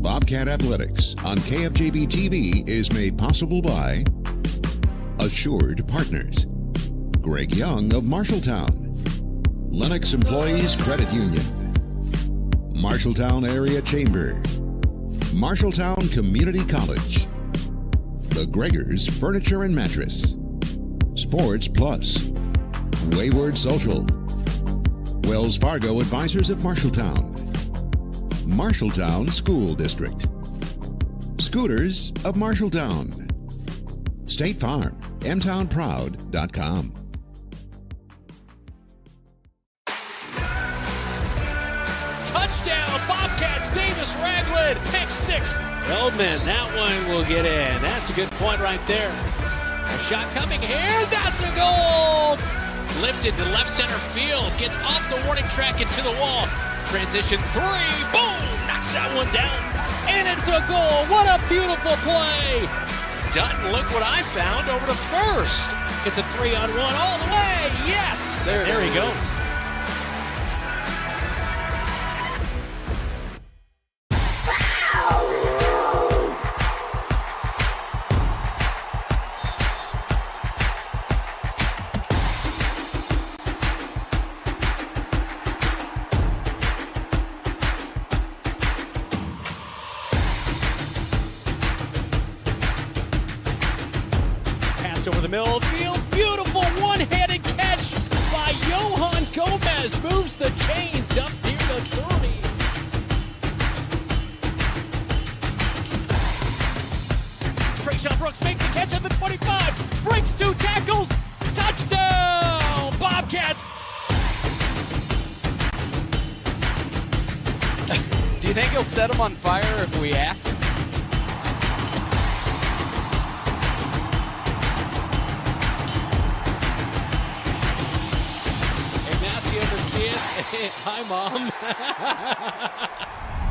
Bobcat Athletics on KFJB-TV is made possible by Assured Partners, Greg Young of Marshalltown, Lennox Employees Credit Union, Marshalltown Area Chamber, Marshalltown Community College, The Gregors Furniture and Mattress, Sports Plus, Wayward Social, Wells Fargo Advisors of Marshalltown, Marshalltown School District, Scooters of Marshalltown, State Farm, mtownproud.com. Touchdown, Bobcats, Davis Ragland, pick six. Feldman, that one will get in. That's a good point right there. A shot coming here, that's a goal! Lifted to left center field, gets off the warning track into the wall. Transition three, boom! Knocks that one down, and it's a goal. What a beautiful play! Dutton, look what I found over to first. Gets a 3-on-1 all the way. Yes! There he goes. Over the middle of the field, beautiful one-handed catch by Johan Gomez. Moves the chains up near the 30. Trayshawn Brooks makes the catch at the 25. Breaks two tackles. Touchdown, Bobcats. Do you think he'll set him on fire if we ask? Hi, Mom.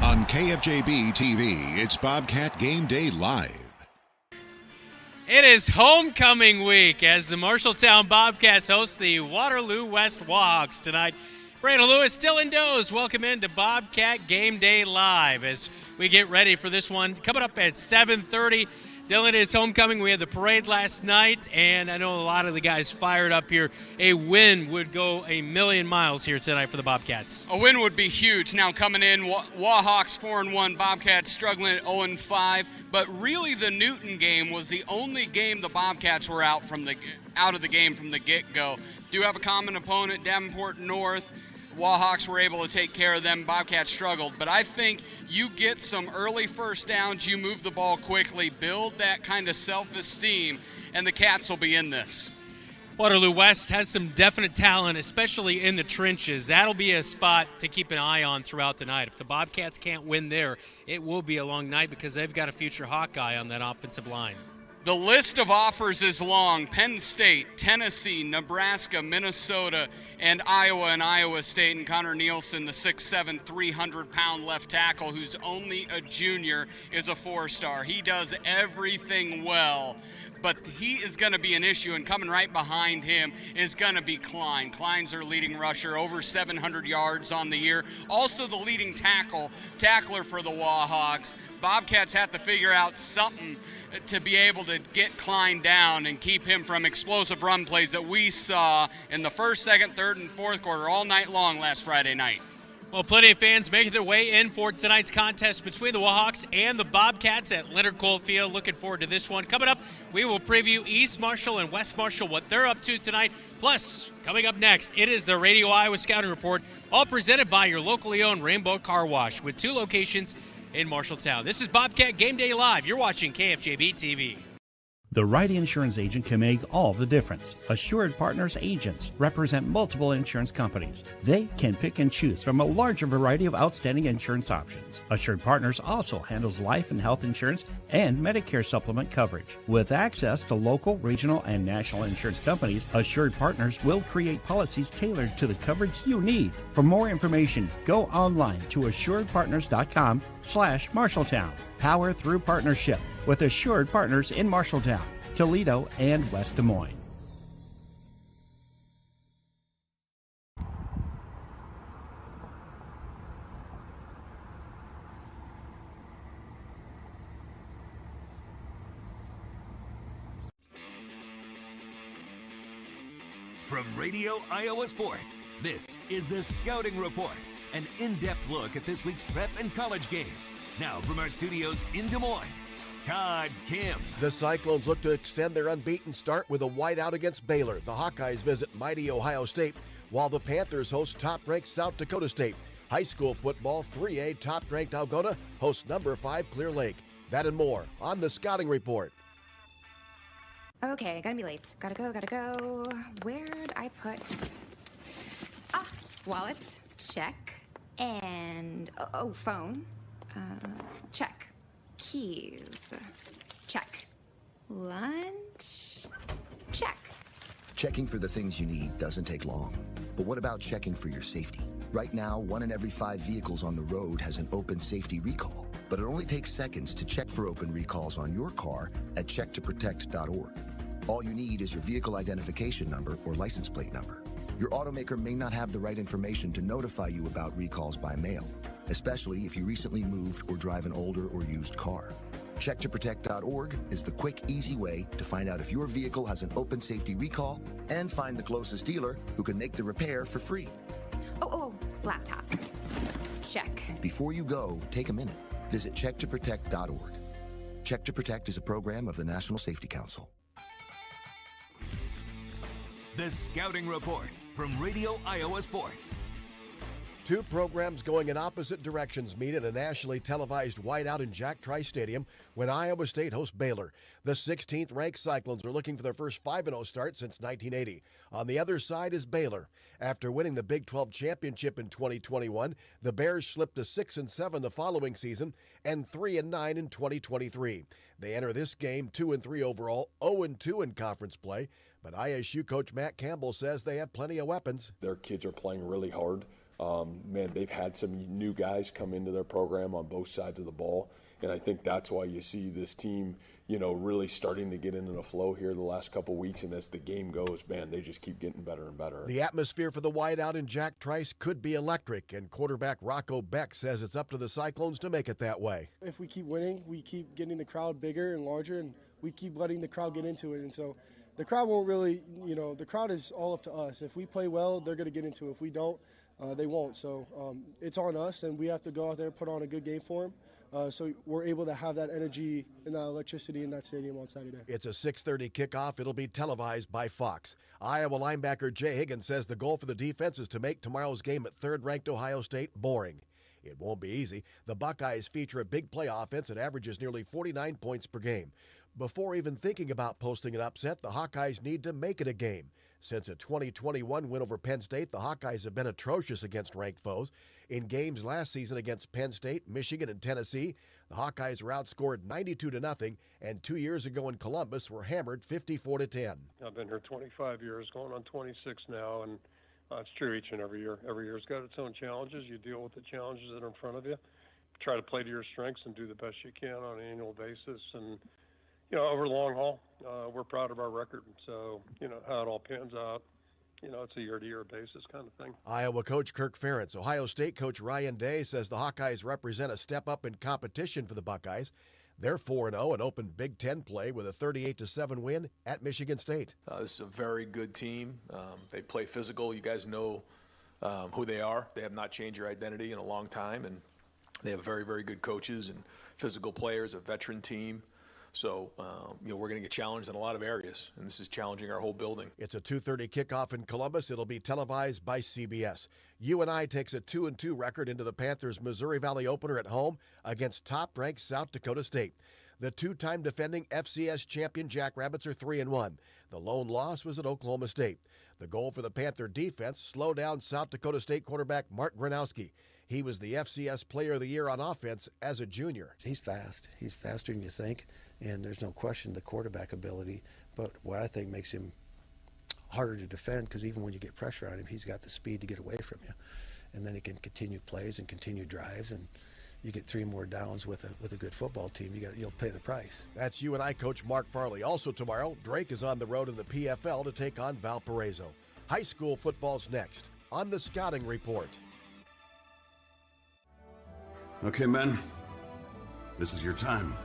On KFJB-TV, it's Bobcat Game Day Live. It is homecoming week as the Marshalltown Bobcats host the Waterloo West Wahawks tonight. Brandon Lewis, Dylan Does, welcome into Bobcat Game Day Live as we get ready for this one. Coming up at 7:30. Dylan, is homecoming. We had the parade last night, and I know a lot of the guys fired up here. A win would go a million miles here tonight for the Bobcats. A win would be huge. Now coming in, Wahawks 4-1, Bobcats struggling at 0-5. But really, the Newton game was the only game the Bobcats were out of the game from the get-go. Do have a common opponent, Davenport North. Wahawks were able to take care of them. Bobcats struggled. But I think you get some early first downs, you move the ball quickly, build that kind of self-esteem, and the Cats will be in this. Waterloo West has some definite talent, especially in the trenches. That'll be a spot to keep an eye on throughout the night. If the Bobcats can't win there, it will be a long night because they've got a future Hawkeye on that offensive line. The list of offers is long. Penn State, Tennessee, Nebraska, Minnesota, and Iowa State. And Connor Nielsen, the 6'7", 300-pound left tackle who's only a junior, is a 4-star. He does everything well, but he is going to be an issue, and coming right behind him is going to be Klein. Klein's their leading rusher, over 700 yards on the year. Also the leading tackler for the Wahawks. Bobcats have to figure out something to be able to get Klein down and keep him from explosive run plays that we saw in the first, second, third, and fourth quarter all night long last Friday night. Well, plenty of fans making their way in for tonight's contest between the Wahawks and the Bobcats at Leonard Field. Looking forward to this one. Coming up, we will preview East Marshall and West Marshall, what they're up to tonight. Plus, coming up next, it is the Radio Iowa Scouting Report, all presented by your locally owned Rainbow Car Wash with 2 locations in Marshalltown. This is Bobcat Game Day Live. You're watching KFJB-TV. The right insurance agent can make all the difference. Assured Partners agents represent multiple insurance companies. They can pick and choose from a larger variety of outstanding insurance options. Assured Partners also handles life and health insurance and Medicare supplement coverage. With access to local, regional, and national insurance companies, Assured Partners will create policies tailored to the coverage you need. For more information, go online to assuredpartners.com/Marshalltown. Power through partnership with Assured Partners in Marshalltown, Toledo, and West Des Moines. From Radio Iowa Sports, this is the Scouting Report, an in-depth look at this week's prep and college games. Now from our studios in Des Moines, Todd Kim. The Cyclones look to extend their unbeaten start with a whiteout against Baylor. The Hawkeyes visit mighty Ohio State, while the Panthers host top-ranked South Dakota State. High school football, 3A top-ranked Algona hosts number 5 Clear Lake. That and more on the Scouting Report. Okay, gonna be late. Gotta go. Where'd I put... wallet. Check. And... phone. Check. Keys. Check. Lunch. Check. Checking for the things you need doesn't take long. But what about checking for your safety? Right now, 1 in every 5 vehicles on the road has an open safety recall. But it only takes seconds to check for open recalls on your car at checktoprotect.org. All you need is your vehicle identification number or license plate number. Your automaker may not have the right information to notify you about recalls by mail, especially if you recently moved or drive an older or used car. Checktoprotect.org is the quick, easy way to find out if your vehicle has an open safety recall and find the closest dealer who can make the repair for free. Laptop. Check. Before you go, take a minute. Visit checktoprotect.org. Check to Protect is a program of the National Safety Council. The Scouting Report from Radio Iowa Sports. 2 programs going in opposite directions meet in a nationally televised whiteout in Jack Trice Stadium when Iowa State hosts Baylor. The 16th ranked Cyclones are looking for their first 5-0 start since 1980. On the other side is Baylor. After winning the Big 12 championship in 2021, the Bears slipped to 6-7 the following season and 3-9 in 2023. They enter this game 2-3 overall, 0-2 in conference play. But ISU coach Matt Campbell says they have plenty of weapons. Their kids are playing really hard. They've had some new guys come into their program on both sides of the ball. And I think that's why you see this team, really starting to get into the flow here the last couple weeks. And as the game goes, they just keep getting better and better. The atmosphere for the whiteout in Jack Trice could be electric, and quarterback Rocco Beck says it's up to the Cyclones to make it that way. If we keep winning, we keep getting the crowd bigger and larger, and we keep letting the crowd get into it. And so the crowd won't really, the crowd is all up to us. If we play well, they're going to get into it. If we don't, they won't. So it's on us, and we have to go out there, put on a good game for them, so we're able to have that energy and that electricity in that stadium on Saturday. It's a 6:30 kickoff. It'll be televised by Fox. Iowa linebacker Jay Higgins says the goal for the defense is to make tomorrow's game at 3rd-ranked Ohio State boring. It won't be easy. The Buckeyes feature a big play offense that averages nearly 49 points per game. Before even thinking about posting an upset, the Hawkeyes need to make it a game. Since a 2021 win over Penn State, the Hawkeyes have been atrocious against ranked foes. In games last season against Penn State, Michigan, and Tennessee, the Hawkeyes were outscored 92-0, and 2 years ago in Columbus were hammered 54-10. I've been here 25 years, going on 26 now, and it's true each and every year. Every year's got its own challenges. You deal with the challenges that are in front of you. Try to play to your strengths and do the best you can on an annual basis. And over the long haul, we're proud of our record. So, how it all pans out, it's a year-to-year basis kind of thing. Iowa coach Kirk Ferentz. Ohio State coach Ryan Day says the Hawkeyes represent a step up in competition for the Buckeyes. They're 4-0 and opened Big Ten play with a 38-7 win at Michigan State. This is a very good team. They play physical. You guys know who they are. They have not changed their identity in a long time, and they have very, very good coaches and physical players, a veteran team. So, we're going to get challenged in a lot of areas, and this is challenging our whole building. It's a 2:30 kickoff in Columbus. It'll be televised by CBS. UNI takes a 2-2 record into the Panthers' Missouri Valley opener at home against top-ranked South Dakota State. The 2-time defending FCS champion Jackrabbits are 3-1. The lone loss was at Oklahoma State. The goal for the Panther defense, slow down South Dakota State quarterback Mark Gronowski. He was the FCS Player of the Year on offense as a junior. He's fast. He's faster than you think, and there's no question the quarterback ability. But what I think makes him harder to defend, because even when you get pressure on him, he's got the speed to get away from you. And then he can continue plays and continue drives, and you get 3 more downs with a good football team, you'll pay the price. That's UNI coach Mark Farley. Also tomorrow, Drake is on the road in the PFL to take on Valparaiso. High school football's next on the Scouting Report. Okay, men, this is your time.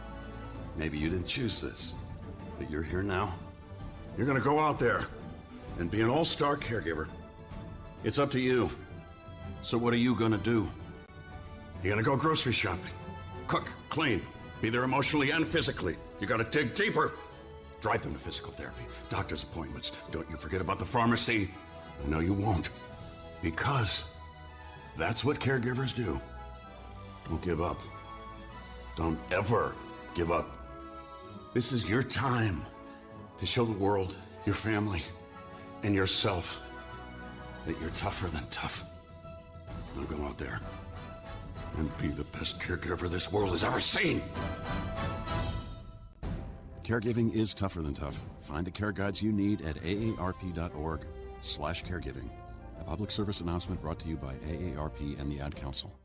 Maybe you didn't choose this, but you're here now. You're gonna go out there and be an all-star caregiver. It's up to you. So what are you gonna do? You gonna go grocery shopping, cook, clean, be there emotionally and physically. You gotta dig deeper. Drive them to physical therapy, doctor's appointments. Don't you forget about the pharmacy. No, you won't. Because that's what caregivers do. Don't give up. Don't ever give up. This is your time to show the world, your family, and yourself that you're tougher than tough. Now go out there and be the best caregiver this world has ever seen. Caregiving is tougher than tough. Find the care guides you need at aarp.org/caregiving. A public service announcement brought to you by AARP and the Ad Council.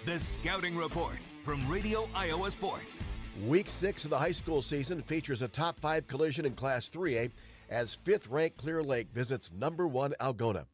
The Scouting Report from Radio Iowa Sports. Week 6 of the high school season features a top 5 collision in Class 3A as 5th-ranked Clear Lake visits number 1 Algona.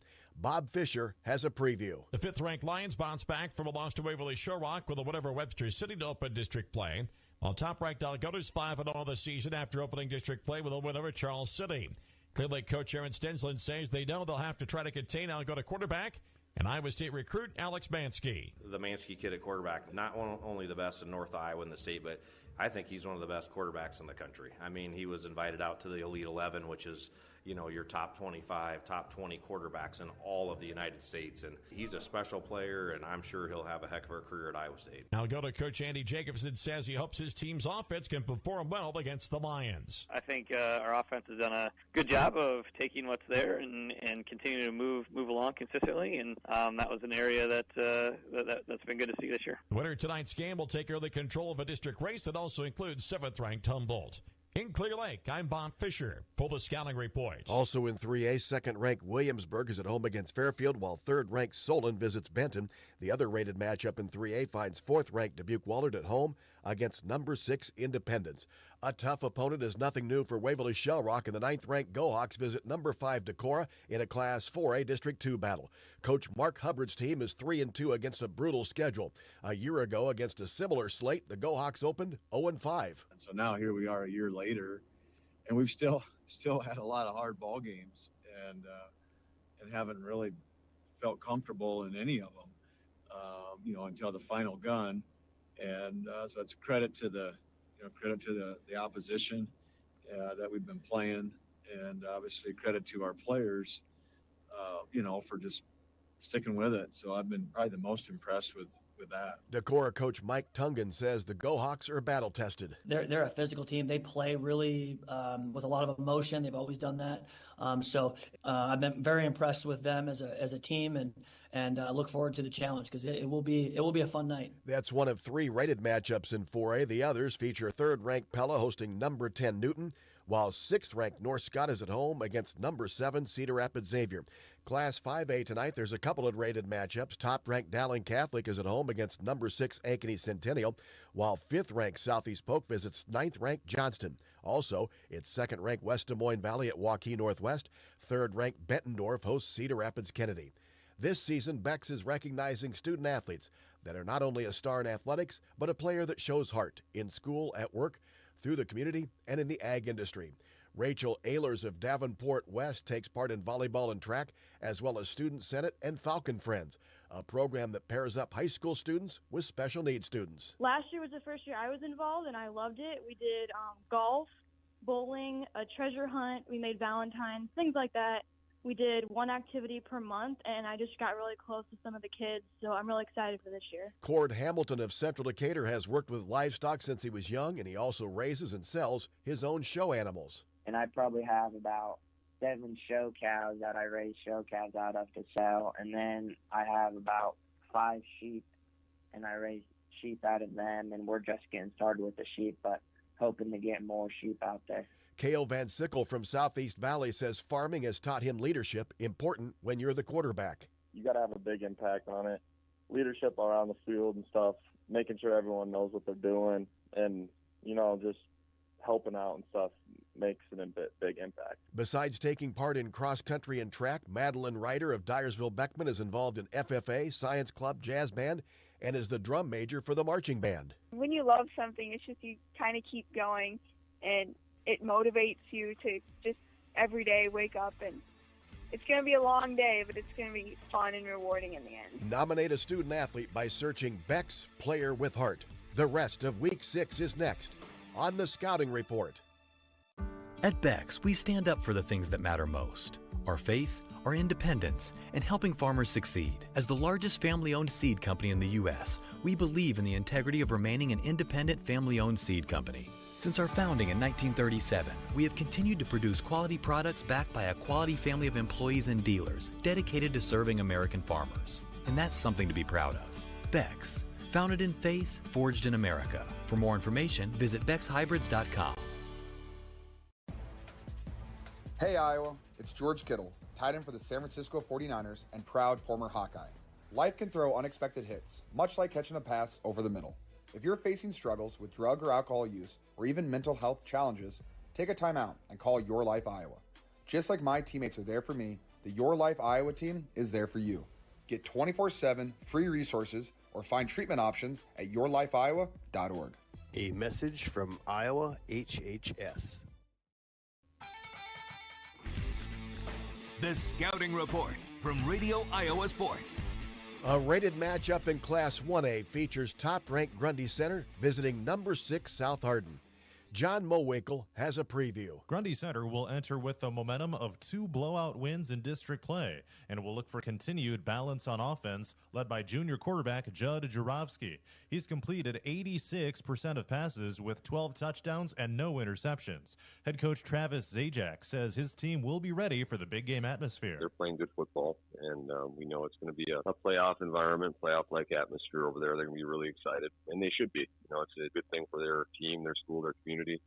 Bob Fisher has a preview. The 5th-ranked Lions bounce back from a loss to Waverly Shorrock with a win over Webster City to open district play, while top-ranked Algona's 5-0 this season after opening district play with a win over Charles City. Clear Lake coach Aaron Stensland says they know they'll have to try to contain Algona quarterback and Iowa State recruit Alex Mansky. The Mansky kid at quarterback, not only the best in North Iowa in the state, but I think he's one of the best quarterbacks in the country. I mean, he was invited out to the Elite 11, which is, you know, your top 25, top 20 quarterbacks in all of the United States. And he's a special player, and I'm sure he'll have a heck of a career at Iowa State. Algona coach Andy Jacobson says he hopes his team's offense can perform well against the Lions. I think our offense has done a good job of taking what's there and continuing to move along consistently. And that was an area that's been good to see this year. The winner of tonight's game will take early control of a district race that also includes 7th-ranked Humboldt. In Clear Lake, I'm Bob Fisher for the Scouting Report. Also in 3A, 2nd-ranked Williamsburg is at home against Fairfield, while 3rd-ranked Solon visits Benton. The other rated matchup in 3A finds 4th-ranked Dubuque-Wahlert at home against number 6 Independence. A tough opponent is nothing new for Waverly Shellrock, and the 9th-ranked Wahawks visit number 5 Decorah in a Class 4A District 2 battle. Coach Mark Hubbard's team is 3-2 against a brutal schedule. A year ago, against a similar slate, the Wahawks opened 0-5. And so now here we are a year later, and we've still had a lot of hard ball games, and haven't really felt comfortable in any of them, until the final gun. And so it's credit to the opposition that we've been playing, and obviously credit to our players, for just sticking with it. So I've been probably the most impressed with that. Decorah coach Mike Tungan says the Wahawks are battle tested. They're a physical team. They play really with a lot of emotion. They've always done that. So I've been very impressed with them as a team, and look forward to the challenge because it will be a fun night. That's one of 3 rated matchups in 4A. The others feature 3rd-ranked Pella hosting number 10 Newton, while 6th-ranked North Scott is at home against number 7 Cedar Rapids Xavier. Class 5A tonight, there's a couple of rated matchups. Top-ranked Dowling Catholic is at home against number 6 Ankeny Centennial, while 5th-ranked Southeast Polk visits 9th-ranked Johnston. Also, it's 2nd-ranked West Des Moines Valley at Waukee Northwest. 3rd-ranked Bettendorf hosts Cedar Rapids Kennedy. This season, Bex is recognizing student-athletes that are not only a star in athletics, but a player that shows heart in school, at work, through the community, and in the ag industry. Rachel Ehlers of Davenport West takes part in volleyball and track, as well as Student Senate and Falcon Friends, a program that pairs up high school students with special needs students. Last year was the first year I was involved, and I loved it. We did golf, bowling, a treasure hunt. We made Valentine's, things like that. We did one activity per month, and I just got really close to some of the kids, so I'm really excited for this year. Cord Hamilton of Central Decatur has worked with livestock since he was young, and he also raises and sells his own show animals. And I probably have about 7 show cows that I raise show cows out of to sell, and then I have about 5 sheep, and I raise sheep out of them, and we're just getting started with the sheep, but hoping to get more sheep out there. Cale Van Sickle from Southeast Valley says farming has taught him leadership, important when you're the quarterback. You got to have a big impact on it. Leadership around the field and stuff, making sure everyone knows what they're doing, and, just helping out and stuff makes a big impact. Besides taking part in cross-country and track, Madeline Ryder of Dyersville-Beckman is involved in FFA, Science Club, Jazz Band, and is the drum major for the marching band. When you love something, it's just you kind of keep going, and it motivates you to just every day wake up, and it's going to be a long day, but it's going to be fun and rewarding in the end. Nominate a student athlete by searching Beck's Player with Heart. The rest of Week 6 is next on the Scouting Report. At Beck's, we stand up for the things that matter most: our faith, our independence, and helping farmers succeed. As the largest family-owned seed company in the U.S., we believe in the integrity of remaining an independent family-owned seed company. Since our founding in 1937, we have continued to produce quality products backed by a quality family of employees and dealers dedicated to serving American farmers. And that's something to be proud of. Beck's, founded in faith, forged in America. For more information, visit beckshybrids.com. Hey Iowa, it's George Kittle, tight end for the San Francisco 49ers and proud former Hawkeye. Life can throw unexpected hits, much like catching a pass over the middle. If you're facing struggles with drug or alcohol use, or even mental health challenges, take a time out and call Your Life Iowa. Just like my teammates are there for me, the Your Life Iowa team is there for you. Get 24/7 free resources or find treatment options at yourlifeiowa.org. A message from Iowa HHS. The Scouting Report from Radio Iowa Sports. A rated matchup in Class 1A features top-ranked Grundy Center visiting number 6 South Hardin. John Mowinkle has a preview. Grundy Center will enter with the momentum of 2 blowout wins in district play and will look for continued balance on offense led by junior quarterback Judd Jurovsky. He's completed 86% of passes with 12 touchdowns and no interceptions. Head coach Travis Zajac says his team will be ready for the big game atmosphere. They're playing good football, and we know it's going to be a playoff environment, playoff-like atmosphere over there. They're going to be really excited, and they should be. You know, it's a good thing for their team, their school, their community.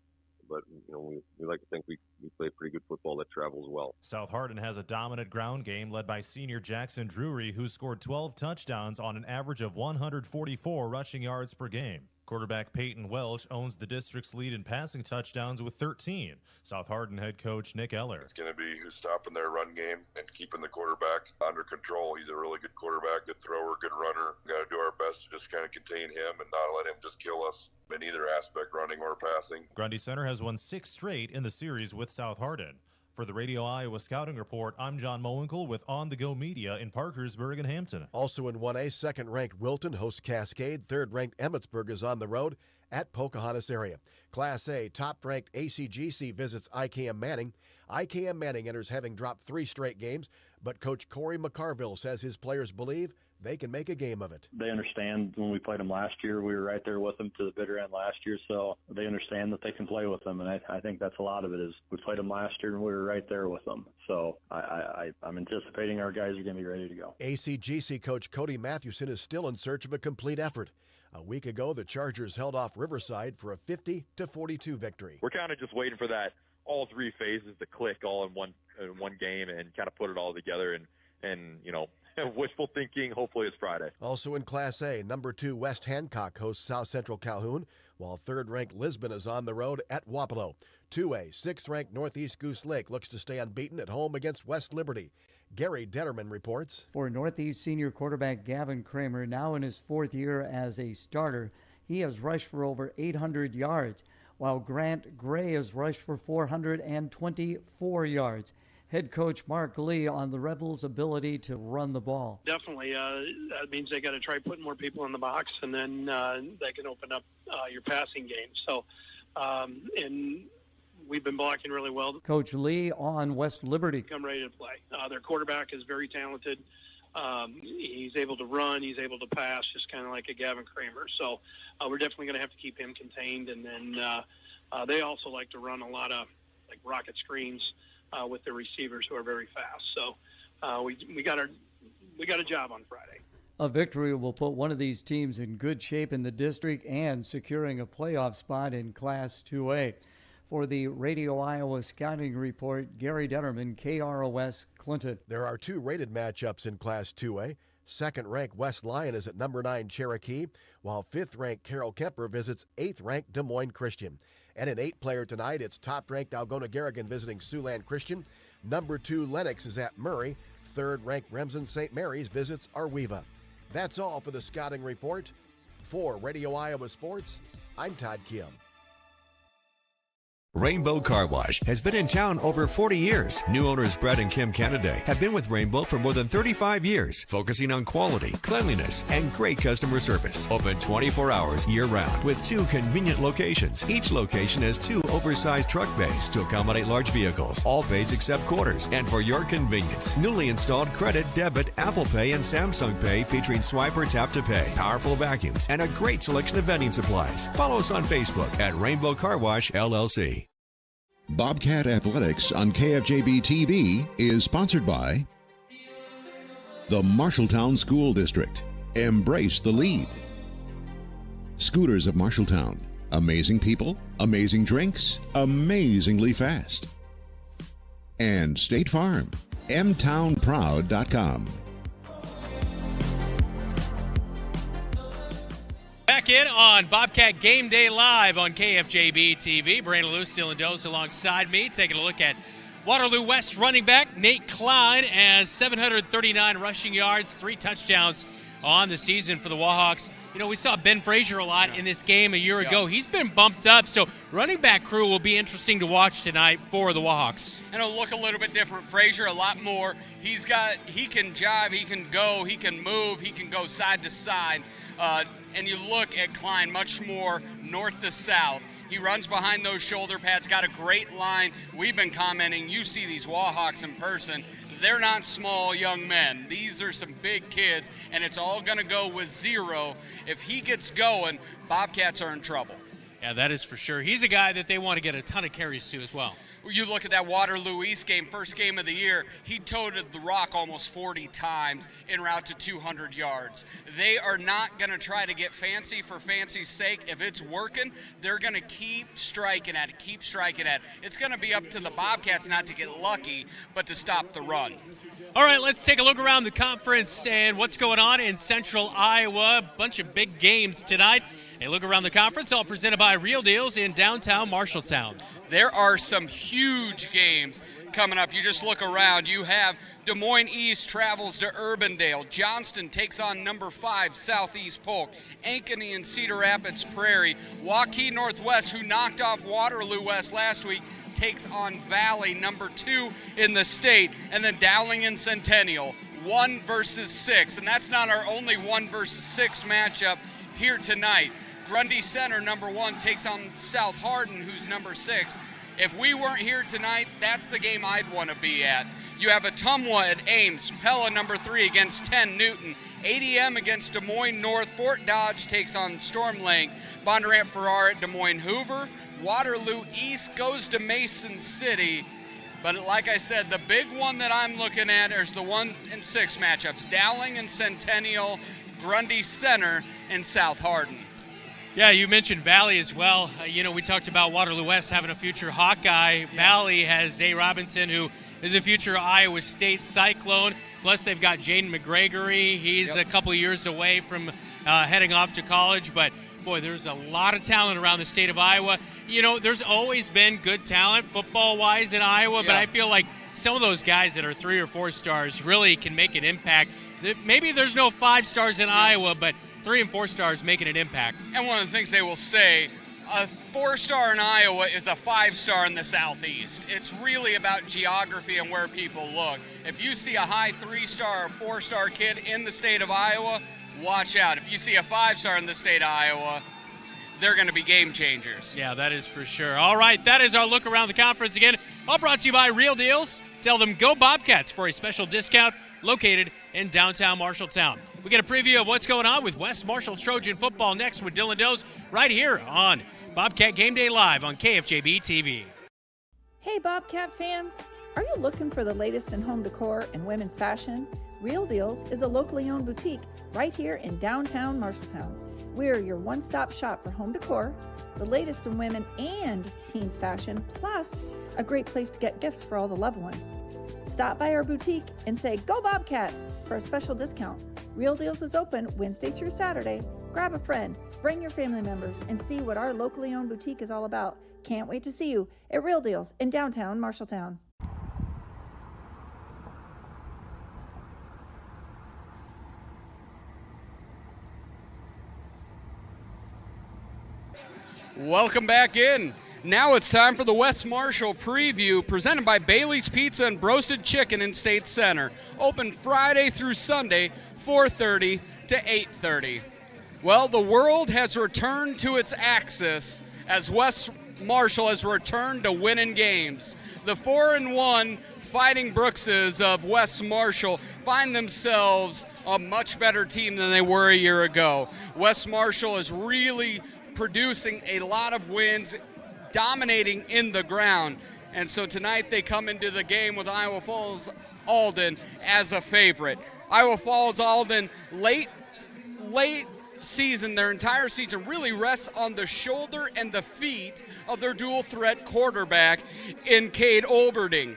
But, you know, we like to think we play pretty good football that travels well. South Hardin has a dominant ground game led by senior Jackson Drury, who scored 12 touchdowns on an average of 144 rushing yards per game. Quarterback Peyton Welch owns the district's lead in passing touchdowns with 13. South Hardin head coach Nick Eller. It's going to be who's stopping their run game and keeping the quarterback under control. He's a really good quarterback, good thrower, good runner. We've got to do our best to just kind of contain him and not let him just kill us in either aspect, running or passing. Grundy Center has won 6 straight in the series with South Hardin. For the Radio Iowa Scouting Report, I'm John Mowinkle with On The Go Media in Parkersburg and Hampton. Also in 1A, second-ranked Wilton hosts Cascade. Third-ranked Emmetsburg is on the road at Pocahontas area. Class A, top-ranked ACGC visits IKM Manning. IKM Manning enters having dropped 3 straight games, but Coach Corey McCarville says his players believe they can make a game of it. They understand when we played them last year, we were right there with them to the bitter end last year, so they understand that they can play with them, and I think that's a lot of it is we played them last year and we were right there with them. So I'm anticipating our guys are going to be ready to go. ACGC coach Cody Mathewson is still in search of a complete effort. A week ago, the Chargers held off Riverside for a 50-42 victory. We're kind of just waiting for that all 3 phases to click all in one game and kind of put it all together and you know, wishful thinking, hopefully it's Friday. Also in Class A, number 2 West Hancock hosts South Central Calhoun, while third-ranked Lisbon is on the road at Wapello. 2A, sixth-ranked Northeast Goose Lake looks to stay unbeaten at home against West Liberty. Gary Detterman reports. For Northeast senior quarterback Gavin Kramer, now in his 4th year as a starter, he has rushed for over 800 yards, while Grant Gray has rushed for 424 yards. Head coach Mark Lee on the Rebels' ability to run the ball. Definitely. That means they got to try putting more people in the box, and then they can open up your passing game. So, and we've been blocking really well. Coach Lee on West Liberty. Come ready to play. Their quarterback is very talented. He's able to run. He's able to pass, just kind of like a Gavin Kramer. So we're definitely going to have to keep him contained. And then they also like to run a lot of like rocket screens with the receivers who are very fast. So we got a job on Friday. A victory will put one of these teams in good shape in the district and securing a playoff spot in Class 2A. For the Radio Iowa Scouting Report, Gary Detterman, KROS Clinton. There are 2 rated matchups in Class 2A. Second-ranked West Lyon is at number 9 Cherokee, while 5th-ranked Carroll Kemper visits 8th-ranked Des Moines Christian. And an 8-player tonight, it's top-ranked Algona Garrigan visiting Siouxland Christian. Number 2 Lennox is at Murray. 3rd-ranked Remsen St. Mary's visits Arweva. That's all for the Scouting Report. For Radio Iowa Sports, I'm Todd Kim. Rainbow Car Wash has been in town over 40 years. New owners Brett and Kim Canada have been with Rainbow for more than 35 years, focusing on quality, cleanliness, and great customer service. Open 24 hours year-round with 2 convenient locations. Each location has 2 oversized truck bays to accommodate large vehicles. All bays except quarters. And for your convenience, newly installed credit, debit, Apple Pay, and Samsung Pay featuring swipe or tap to pay, powerful vacuums, and a great selection of vending supplies. Follow us on Facebook at Rainbow Car Wash, LLC. Bobcat Athletics on KFJB-TV is sponsored by the Marshalltown School District. Embrace the lead. Scooters of Marshalltown. Amazing people, amazing drinks, amazingly fast. And State Farm. mtownproud.com. Back in on Bobcat Game Day Live on KFJB-TV. Brandon Lewis, Dylan Dose alongside me, taking a look at Waterloo West running back Nate Klein has 739 rushing yards, 3 touchdowns on the season for the Wahawks. You know, we saw Ben Frazier a lot in this game a year ago. He's been bumped up, so running back crew will be interesting to watch tonight for the Wahawks. And it'll look a little bit different. Frazier, a lot more. He can jive, he can go, he can move, he can go side to side. And you look at Klein much more north to south. He runs behind those shoulder pads, got a great line. We've been commenting, you see these Wahawks in person. They're not small young men. These are some big kids, and it's all going to go with 0. If he gets going, Bobcats are in trouble. Yeah, that is for sure. He's a guy that they want to get a ton of carries to as well. You look at that Waterloo East game, first game of the year, he toted the rock almost 40 times en route to 200 yards. They are not going to try to get fancy for fancy's sake. If it's working, they're going to keep striking at it, It's going to be up to the Bobcats not to get lucky, but to stop the run. All right, let's take a look around the conference and what's going on in Central Iowa. A bunch of big games tonight. A look around the conference, all presented by Real Deals in downtown Marshalltown. There are some huge games coming up. You just look around. You have Des Moines East travels to Urbandale. Johnston takes on number 5 Southeast Polk. Ankeny and Cedar Rapids Prairie. Waukee Northwest, who knocked off Waterloo West last week, takes on Valley, number 2 in the state. And then Dowling and Centennial, 1 versus 6. And that's not our only 1 versus 6 matchup here tonight. Grundy Center, number 1, takes on South Hardin, who's number 6. If we weren't here tonight, that's the game I'd want to be at. You have Ottumwa at Ames, Pella, number 3, against 10 Newton. ADM against Des Moines North. Fort Dodge takes on Storm Lake. Bondurant Farrar at Des Moines Hoover. Waterloo East goes to Mason City. But like I said, the big one that I'm looking at is the 1 and 6 matchups. Dowling and Centennial, Grundy Center, and South Hardin. Yeah, you mentioned Valley as well. We talked about Waterloo West having a future Hawkeye. Yeah. Valley has Zay Robinson, who is a future Iowa State Cyclone. Plus, they've got Jaden McGregory. He's a couple of years away from heading off to college. But, boy, there's a lot of talent around the state of Iowa. There's always been good talent football-wise in Iowa, but I feel like some of those guys that are 3 or 4 stars really can make an impact. Maybe there's no 5 stars in Iowa, but 3 and 4 stars making an impact. And one of the things they will say, a 4-star in Iowa is a 5-star in the Southeast. It's really about geography and where people look. If you see a high 3-star or 4-star kid in the state of Iowa, watch out. If you see a 5-star in the state of Iowa, they're going to be game changers. Yeah, that is for sure. All right, that is our look around the conference again. All brought to you by Real Deals. Tell them go Bobcats for a special discount located in downtown Marshalltown. We get a preview of what's going on with West Marshall Trojan football next with Dylan Dose right here on Bobcat Game Day Live on KFJB-TV. Hey Bobcat fans, are you looking for the latest in home decor and women's fashion? Real Deals is a locally owned boutique right here in downtown Marshalltown. We're your one-stop shop for home decor, the latest in women and teens fashion, plus a great place to get gifts for all the loved ones. Stop by our boutique and say, "Go Bobcats!" for a special discount. Real Deals is open Wednesday through Saturday. Grab a friend, bring your family members, and see what our locally owned boutique is all about. Can't wait to see you at Real Deals in downtown Marshalltown. Welcome back in. Now it's time for the West Marshall preview presented by Bailey's Pizza and Roasted Chicken in State Center. Open Friday through Sunday, 4:30 to 8:30. Well, the world has returned to its axis as West Marshall has returned to winning games. The 4-1 Fighting Brookses of West Marshall find themselves a much better team than they were a year ago. West Marshall is really producing a lot of wins, dominating in the ground. And so tonight they come into the game with Iowa Falls Alden as a favorite. Iowa Falls Alden late season, their entire season, really rests on the shoulder and the feet of their dual threat quarterback in Cade Olberding.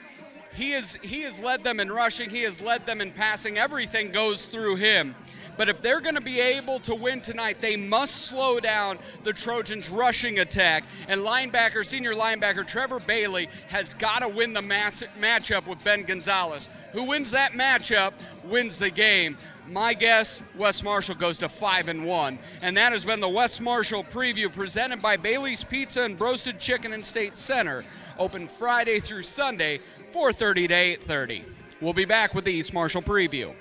He has led them in rushing, he has led them in passing, everything goes through him. But if they're going to be able to win tonight, they must slow down the Trojans' rushing attack. And senior linebacker Trevor Bailey has got to win the matchup with Ben Gonzalez. Who wins that matchup wins the game. My guess, West Marshall goes to 5-1. And that has been the West Marshall preview presented by Bailey's Pizza and Roasted Chicken in State Center. Open Friday through Sunday, 4:30 to 8:30. We'll be back with the East Marshall preview.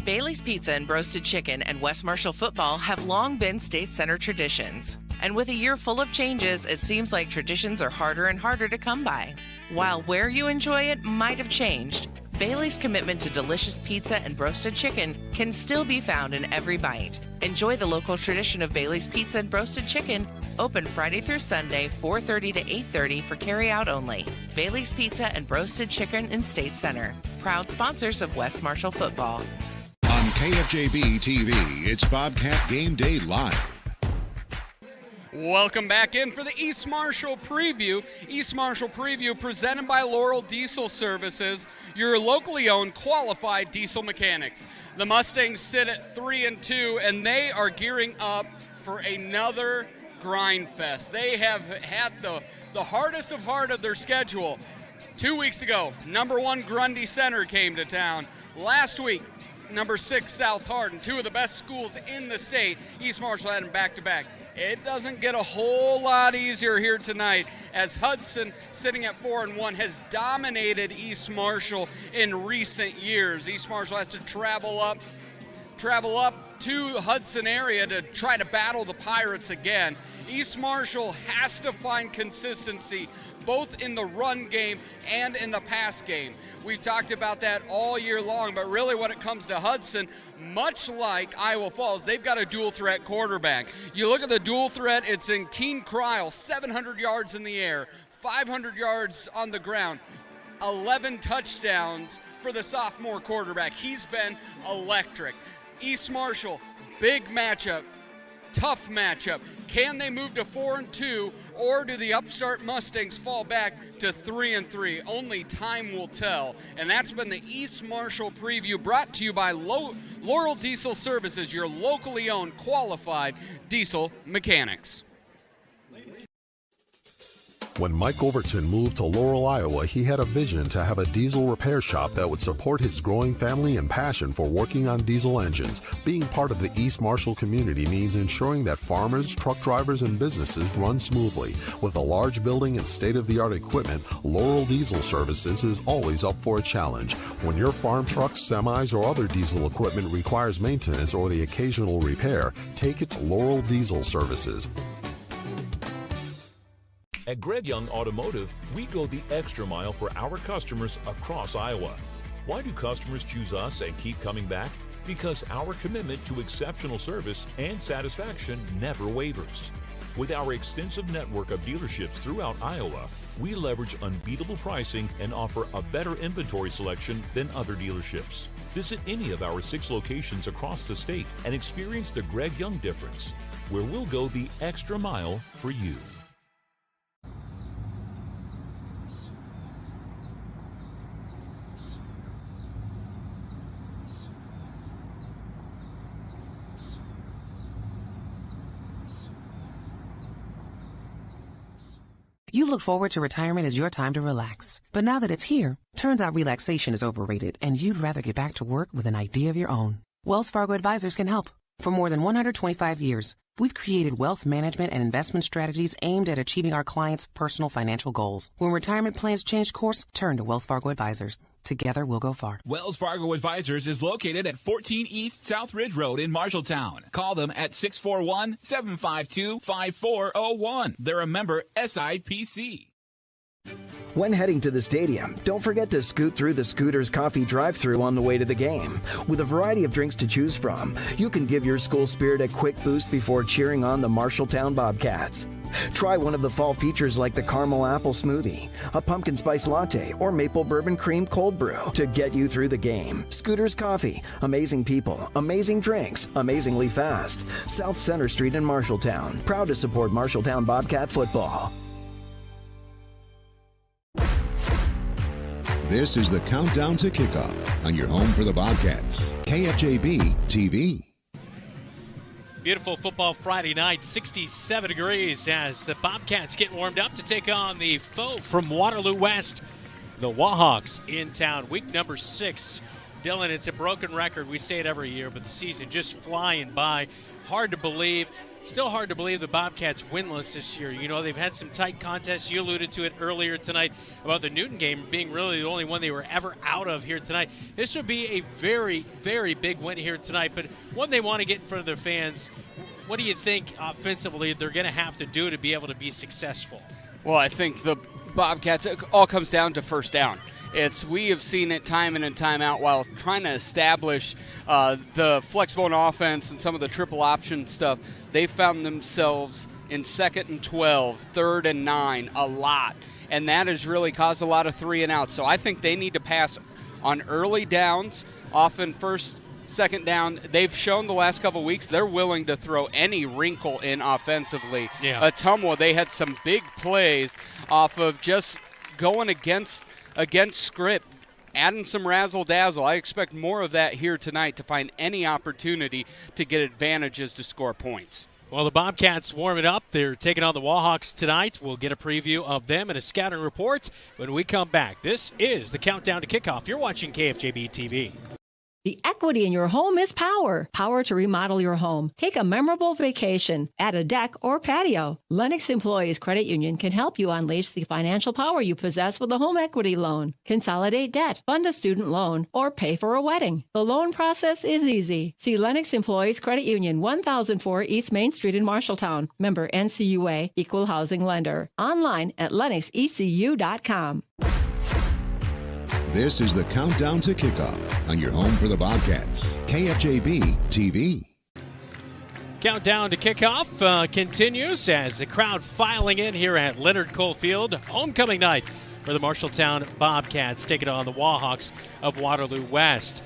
Bailey's Pizza and Roasted Chicken and West Marshall football have long been State Center traditions. And with a year full of changes, it seems like traditions are harder and harder to come by. While where you enjoy it might have changed, Bailey's commitment to delicious pizza and roasted chicken can still be found in every bite. Enjoy the local tradition of Bailey's Pizza and Roasted Chicken, open Friday through Sunday, 4:30 to 8:30 for carry-out only. Bailey's Pizza and Roasted Chicken in State Center, proud sponsors of West Marshall football. On KFJB-TV, it's Bobcat Game Day Live. Welcome back in for the East Marshall preview. East Marshall preview presented by Laurel Diesel Services, your locally owned qualified diesel mechanics. The Mustangs sit at 3-2, and they are gearing up for another grind fest. They have had the hardest of hard of their schedule. 2 weeks ago, number 1 Grundy Center came to town. Last week, number 6 South Hardin, 2 of the best schools in the state. East Marshall had them back-to-back. It doesn't get a whole lot easier here tonight as Hudson, sitting at 4-1, has dominated East Marshall in recent years. East Marshall has to travel up to Hudson area to try to battle the Pirates again. East Marshall has to find consistency both in the run game and in the pass game. We've talked about that all year long, but really when it comes to Hudson, much like Iowa Falls, they've got a dual threat quarterback. You look at the dual threat, it's in Keen Kryl, 700 yards in the air, 500 yards on the ground, 11 touchdowns for the sophomore quarterback. He's been electric. East Marshall, big matchup, tough matchup. Can they move to 4-2, or do the upstart Mustangs fall back to 3-3? Only time will tell. And that's been the East Marshall preview, brought to you by Laurel Diesel Services, your locally owned qualified diesel mechanics. When Mike Overton moved to Laurel, Iowa, he had a vision to have a diesel repair shop that would support his growing family and passion for working on diesel engines. Being part of the East Marshall community means ensuring that farmers, truck drivers, and businesses run smoothly. With a large building and state-of-the-art equipment, Laurel Diesel Services is always up for a challenge. When your farm trucks, semis, or other diesel equipment requires maintenance or the occasional repair, take it to Laurel Diesel Services. At Greg Young Automotive, we go the extra mile for our customers across Iowa. Why do customers choose us and keep coming back? Because our commitment to exceptional service and satisfaction never wavers. With our extensive network of dealerships throughout Iowa, we leverage unbeatable pricing and offer a better inventory selection than other dealerships. Visit any of our 6 locations across the state and experience the Greg Young difference, where we'll go the extra mile for you. You look forward to retirement as your time to relax. But now that it's here, turns out relaxation is overrated and you'd rather get back to work with an idea of your own. Wells Fargo Advisors can help. For more than 125 years, We've created wealth management and investment strategies aimed at achieving our clients' personal financial goals. When retirement plans change course, turn to Wells Fargo Advisors. Together, we'll go far. Wells Fargo Advisors is located at 14 East South Ridge Road in Marshalltown. Call them at 641-752-5401. They're a member SIPC. When heading to the stadium, don't forget to scoot through the Scooters Coffee drive-thru on the way to the game. With a variety of drinks to choose from, you can give your school spirit a quick boost before cheering on the Marshalltown Bobcats. Try one of the fall features like the caramel apple smoothie, a pumpkin spice latte, or maple bourbon cream cold brew to get you through the game. Scooters Coffee. Amazing people, amazing drinks, amazingly fast. South Center Street in Marshalltown. Proud to support Marshalltown Bobcat football. This is the Countdown to Kickoff on your home for the Bobcats, KFJB-TV. Beautiful football Friday night, 67 degrees as the Bobcats get warmed up to take on the foe from Waterloo West, the Wahawks in town. Week number 6. Dylan, it's a broken record. We say it every year, but the season just flying by. Hard to believe. Still hard to believe the Bobcats winless this year. You know, they've had some tight contests. You alluded to it earlier tonight about the Newton game being really the only one they were ever out of here tonight. This would be a very, very big win here tonight, but one they want to get in front of their fans. What do you think offensively they're going to have to do to be able to be successful? Well, I think the Bobcats, it all comes down to first down. We have seen it time in and time out while trying to establish the flexible offense and some of the triple option stuff. They found themselves in 2nd and 12, 3rd and 9 a lot, and that has really caused a lot of 3 and outs. So I think they need to pass on early downs, often first, second down. They've shown the last couple weeks they're willing to throw any wrinkle in offensively. Yeah. Ottumwa, they had some big plays off of just going against script, adding some razzle-dazzle. I expect more of that here tonight to find any opportunity to get advantages to score points. Well, the Bobcats warm it up. They're taking on the Wahawks tonight. We'll get a preview of them and a scouting report when we come back. This is the Countdown to Kickoff. You're watching KFJB-TV. The equity in your home is power. Power to remodel your home. Take a memorable vacation. Add a deck or patio. Lennox Employees Credit Union can help you unleash the financial power you possess with a home equity loan. Consolidate debt, fund a student loan, or pay for a wedding. The loan process is easy. See Lennox Employees Credit Union, 1004 East Main Street in Marshalltown. Member NCUA, Equal Housing Lender. Online at lennoxecu.com. This is the Countdown to Kickoff on your home for the Bobcats, KFJB-TV. Countdown to Kickoff continues as the crowd filing in here at Leonard Cole Field. Homecoming night for the Marshalltown Bobcats taking on the Wahawks of Waterloo West.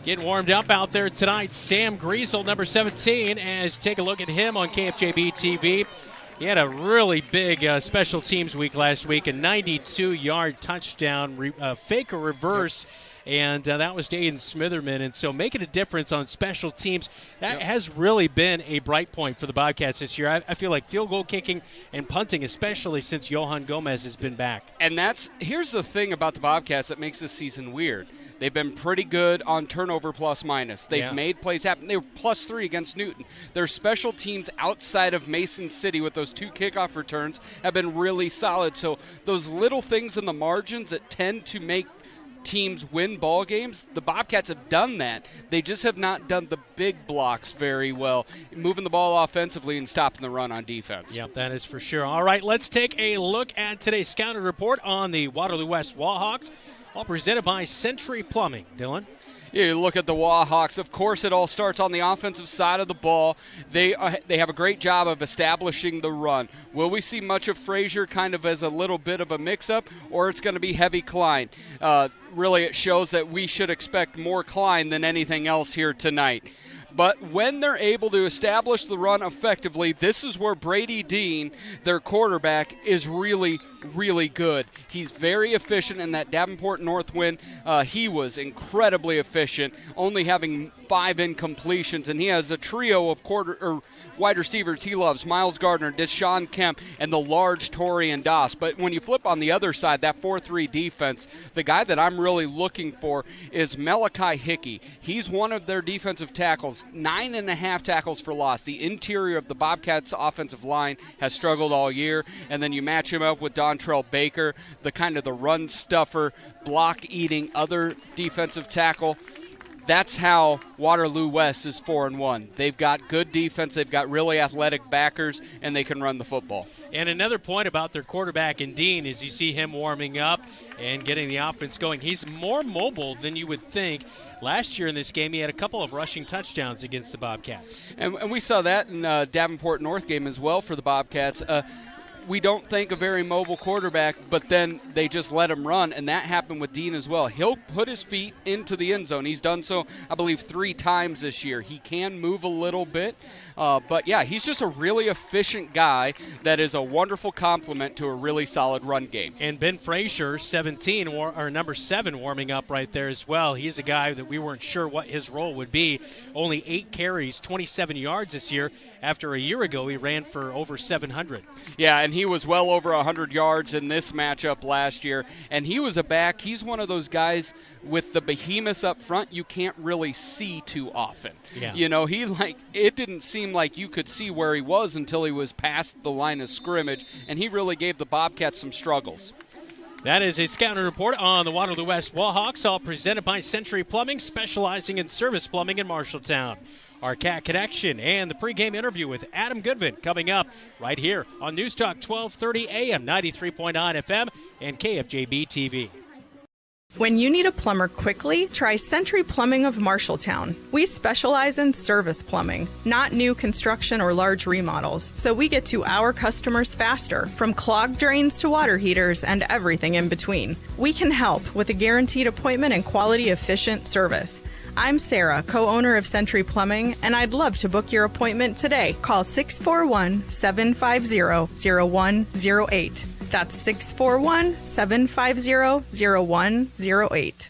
Getting warmed up out there tonight, Sam Griesel, number 17, as take a look at him on KFJB-TV. He had a really big special teams week last week, a 92-yard touchdown, fake or reverse, and that was Dayton Smitherman. And so making a difference on special teams, that has really been a bright point for the Bobcats this year. I feel like field goal kicking and punting, especially since Johan Gomez has been back. And here's the thing about the Bobcats that makes this season weird. They've been pretty good on turnover plus-minus. They've made plays happen. They were +3 against Newton. Their special teams outside of Mason City with those 2 kickoff returns have been really solid. So those little things in the margins that tend to make teams win ball games, the Bobcats have done that. They just have not done the big blocks very well, moving the ball offensively and stopping the run on defense. Yep, that is for sure. All right, let's take a look at today's scouting report on the Waterloo West Wahawks. All presented by Century Plumbing. Dylan? Yeah, you look at the Wahawks. Of course, it all starts on the offensive side of the ball. They have a great job of establishing the run. Will we see much of Frazier kind of as a little bit of a mix-up, or it's going to be heavy Klein? Really, it shows that we should expect more Klein than anything else here tonight. But when they're able to establish the run effectively, this is where Brady Dean, their quarterback, is really, really good. He's very efficient in that Davenport North win. He was incredibly efficient, only having 5 incompletions, and he has a trio of wide receivers he loves: Miles Gardner, Deshaun Kemp, and the large Torian Doss. But when you flip on the other side, that 4-3 defense, the guy that I'm really looking for is Malachi Hickey. He's one of their defensive tackles, 9.5 tackles for loss. The interior of the Bobcats offensive line has struggled all year, and then you match him up with Dontrell Baker, the run stuffer, block-eating other defensive tackle. That's how Waterloo West is 4-1. They've got good defense, they've got really athletic backers, and they can run the football. And another point about their quarterback in Dean is you see him warming up and getting the offense going. He's more mobile than you would think. Last year in this game, he had a couple of rushing touchdowns against the Bobcats. And we saw that in Davenport North game as well for the Bobcats. We don't think a very mobile quarterback, but then they just let him run, and that happened with Dean as well. He'll put his feet into the end zone. He's done so, I believe, 3 times this year. He can move a little bit, but yeah, he's just a really efficient guy that is a wonderful complement to a really solid run game. And Ben Frazier, 17, or number 7, warming up right there as well. He's a guy that we weren't sure what his role would be. Only 8 carries, 27 yards this year. After a year ago, he ran for over 700. Yeah, and he was well over 100 yards in this matchup last year. And he was a back. He's one of those guys with the behemoths up front you can't really see too often. Yeah. You know, it didn't seem like you could see where he was until he was past the line of scrimmage, and he really gave the Bobcats some struggles. That is a scouting report on the Waterloo West Wahawks, all presented by Century Plumbing, specializing in service plumbing in Marshalltown. Our Cat Connection and the pregame interview with Adam Goodman coming up right here on News Talk 1230 AM, 93.9 FM, and KFJB-TV. When you need a plumber quickly, try Century Plumbing of Marshalltown. We specialize in service plumbing, not new construction or large remodels, so we get to our customers faster, from clogged drains to water heaters and everything in between. We can help with a guaranteed appointment and quality, efficient service. I'm Sarah, co-owner of Century Plumbing, and I'd love to book your appointment today. Call 641-750-0108. That's 641-750-0108.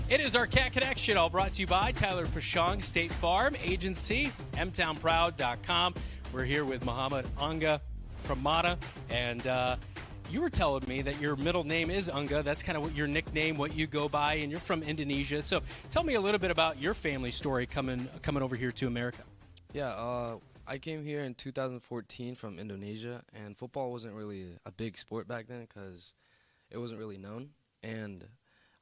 It is our Cat Connection, all brought to you by Tyler Pashong State Farm Agency, mtownproud.com. We're here with Muhammad Unga Pramada, and you were telling me that your middle name is Unga. That's kind of what your nickname, what you go by, and you're from Indonesia. So tell me a little bit about your family story coming over here to America. Yeah, I came here in 2014 from Indonesia, and football wasn't really a big sport back then because it wasn't really known. And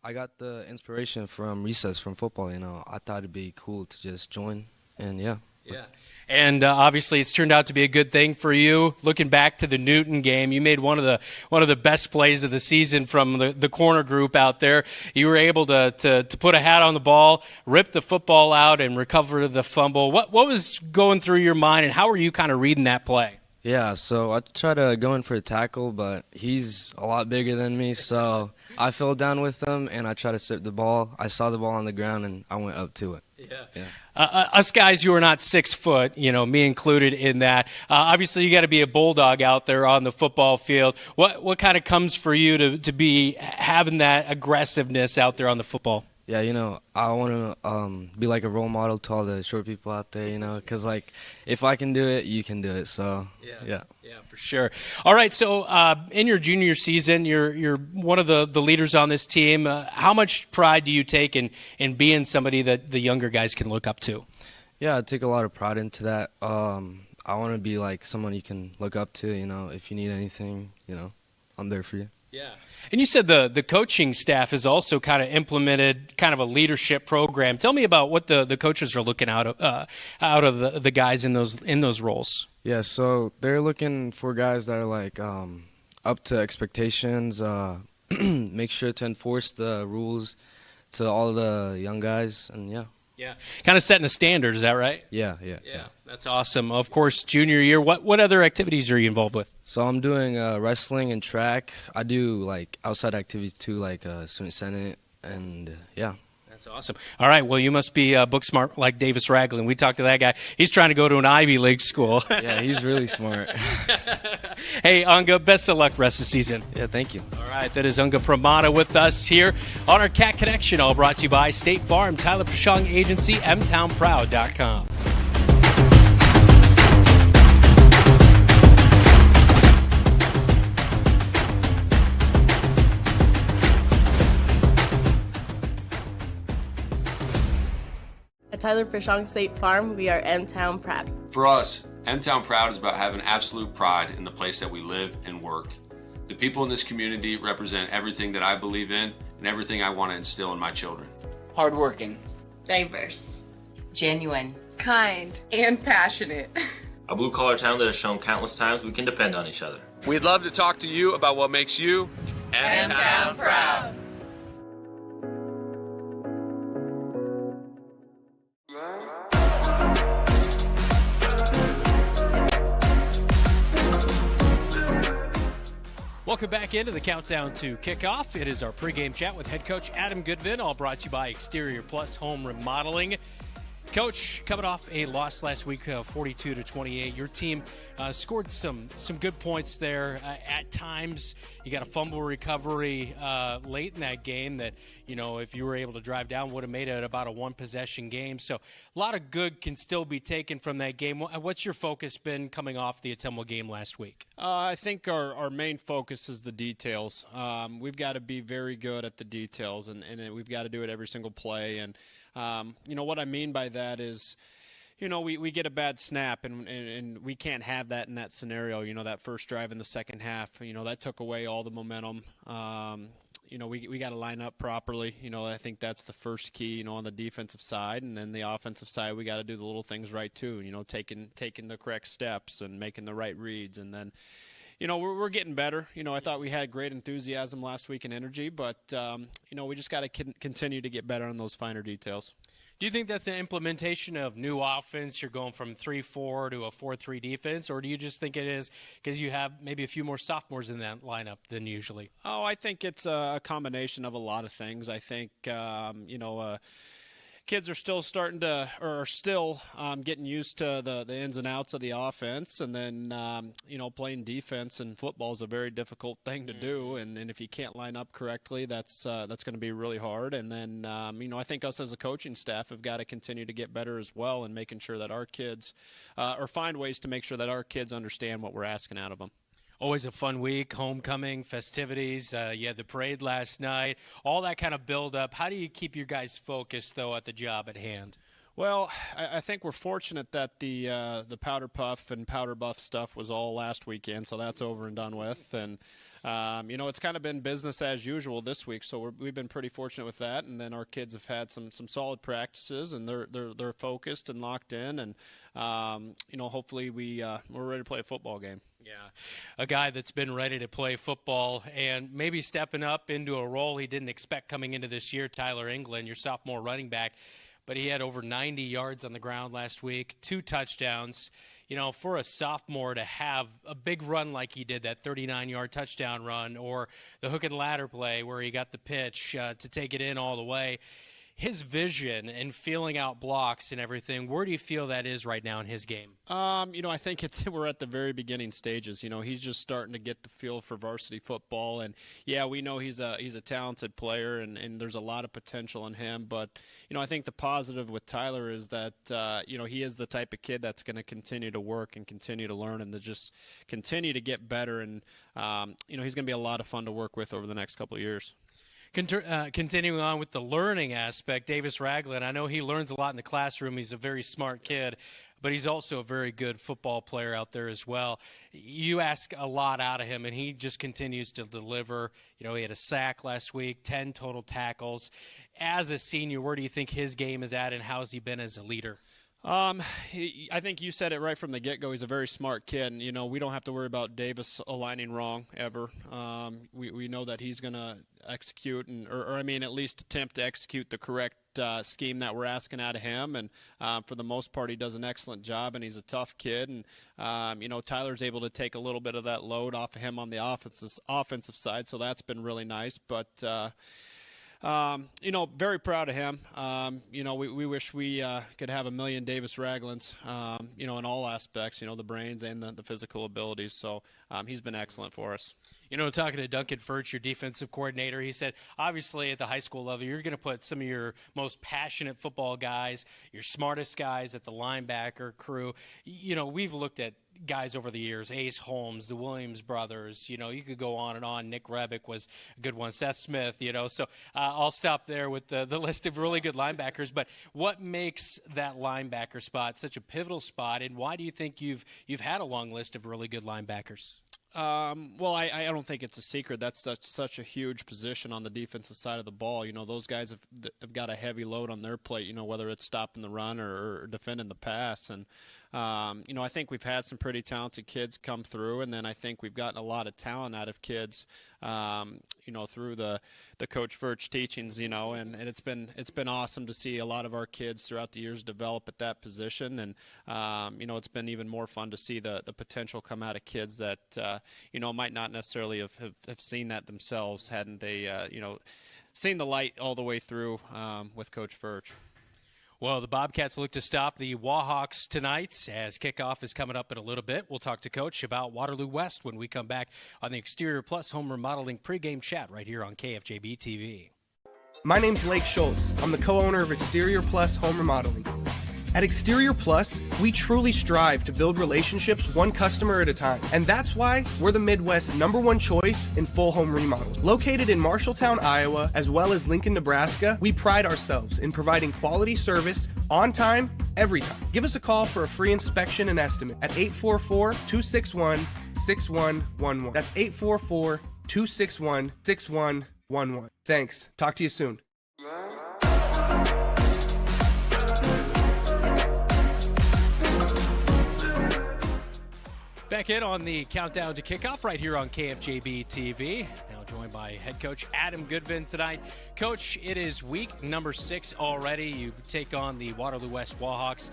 I got the inspiration from recess from football. You know, I thought it'd be cool to just join, and yeah. Yeah. And obviously, it's turned out to be a good thing for you. Looking back to the Newton game, you made one of the best plays of the season from the corner group out there. You were able to put a hat on the ball, rip the football out, and recover the fumble. What was going through your mind, and how were you kind of reading that play? Yeah, so I tried to go in for a tackle, but he's a lot bigger than me, so I fell down with him, and I tried to strip the ball. I saw the ball on the ground, and I went up to it. Yeah. Us guys who are not 6 foot, you know, me included in that, obviously you got to be a bulldog out there on the football field. What kind of comes for you to be having that aggressiveness out there on the football? Yeah, you know, I want to be like a role model to all the short people out there, you know, because, like, if I can do it, you can do it. So, yeah. Yeah, for sure. All right, so in your junior season, you're one of the leaders on this team. How much pride do you take in being somebody that the younger guys can look up to? Yeah, I take a lot of pride into that. I want to be like someone you can look up to, you know, if you need anything, you know, I'm there for you. Yeah. And you said the coaching staff has also kind of implemented kind of a leadership program. Tell me about what the coaches are looking out of the guys in those roles. Yeah, so they're looking for guys that are like up to expectations, make sure to enforce the rules to all the young guys, and yeah. Yeah, kind of setting a standard, is that right? Yeah. That's awesome. Of course, junior year, what other activities are you involved with? So I'm doing wrestling and track. I do like outside activities too, like student senate, and yeah. That's awesome. All right, well, you must be book smart like Davis Ragland. We talked to that guy. He's trying to go to an Ivy League school. Yeah, he's really smart. Hey, Unga, best of luck rest of the season. Yeah, thank you. All right, that is Unga Pramana with us here on our Cat Connection, all brought to you by State Farm, Tyler Pashong Agency, mtownproud.com. At Tyler Pashong State Farm, we are M-Town proud. For us, M-Town Proud is about having absolute pride in the place that we live and work. The people in this community represent everything that I believe in and everything I want to instill in my children. Hardworking, Diverse, genuine, kind, and passionate. A blue-collar town that has shown countless times we can depend on each other. We'd love to talk to you about what makes you M-Town proud. Welcome back into the countdown to kickoff. It is our pregame chat with head coach Adam Goodvin, all brought to you by Exterior Plus Home Remodeling. Coach, coming off a loss last week, 42-28, your team scored some good points there. At times, you got a fumble recovery late in that game that, if you were able to drive down, would have made it about a one-possession game. So a lot of good can still be taken from that game. What's your focus been coming off the Ottumwa game last week? I think our main focus is the details. We've got to be very good at the details, and we've got to do it every single play. And what I mean by that is, we get a bad snap, and we can't have that in that scenario. That first drive in the second half, that took away all the momentum. We got to line up properly. I think that's the first key, on the defensive side. And then the offensive side, we got to do the little things right too, taking the correct steps and making the right reads. And then, we're getting better. I thought we had great enthusiasm last week and energy, but, we just got to continue to get better on those finer details. Do you think that's an implementation of new offense? You're going from 3-4 to a 4-3 defense, or do you just think it is because you have maybe a few more sophomores in that lineup than usually? Oh, I think it's a combination of a lot of things. I think, kids are still getting used to the ins and outs of the offense, and then playing defense in football is a very difficult thing to do, and if you can't line up correctly, that's going to be really hard. And then I think us as a coaching staff have got to continue to get better as well, and making sure that our kids or find ways to make sure that our kids understand what we're asking out of them. Always a fun week, homecoming, festivities. You had the parade last night, all that kind of build up. How do you keep your guys focused, though, at the job at hand? Well, I think we're fortunate that the powder puff and powder buff stuff was all last weekend, so that's over and done with. And it's kind of been business as usual this week, so we've been pretty fortunate with that. And then our kids have had some solid practices, and they're focused and locked in. And hopefully we're ready to play a football game. Yeah, a guy that's been ready to play football and maybe stepping up into a role he didn't expect coming into this year, Tyler England, your sophomore running back. But he had over 90 yards on the ground last week, 2 touchdowns. For a sophomore to have a big run like he did, that 39-yard touchdown run, or the hook and ladder play where he got the pitch to take it in all the way, his vision and feeling out blocks and everything, where do you feel that is right now in his game? I think we're at the very beginning stages. He's just starting to get the feel for varsity football, and yeah, we know he's a talented player, and there's a lot of potential in him. But I think the positive with Tyler is that he is the type of kid that's going to continue to work and continue to learn and to just continue to get better. And he's going to be a lot of fun to work with over the next couple of years. Continuing on with the learning aspect, Davis Ragland, I know he learns a lot in the classroom. He's a very smart kid, but he's also a very good football player out there as well. You ask a lot out of him, and he just continues to deliver. He had a sack last week, 10 total tackles. As a senior, where do you think his game is at, and how has he been as a leader? I think you said it right from the get-go. He's a very smart kid, and, we don't have to worry about Davis aligning wrong ever. We know that he's going to execute at least attempt to execute the correct scheme that we're asking out of him. And for the most part, he does an excellent job, and he's a tough kid. And, Tyler's able to take a little bit of that load off of him on the offensive side, so that's been really nice. But Very proud of him. We wish we could have a million Davis Raglins, in all aspects, the brains and the physical abilities. So he's been excellent for us. Talking to Duncan Furch, your defensive coordinator, he said, obviously at the high school level, you're going to put some of your most passionate football guys, your smartest guys at the linebacker crew. We've looked at guys over the years, Ace Holmes, the Williams brothers, you could go on and on. Nick Rebick was a good one, Seth Smith, so I'll stop there with the list of really good linebackers. But what makes that linebacker spot such a pivotal spot, and why do you think you've had a long list of really good linebackers? Well, I don't think it's a secret. That's such a huge position on the defensive side of the ball. Those guys have got a heavy load on their plate, whether it's stopping the run or defending the pass. And, I think we've had some pretty talented kids come through, and then I think we've gotten a lot of talent out of kids, through the Coach Furch teachings, and it's been awesome to see a lot of our kids throughout the years develop at that position. And, it's been even more fun to see the potential come out of kids that, might not necessarily have seen that themselves, hadn't they, seen the light all the way through with Coach Furch. Well, the Bobcats look to stop the Wahawks tonight as kickoff is coming up in a little bit. We'll talk to Coach about Waterloo West when we come back on the Exterior Plus Home Remodeling pregame chat right here on KFJB-TV. My name's Lake Schultz. I'm the co-owner of Exterior Plus Home Remodeling. At Exterior Plus, we truly strive to build relationships one customer at a time. And that's why we're the Midwest's #1 choice in full home remodels. Located in Marshalltown, Iowa, as well as Lincoln, Nebraska, we pride ourselves in providing quality service on time, every time. Give us a call for a free inspection and estimate at 844-261-6111. That's 844-261-6111. Thanks. Talk to you soon. Back in on the countdown to kickoff right here on KFJB-TV. Now joined by head coach Adam Goodvin tonight. Coach, it is week number 6 already. You take on the Waterloo West Wahawks.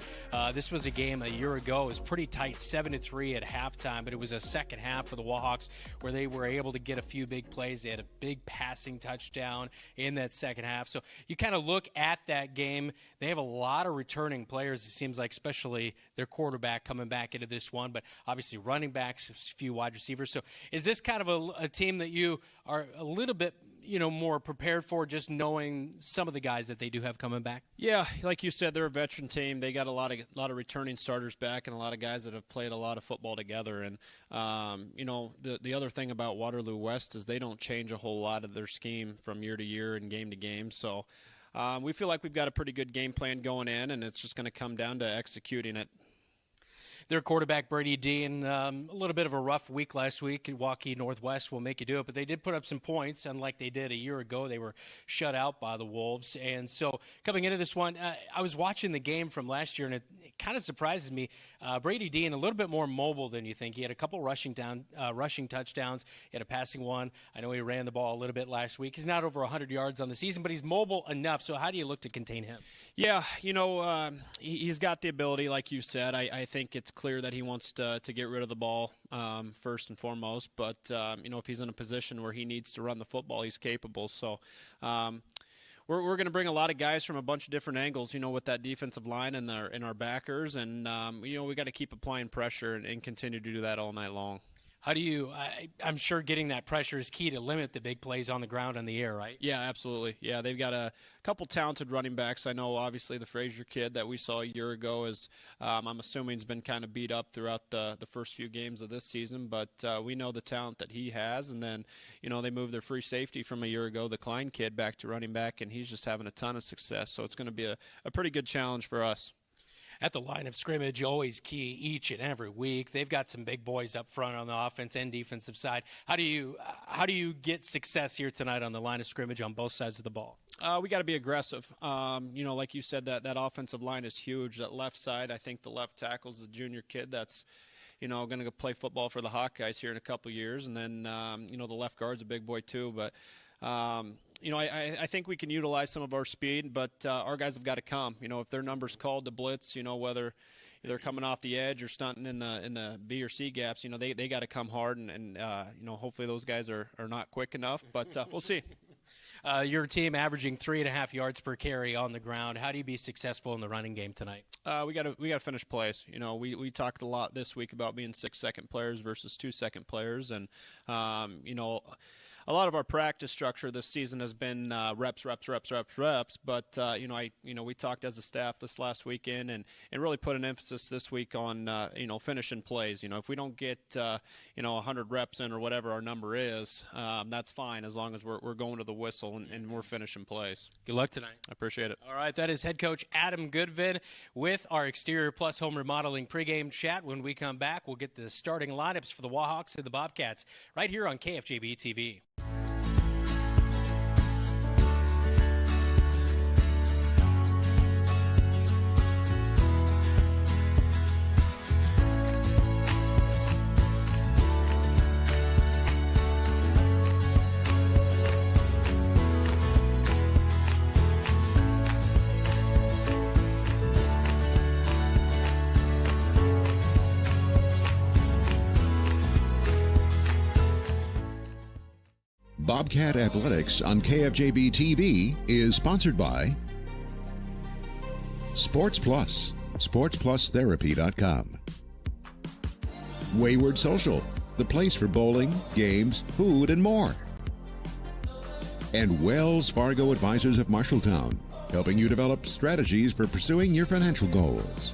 This was a game a year ago. It was pretty tight, 7-3 at halftime, but it was a second half for the Wahawks where they were able to get a few big plays. They had a big passing touchdown in that second half. So you kind of look at that game. They have a lot of returning players, it seems like, especially their quarterback coming back into this one, but obviously running backs, a few wide receivers. So is this kind of a team that you are a little bit more prepared for, just knowing some of the guys that they do have coming back? Yeah, like you said, they're a veteran team. They got a lot of returning starters back and a lot of guys that have played a lot of football together. And the other thing about Waterloo West is they don't change a whole lot of their scheme from year to year and game to game. So we feel like we've got a pretty good game plan going in, and it's just going to come down to executing it. Their quarterback, Brady Dean, a little bit of a rough week last week. Waukee Northwest will make you do it, but they did put up some points, unlike they did a year ago. They were shut out by the Wolves. And so coming into this one, I was watching the game from last year, and it kind of surprises me. Brady Dean, a little bit more mobile than you think. He had a couple rushing touchdowns. He had a passing one. I know he ran the ball a little bit last week. He's not over 100 yards on the season, but he's mobile enough. So how do you look to contain him? Yeah, he's got the ability, like you said. I think it's clear that he wants to get rid of the ball first and foremost. But, if he's in a position where he needs to run the football, he's capable. So we're going to bring a lot of guys from a bunch of different angles, with that defensive line and our backers. And, we got to keep applying pressure and continue to do that all night long. How do you I'm sure getting that pressure is key to limit the big plays on the ground and the air, right? Yeah, absolutely. Yeah, they've got a couple talented running backs. I know, obviously, the Frazier kid that we saw a year ago is, I'm assuming, has been kind of beat up throughout the first few games of this season. But we know the talent that he has. And then, they moved their free safety from a year ago, the Klein kid, back to running back, and he's just having a ton of success. So it's going to be a pretty good challenge for us. At the line of scrimmage, always key each and every week. They've got some big boys up front on the offense and defensive side. How do you get success here tonight on the line of scrimmage on both sides of the ball? We got to be aggressive. Like you said, that offensive line is huge. That left side, I think the left tackle's the junior kid that's going to go play football for the Hawkeyes here in a couple years. And then, the left guard's a big boy too. But I think we can utilize some of our speed, but our guys have got to come. If their number's called to blitz, whether they're coming off the edge or stunting in the B or C gaps, they got to come hard, and hopefully those guys are not quick enough, but we'll see. Your team averaging 3.5 yards per carry on the ground. How do you be successful in the running game tonight? We got to finish plays. We talked a lot this week about being 6-second players versus 2-second players, and a lot of our practice structure this season has been reps. But we talked as a staff this last weekend and really put an emphasis this week on finishing plays. If we don't get 100 reps in or whatever our number is, that's fine as long as we're going to the whistle and we're finishing plays. Good luck tonight. I appreciate it. All right, that is head coach Adam Goodvin with our Exterior Plus Home Remodeling pregame chat. When we come back, we'll get the starting lineups for the Wahawks and the Bobcats right here on KFJB-TV. Bobcat Athletics on KFJB-TV is sponsored by Sports Plus, sportsplusTherapy.com. Wayward Social, the place for bowling, games, food, and more. And Wells Fargo Advisors of Marshalltown, helping you develop strategies for pursuing your financial goals.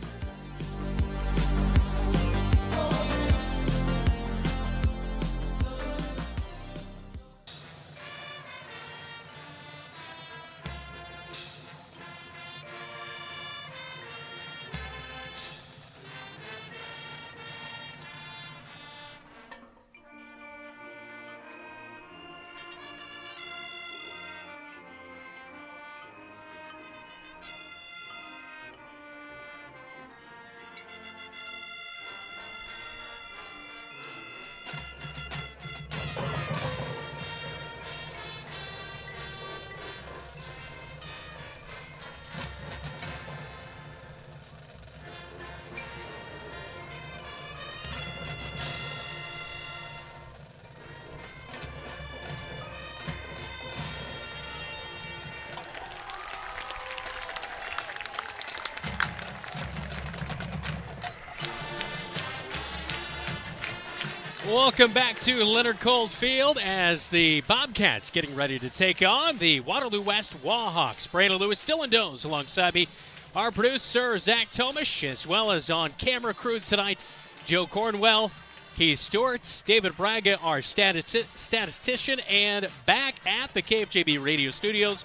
Welcome back to Leonard Cold Field as the Bobcats getting ready to take on the Waterloo West Wahawks. Brandon Lewis still in doze alongside me, our producer Zach Tomish, as well as on camera crew tonight, Joe Cornwell, Keith Stewart, David Braga, our statistician, and back at the KFJB radio studios,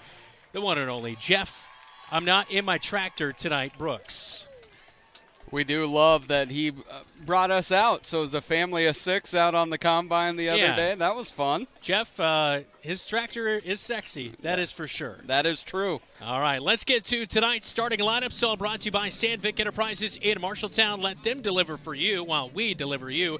the one and only Jeff. I'm not in my tractor tonight, Brooks. We do love that he brought us out. So it was a family of 6 out on the combine the other day. That was fun. Jeff, his tractor is sexy. That is for sure. That is true. All right, let's get to tonight's starting lineup. All brought to you by Sandvik Enterprises in Marshalltown. Let them deliver for you while we deliver you.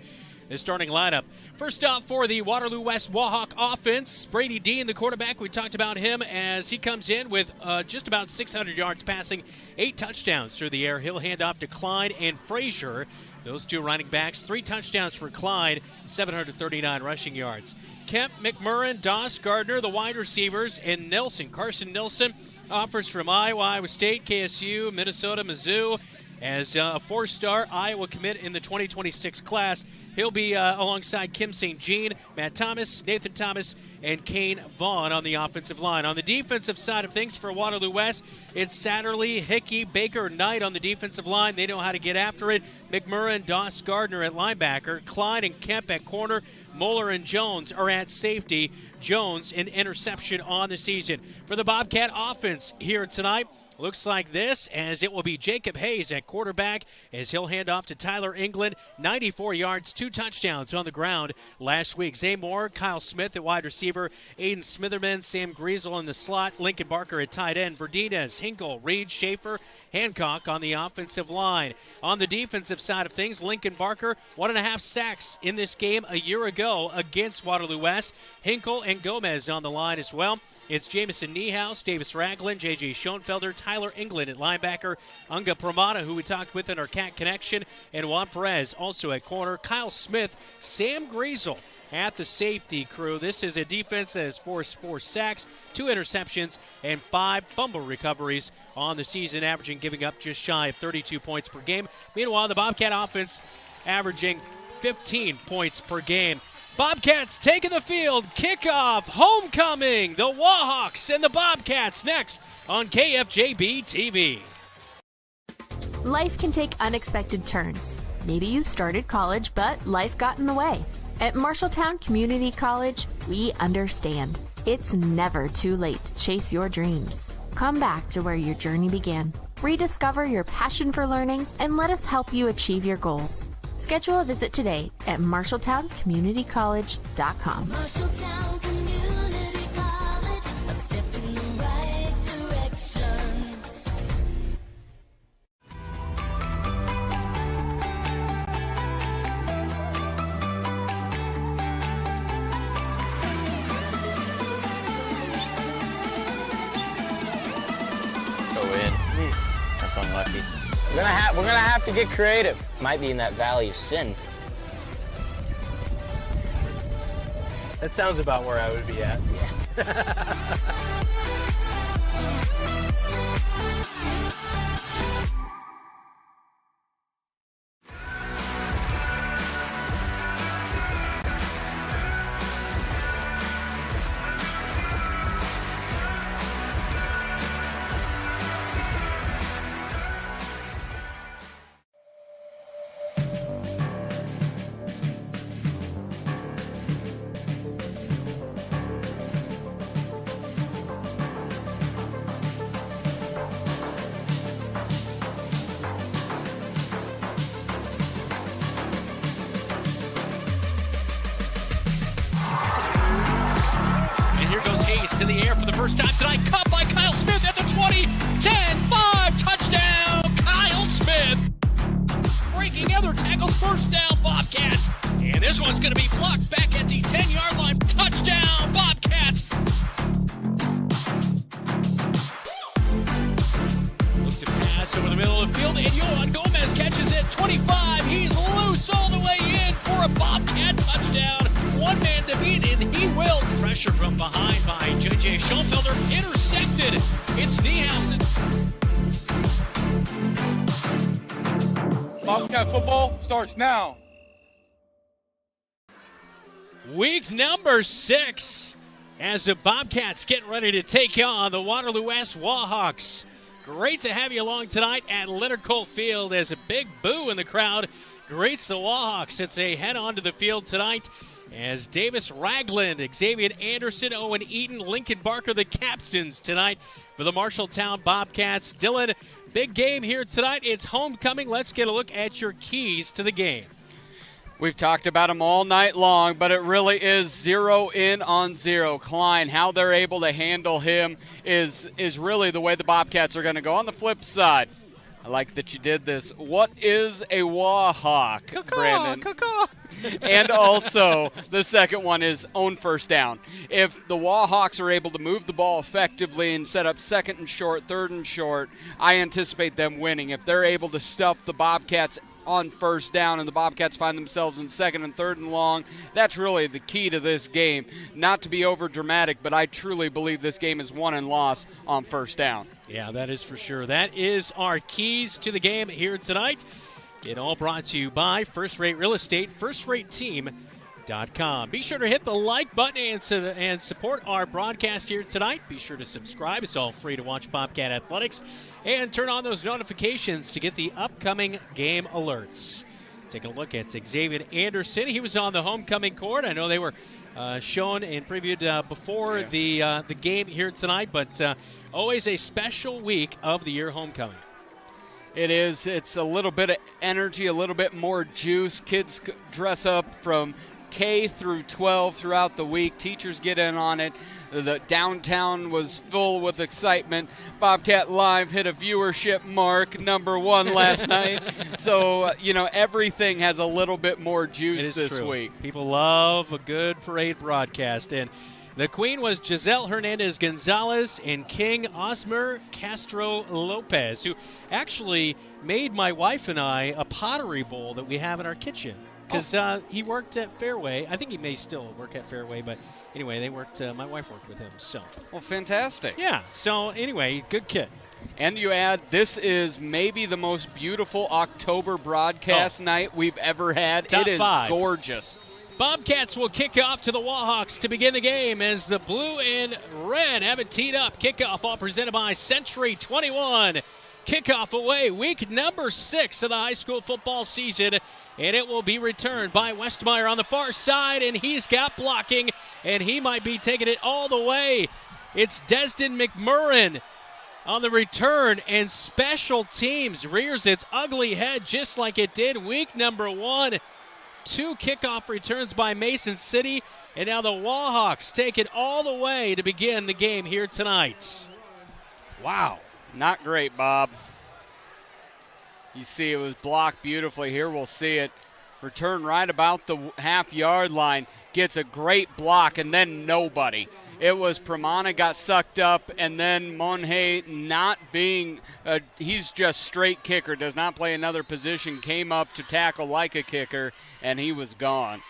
The starting lineup. First up for the Waterloo West Wahawk offense, Brady Dean, the quarterback. We talked about him as he comes in with just about 600 yards passing, 8 touchdowns through the air. He'll hand off to Klein and Frazier. Those two running backs, 3 touchdowns for Klein, 739 rushing yards. Kemp, McMurrin, Doss, Gardner, the wide receivers, and Nilsson. Carson Nilsson offers from Iowa, Iowa State, KSU, Minnesota, Mizzou. As a 4-star Iowa commit in the 2026 class, he'll be alongside Kim St. Jean, Matt Thomas, Nathan Thomas, and Kane Vaughn on the offensive line. On the defensive side of things for Waterloo West, it's Satterley, Hickey, Baker, Knight on the defensive line. They know how to get after it. McMurrin, Doss, Gardner at linebacker, Klein and Kemp at corner, Moeller and Jones are at safety. Jones an interception on the season. For the Bobcat offense here tonight, looks like this, as it will be Jacob Hayes at quarterback as he'll hand off to Tyler England. 94 yards, 2 touchdowns on the ground last week. Zay Moore, Kyle Smith at wide receiver, Aiden Smitherman, Sam Griesel in the slot, Lincoln Barker at tight end, Verdinez, Hinkle, Reed, Schaefer, Hancock on the offensive line. On the defensive side of things, Lincoln Barker, 1.5 sacks in this game a year ago against Waterloo West. Hinkle and Gomez on the line as well. It's Jamison Niehaus, Davis Ragland, J.J. Schoenfelder, Tyler England at linebacker, Unga Pramada, who we talked with in our Cat Connection, and Juan Perez also at corner. Kyle Smith, Sam Griesel at the safety crew. This is a defense that has forced 4 sacks, 2 interceptions, and 5 fumble recoveries on the season, giving up just shy of 32 points per game. Meanwhile, the Bobcat offense averaging 15 points per game. Bobcats taking the field. Kickoff, homecoming. The Wahawks and the Bobcats next on KFJB-TV. Life can take unexpected turns. Maybe you started college, but life got in the way. At Marshalltown Community College, we understand. It's never too late to chase your dreams. Come back to where your journey began. Rediscover your passion for learning and let us help you achieve your goals. Schedule a visit today at MarshalltownCommunityCollege.com. Marshalltown Community College, a step in the right direction. Go in. That's unlucky. We're gonna have to get creative. Might be in that valley of sin. That sounds about where I would be at. Yeah. To the air for the first time tonight. Caught by Kyle Smith at the 20. 10-5. Touchdown, Kyle Smith. Breaking other tackles. First down, Bobcats. And this one's going to be blocked back at the 10-yard line. Touchdown, Bobcats. Look to pass over the middle of the field. And Yohan Gomez catches it. 25. He's loose all the way in for a Bobcat touchdown. One man to beat, and he will. Pressure from behind by J.J. Schoenfelder. Intercepted. It's Niehausen. Bobcat football starts now. Week number 6 as the Bobcats get ready to take on the Waterloo West Wahawks. Great to have you along tonight at Leonard Cole Field as a big boo in the crowd greets the Wahawks. It's a head onto the field tonight as Davis Ragland, Xavier Anderson, Owen Eaton, Lincoln Barker, the captains tonight for the Marshalltown Bobcats. Dylan, big game here tonight. It's homecoming. Let's get a look at your keys to the game. We've talked about them all night long, but it really is 0 in on 0. Klein, how they're able to handle him is really the way the Bobcats are going to go. On the flip side, I like that you did this. What is a Wahawk, Brandon? And also, the second one is own first down. If the Wahawks are able to move the ball effectively and set up second and short, third and short, I anticipate them winning. If they're able to stuff the Bobcats on first down and the Bobcats find themselves in second and third and long, that's really the key to this game. Not to be over dramatic, but I truly believe this game is won and lost on first down. Yeah, that is for sure. That is our keys to the game here tonight. It all brought to you by First Rate Real Estate, FirstRateTeam.com. Be sure to hit the like button and support our broadcast here tonight. Be sure to subscribe. It's all free to watch Bobcat Athletics. And turn on those notifications to get the upcoming game alerts. Take a look at Xavier Anderson. He was on the homecoming court. I know they were shown and previewed before the game here tonight, but always a special week of the year homecoming. It is. It's a little bit of energy, a little bit more juice. Kids dress up from K through 12 throughout the week. Teachers get in on it. The downtown was full with excitement. Bobcat Live hit a viewership mark, #1 last night. So, everything has a little bit more juice this week. People love a good parade broadcast. And the queen was Giselle Hernandez Gonzalez and King Osmer Castro Lopez, who actually made my wife and I a pottery bowl that we have in our kitchen. because he worked at Fairway. I think he may still work at Fairway, but anyway, they worked. My wife worked with him. So. Well, fantastic. Yeah. So anyway, good kid. And you add, this is maybe the most beautiful October broadcast night we've ever had. Top it is 5. Gorgeous. Bobcats will kick off to the Wahawks to begin the game as the blue and red have it teed up. Kickoff all presented by Century 21. Kickoff away, week number 6 of the high school football season, and it will be returned by Westmeyer on the far side, and he's got blocking, and he might be taking it all the way. It's Destin McMurrin on the return, and special teams rears its ugly head just like it did week number 1. 2 kickoff returns by Mason City, and now the Wahawks take it all the way to begin the game here tonight. Wow. Not great, Bob. You see it was blocked beautifully. Here we'll see it. Return right about the half-yard line. Gets a great block, and then nobody. It was Pramana got sucked up, and then Monhay not being he's just straight kicker, does not play another position, came up to tackle like a kicker, and he was gone.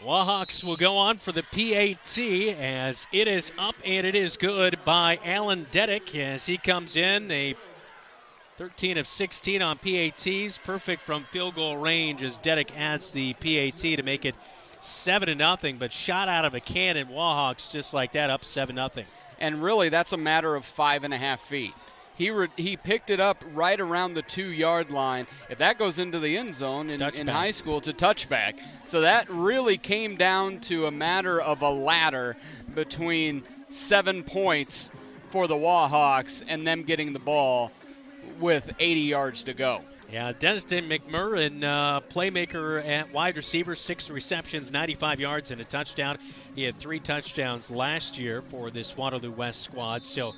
Wahawks will go on for the PAT as it is up and it is good by Alan Dedick as he comes in. A 13 of 16 on PATs, perfect from field goal range as Dedick adds the PAT to make it 7-0, but shot out of a cannon. Wahawks just like that, up 7-0. And really, that's a matter of 5.5 feet. He picked it up right around the 2-yard line. If that goes into the end zone in high school, it's a touchback. So that really came down to a matter of a ladder between 7 points for the Wahawks and them getting the ball with 80 yards to go. Yeah, Destin McMurrin, playmaker at wide receiver, 6 receptions, 95 yards, and a touchdown. He had 3 touchdowns last year for this Waterloo West squad. So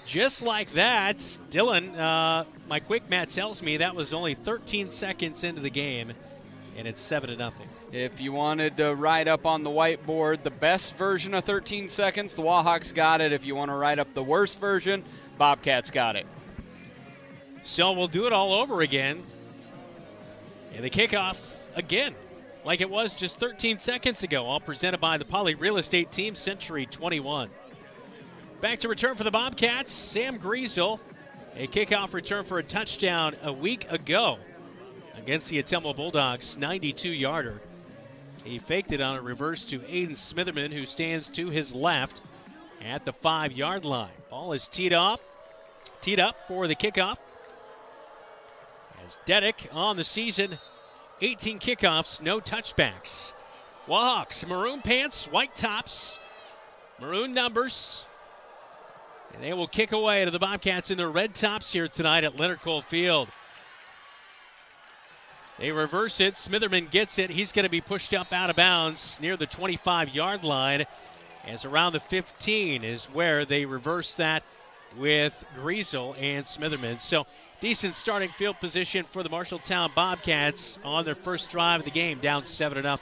just like that, Dylan, my quick math tells me that was only 13 seconds into the game, and it's 7-0. If you wanted to write up on the whiteboard the best version of 13 seconds, the Wahawks got it. If you want to write up the worst version, Bobcats got it. So we'll do it all over again. And the kickoff again, like it was just 13 seconds ago, all presented by the Poly Real Estate Team, Century 21. Back to return for the Bobcats, Sam Griesel. A kickoff return for a touchdown a week ago against the Atelmo Bulldogs, 92-yarder. He faked it on a reverse to Aiden Smitherman, who stands to his left at the 5-yard line. Ball is teed up for the kickoff. As Dedick on the season, 18 kickoffs, no touchbacks. Wahawks, maroon pants, white tops, maroon numbers. And they will kick away to the Bobcats in their red tops here tonight at Leonard Cole Field. They reverse it. Smitherman gets it. He's going to be pushed up out of bounds near the 25-yard line, as around the 15 is where they reverse that with Griesel and Smitherman. So decent starting field position for the Marshalltown Bobcats on their first drive of the game, down 7-0.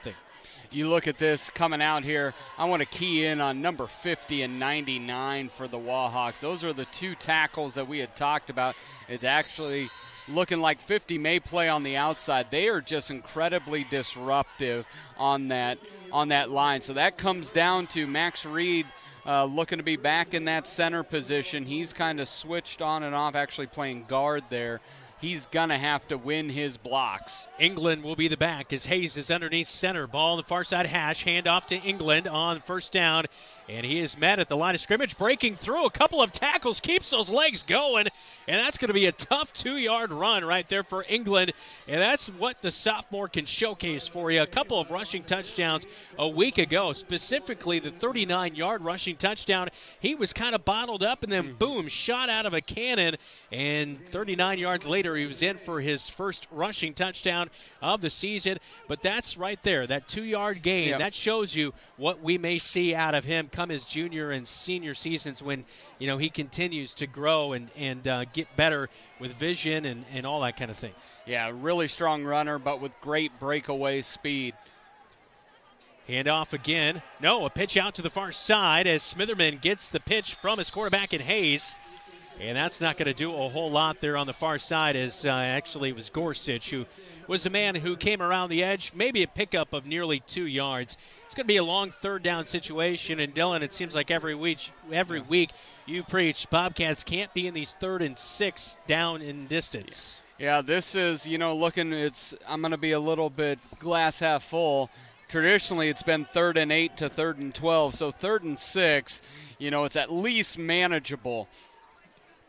You look at this coming out here, I want to key in on number 50 and 99 for the Wahawks. Those are the 2 tackles that we had talked about. It's actually looking like 50 may play on the outside. They are just incredibly disruptive on that line. So that comes down to Max Reed looking to be back in that center position. He's kind of switched on and off, actually playing guard there. He's going to have to win his blocks. England will be the back as Hayes is underneath center. Ball on the far side hash. Hand off to England on first down. And he is met at the line of scrimmage, breaking through a couple of tackles, keeps those legs going. And that's going to be a tough 2-yard run right there for England. And that's what the sophomore can showcase for you. A couple of rushing touchdowns a week ago, specifically the 39-yard rushing touchdown. He was kind of bottled up and then, boom, shot out of a cannon. And 39 yards later, he was in for his first rushing touchdown of the season. But that's right there, that 2-yard gain. Yep. That shows you what we may see out of him come his junior and senior seasons when, you know, he continues to grow and get better with vision and all that kind of thing. Yeah, really strong runner, but with great breakaway speed. Hand off again. No, a pitch out to the far side as Smitherman gets the pitch from his quarterback in Hayes. And that's not going to do a whole lot there on the far side, as actually it was Gorsuch who was the man who came around the edge, maybe a pickup of nearly 2 yards. It's going to be a long third down situation, and Dylan, it seems like every week you preach Bobcats can't be in these 3rd and 6 down in distance. Yeah, this is, I'm going to be a little bit glass half full. Traditionally, it's been 3rd and 8 to 3rd and 12, so 3rd and 6, it's at least manageable.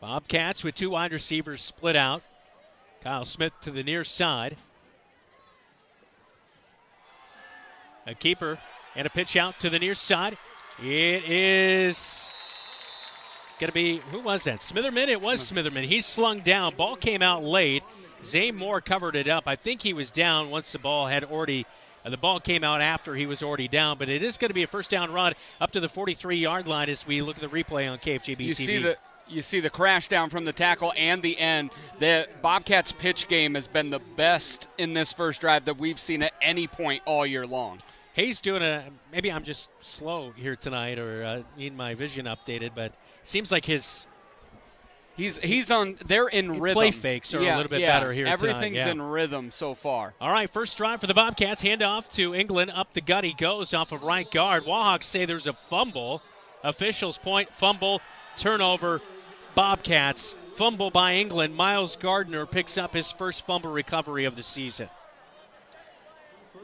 Bobcats with 2 wide receivers split out. Kyle Smith to the near side. A keeper and a pitch out to the near side. It is going to be, who was that? Smitherman? It was Smitherman. He's slung down. Ball came out late. Zane Moore covered it up. I think he was down once the ball came out after he was already down, but it is going to be a first down run up to the 43-yard line as we look at the replay on KFJB-TV. You see the crash down from the tackle and the end. The Bobcats' pitch game has been the best in this first drive that we've seen at any point all year long. Hayes doing maybe I'm just slow here tonight or need my vision updated, but it seems like they're in rhythm. Play fakes are a little bit better here Everything's tonight. in rhythm so far. All right, first drive for the Bobcats. Handoff to England. Up the gut he goes off of right guard. Wahawks say there's a fumble. Officials point, fumble, turnover, Bobcats. Fumble by England. Miles Gardner picks up his first fumble recovery of the season.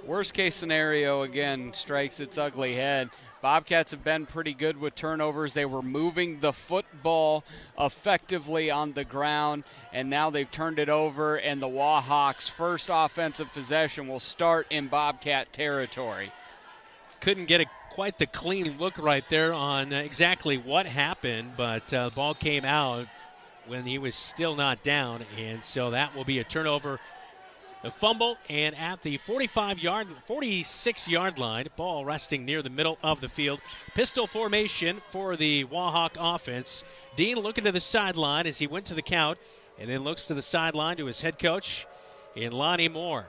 Worst case scenario, again, strikes its ugly head. Bobcats have been pretty good with turnovers. They were moving the football effectively on the ground, and now they've turned it over, and the Wahawks' first offensive possession will start in Bobcat territory. Couldn't get quite the clean look right there on exactly what happened, but the ball came out when he was still not down, and so that will be a turnover. The fumble, and at the 46-yard line, ball resting near the middle of the field. Pistol formation for the Wahawk offense. Dean looking to the sideline as he went to the count, and then looks to the sideline to his head coach, in Lonnie Moore.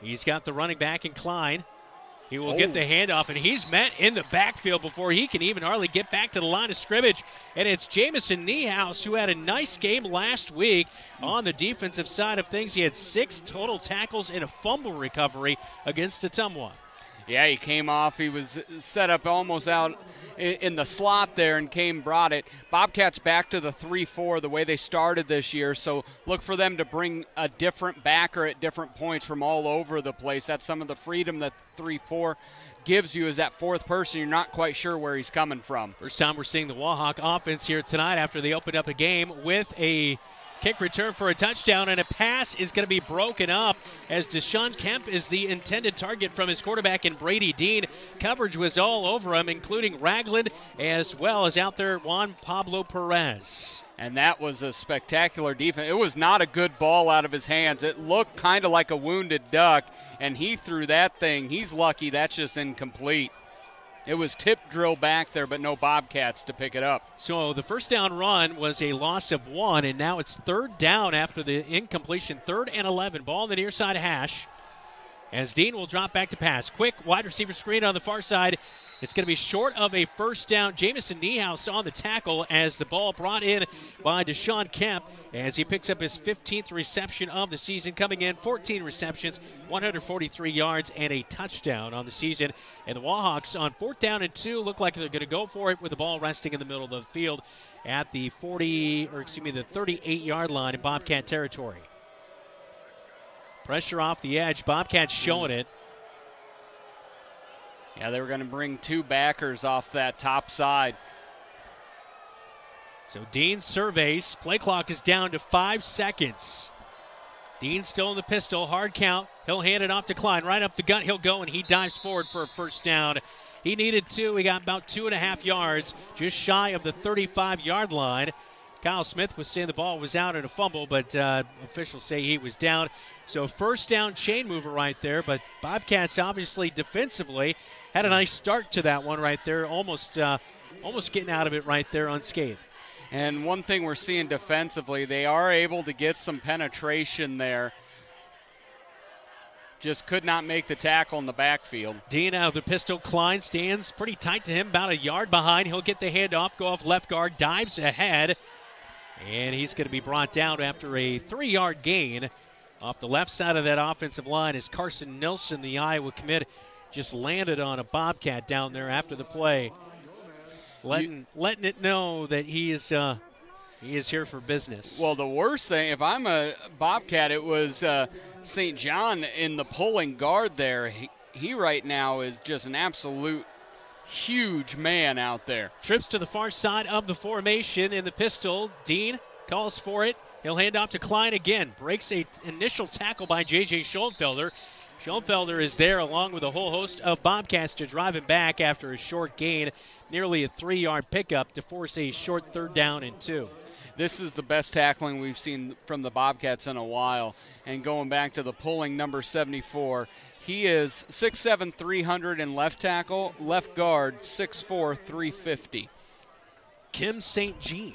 He's got the running back in Klein. He will get the handoff, and he's met in the backfield before he can even hardly get back to the line of scrimmage. And it's Jamison Niehaus, who had a nice game last week on the defensive side of things. He had 6 total tackles and a fumble recovery against Ottumwa. Yeah, he came off. He was set up almost out in the slot there and brought it. Bobcats back to the 3-4 the way they started this year, so look for them to bring a different backer at different points from all over the place. That's some of the freedom that 3-4 gives you, is that fourth person. You're not quite sure where he's coming from. First time we're seeing the Wahawk offense here tonight after they opened up a game with a kick return for a touchdown, and a pass is going to be broken up as Deshaun Kemp is the intended target from his quarterback and Brady Dean. Coverage was all over him, including Ragland, as well as out there Juan Pablo Perez. And that was a spectacular defense. It was not a good ball out of his hands. It looked kind of like a wounded duck, and he threw that thing. He's lucky that's just incomplete. It was tip drill back there, but no Bobcats to pick it up. So the first down run was a loss of 1, and now it's third down after the incompletion. 3rd and 11. Ball in the near side hash as Dean will drop back to pass. Quick wide receiver screen on the far side. It's going to be short of a first down. Jamison Niehaus on the tackle as the ball brought in by Deshaun Kemp as he picks up his 15th reception of the season, coming in 14 receptions, 143 yards, and a touchdown on the season. And the Wahawks on 4th down and 2 look like they're going to go for it with the ball resting in the middle of the field at the 38-yard line in Bobcat territory. Pressure off the edge. Bobcats showing it. Yeah, they were going to bring 2 backers off that top side. So Dean surveys. Play clock is down to 5 seconds. Dean still in the pistol. Hard count. He'll hand it off to Klein. Right up the gut he'll go, and he dives forward for a first down. He needed 2. He got about 2.5 yards, just shy of the 35-yard line. Kyle Smith was saying the ball was out in a fumble, but officials say he was down. So first down chain mover right there, but Bobcats obviously defensively had a nice start to that one right there, almost getting out of it right there unscathed. And one thing we're seeing defensively, they are able to get some penetration there. Just could not make the tackle in the backfield. Dean out of the pistol. Klein stands pretty tight to him, about a yard behind. He'll get the handoff, go off left guard, dives ahead, And he's going to be brought down after a 3-yard gain off the left side of that offensive line as Carson Nilsson, the Iowa commit, just landed on a Bobcat down there after the play, letting it know that he is here for business. Well, the worst thing, if I'm a Bobcat, it was St. John in the pulling guard there. He right now is just an absolute huge man out there. Trips to the far side of the formation in the pistol. Dean calls for it. He'll hand off to Klein again. Breaks a initial tackle by J.J. Schoenfelder. Schoenfelder is there along with a whole host of Bobcats to drive him back after a short gain, nearly a 3-yard pickup to force a short 3rd down and 2. This is the best tackling we've seen from the Bobcats in a while. And going back to the pulling number 74, he is 6'7", 300 in left tackle, left guard, 6'4", 350. Kim St. Jean.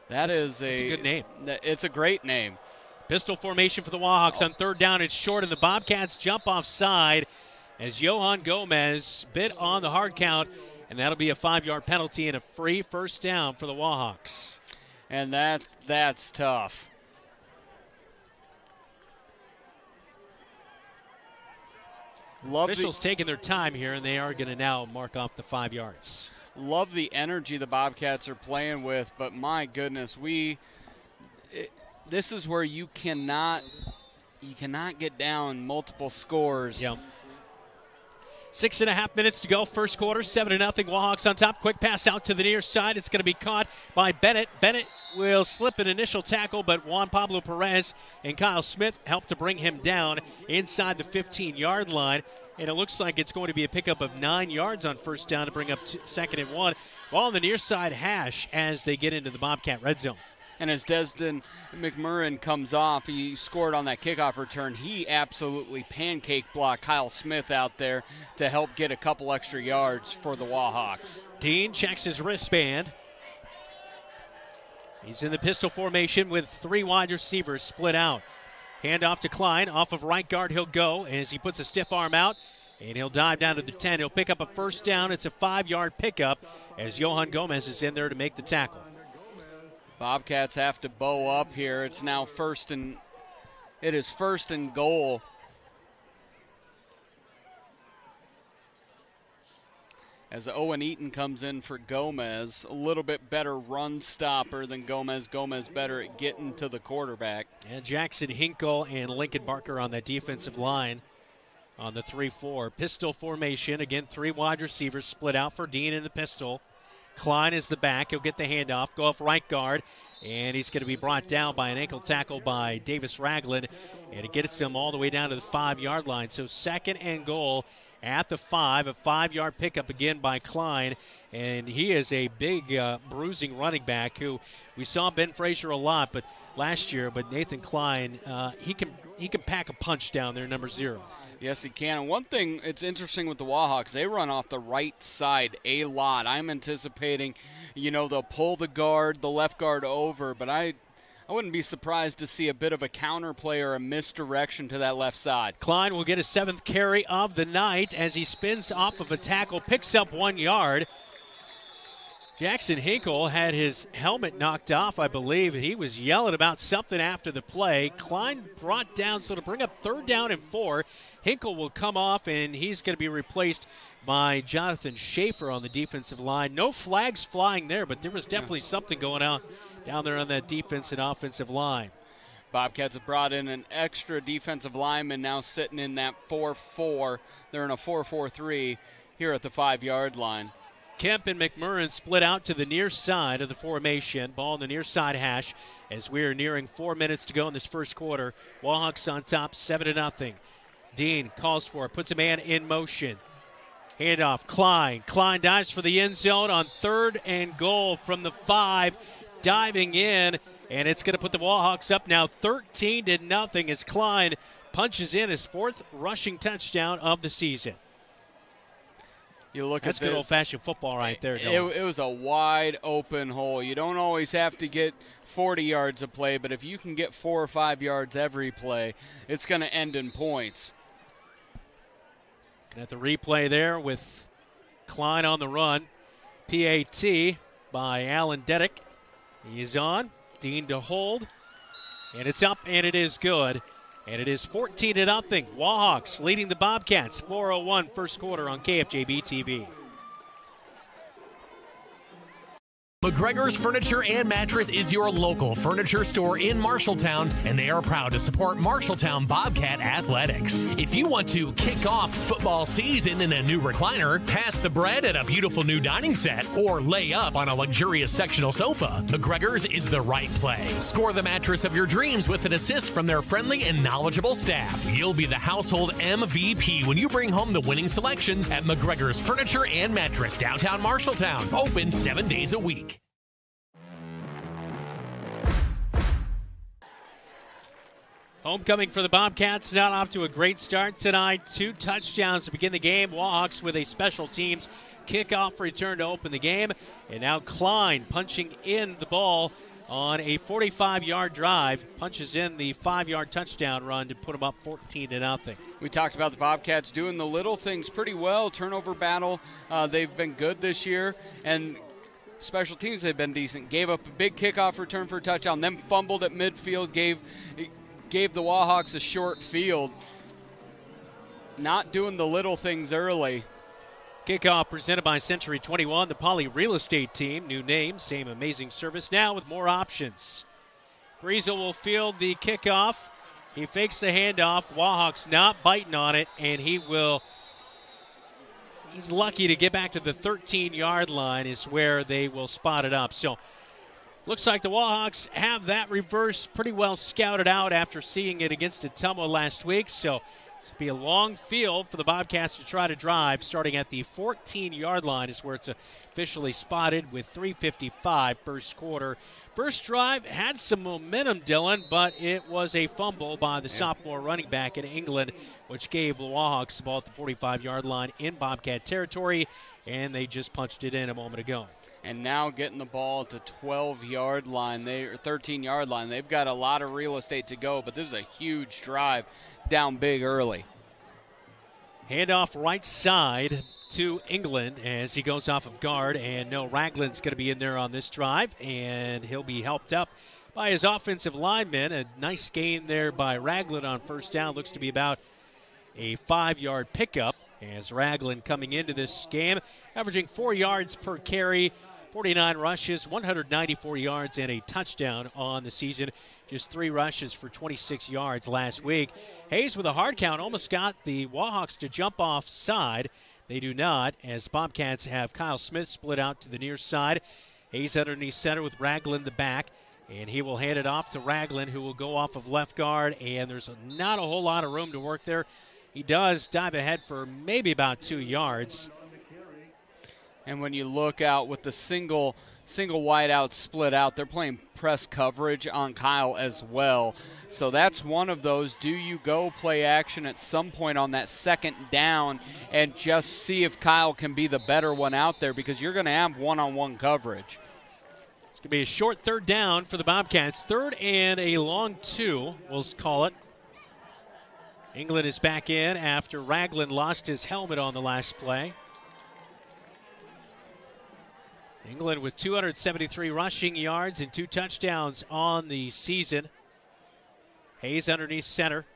That's a good name. It's a great name. Pistol formation for the Wahawks on 3rd down. It's short, and the Bobcats jump offside as Johan Gomez bit on the hard count, and that'll be a 5-yard penalty and a free 1st down for the Wahawks. And that's tough. Officials taking their time here, and they are going to now mark off the 5 yards. Love the energy the Bobcats are playing with, but my goodness, this is where you cannot get down multiple scores. Yep. 6.5 minutes to go, first quarter, 7-0. Wahawks on top. Quick pass out to the near side. It's going to be caught by Bennett. Bennett will slip an initial tackle, but Juan Pablo Perez and Kyle Smith help to bring him down inside the 15-yard line. And it looks like it's going to be a pickup of 9 yards on 1st down to bring up 2nd and 1. Ball on the near side hash as they get into the Bobcat red zone. And as Desden McMurrin comes off, he scored on that kickoff return. He absolutely pancake blocked Kyle Smith out there to help get a couple extra yards for the Wahawks. Dean checks his wristband. He's in the pistol formation with 3 wide receivers split out. Hand off to Klein. Off of right guard he'll go as he puts a stiff arm out, and he'll dive down to the 10. He'll pick up a 1st down. It's a 5-yard pickup as Johan Gomez is in there to make the tackle. Bobcats have to bow up here. It's now first and goal. As Owen Eaton comes in for Gomez, a little bit better run stopper than Gomez. Gomez better at getting to the quarterback. And Jackson Hinkle and Lincoln Barker on that defensive line on the 3-4. Pistol formation. Again, 3 wide receivers split out for Dean in the pistol. Klein is the back. He'll get the handoff, go off right guard, and he's going to be brought down by an ankle tackle by Davis Ragland, and it gets him all the way down to the 5-yard line. So 2nd and goal at the 5, a 5-yard pickup again by Klein, and he is a big bruising running back who we saw Ben Frazier a lot last year, but Nathan Klein, he can pack a punch down there, number 0. Yes, he can. And one thing it's interesting with the Wahawks, they run off the right side a lot. I'm anticipating, they'll pull the left guard over, but I wouldn't be surprised to see a bit of a counter play or a misdirection to that left side. Klein will get his 7th carry of the night as he spins off of a tackle, picks up 1 yard. Jackson Hinkle had his helmet knocked off, I believe, and he was yelling about something after the play. Klein brought down, so to bring up 3rd down and 4, Hinkle will come off, and he's going to be replaced by Jonathan Schaefer on the defensive line. No flags flying there, but there was definitely something going on down there on that defense and offensive line. Bobcats have brought in an extra defensive lineman now sitting in that 4-4. They're in a 4-4-3 here at the 5-yard line. Kemp and McMurrin split out to the near side of the formation. Ball on the near side hash as we are nearing 4 minutes to go in this first quarter. Wahawks on top, 7-0. Dean calls for it, puts a man in motion. Handoff, Klein. Klein dives for the end zone on 3rd and goal from the 5. Diving in, and it's going to put the Wahawks up now 13-0 as Klein punches in his 4th rushing touchdown of the season. You look That's at good old-fashioned football right there, Dylan. It was a wide open hole. You don't always have to get 40 yards a play, but if you can get 4 or 5 yards every play, it's going to end in points. At the replay there with Klein on the run. PAT by Alan Deddick. He's on. Dean to hold. And it's up, and it is good. And it is 14-0. Wahawks leading the Bobcats. 4:01 first quarter on KFJB-TV. McGregor's Furniture and Mattress is your local furniture store in Marshalltown, and they are proud to support Marshalltown Bobcat Athletics. If you want to kick off football season in a new recliner, pass the bread at a beautiful new dining set, or lay up on a luxurious sectional sofa, McGregor's is the right play. Score the mattress of your dreams with an assist from their friendly and knowledgeable staff. You'll be the household MVP when you bring home the winning selections at McGregor's Furniture and Mattress, downtown Marshalltown. Open 7 days a week. Homecoming for the Bobcats, not off to a great start tonight. 2 touchdowns to begin the game. Wahawks with a special teams kickoff return to open the game. And now Klein punching in the ball on a 45-yard drive. Punches in the 5-yard touchdown run to put them up 14-0. We talked about the Bobcats doing the little things pretty well. Turnover battle, they've been good this year. And special teams have been decent. Gave up a big kickoff return for a touchdown, then fumbled at midfield, gave the Wahawks a short field. Not doing the little things early. Kickoff presented by Century 21, the Poly Real Estate Team. New name, same amazing service, now with more options. Griesel will field the kickoff. He fakes the handoff. Wahawks not biting on it, and he's lucky to get back to the 13-yard line is where they will spot it up. So looks like the Wahawks have that reverse pretty well scouted out after seeing it against Ottumwa last week. So it's be a long field for the Bobcats to try to drive. Starting at the 14-yard line is where it's officially spotted with 3:55 first quarter. First drive had some momentum, Dylan, but it was a fumble by the sophomore running back in England, which gave the Wahawks the ball at the 45-yard line in Bobcat territory, and they just punched it in a moment ago. And now getting the ball at the 12-yard line, or 13-yard line. They've got a lot of real estate to go, but this is a huge drive down big early. Handoff right side to England as he goes off of guard, and no, Ragland's going to be in there on this drive, and he'll be helped up by his offensive lineman. A nice gain there by Ragland on first down. Looks to be about a 5-yard pickup as Ragland coming into this game, averaging 4 yards per carry, 49 rushes, 194 yards, and a touchdown on the season. Just 3 rushes for 26 yards last week. Hayes with a hard count almost got the Wahawks to jump off side. They do not, as Bobcats have Kyle Smith split out to the near side. Hayes underneath center with Ragland the back, and he will hand it off to Ragland, who will go off of left guard, and there's not a whole lot of room to work there. He does dive ahead for maybe about 2 yards. And when you look out with the single wideout split out, they're playing press coverage on Kyle as well. So that's one of those. Do you go play action at some point on that second down and just see if Kyle can be the better one out there, because you're going to have one-on-one coverage. It's going to be a short third down for the Bobcats. 3rd and a long 2, we'll call it. England is back in after Ragland lost his helmet on the last play. England with 273 rushing yards and 2 touchdowns on the season. Hayes underneath center.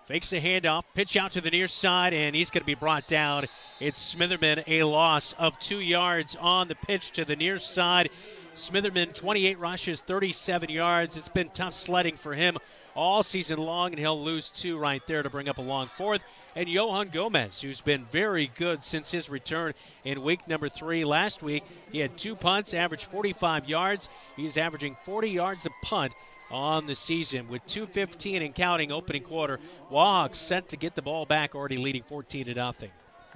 Fakes the handoff, pitch out to the near side, and he's going to be brought down. It's Smitherman, a loss of 2 yards on the pitch to the near side. Smitherman, 28 rushes, 37 yards. It's been tough sledding for him all season long, and he'll lose 2 right there to bring up a long 4th. And Johan Gomez, who's been very good since his return in week number 3 last week. He had 2 punts, averaged 45 yards. He's averaging 40 yards a punt on the season with 2:15 and counting opening quarter. Wahawks set to get the ball back, already leading 14-0.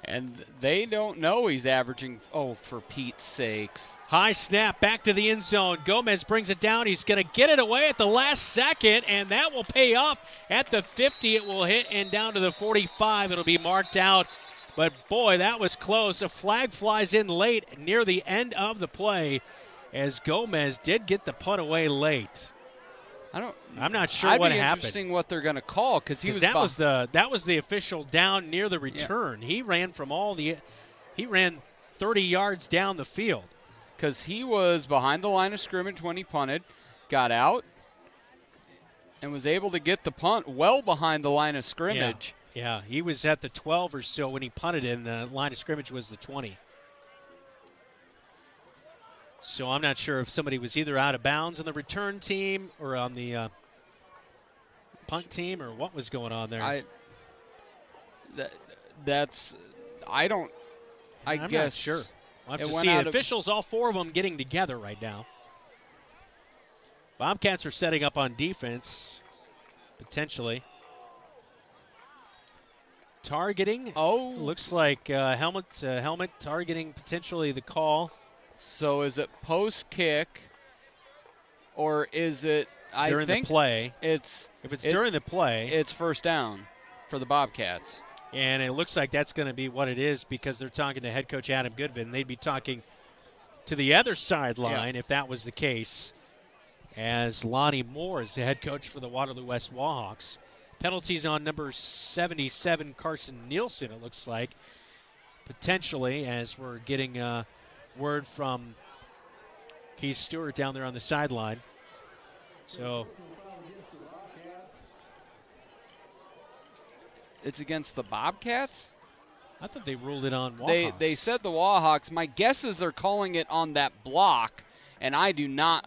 And they don't know he's averaging, for Pete's sakes. High snap back to the end zone. Gomez brings it down. He's going to get it away at the last second, and that will pay off at the 50. It will hit and down to the 45. It'll be marked out. But, boy, that was close. A flag flies in late near the end of the play as Gomez did get the punt away late. I'm not sure what happened. I'd be interesting what they're going to call, because that was the official down near the return. Yeah. He ran 30 yards down the field. because he was behind the line of scrimmage when he punted, got out, and was able to get the punt well behind the line of scrimmage. Yeah, he was at the 12 or so when he punted, and the line of scrimmage was the 20. So I'm not sure if somebody was either out of bounds on the return team or on the punt team, or what was going on there. I'm guess. Not sure. We'll have to see. Officials, all four of them getting together right now. Bobcats are setting up on defense, potentially. Targeting. Oh. Looks like helmet targeting potentially the call. So is it post kick, or is it during the play? If it's during the play, it's first down for the Bobcats. And it looks like that's going to be what it is, because they're talking to head coach Adam Goodvin. They'd be talking to the other sideline if that was the case, as Lonnie Moore is the head coach for the Waterloo West Wahawks. Penalties on number 77, Carson Nielsen, it looks like, potentially, as we're getting word from Keith Stewart down there on the sideline. So it's against the Bobcats? I thought they ruled it on Wahawks. They said the Wahawks. My guess is they're calling it on that block, and I do not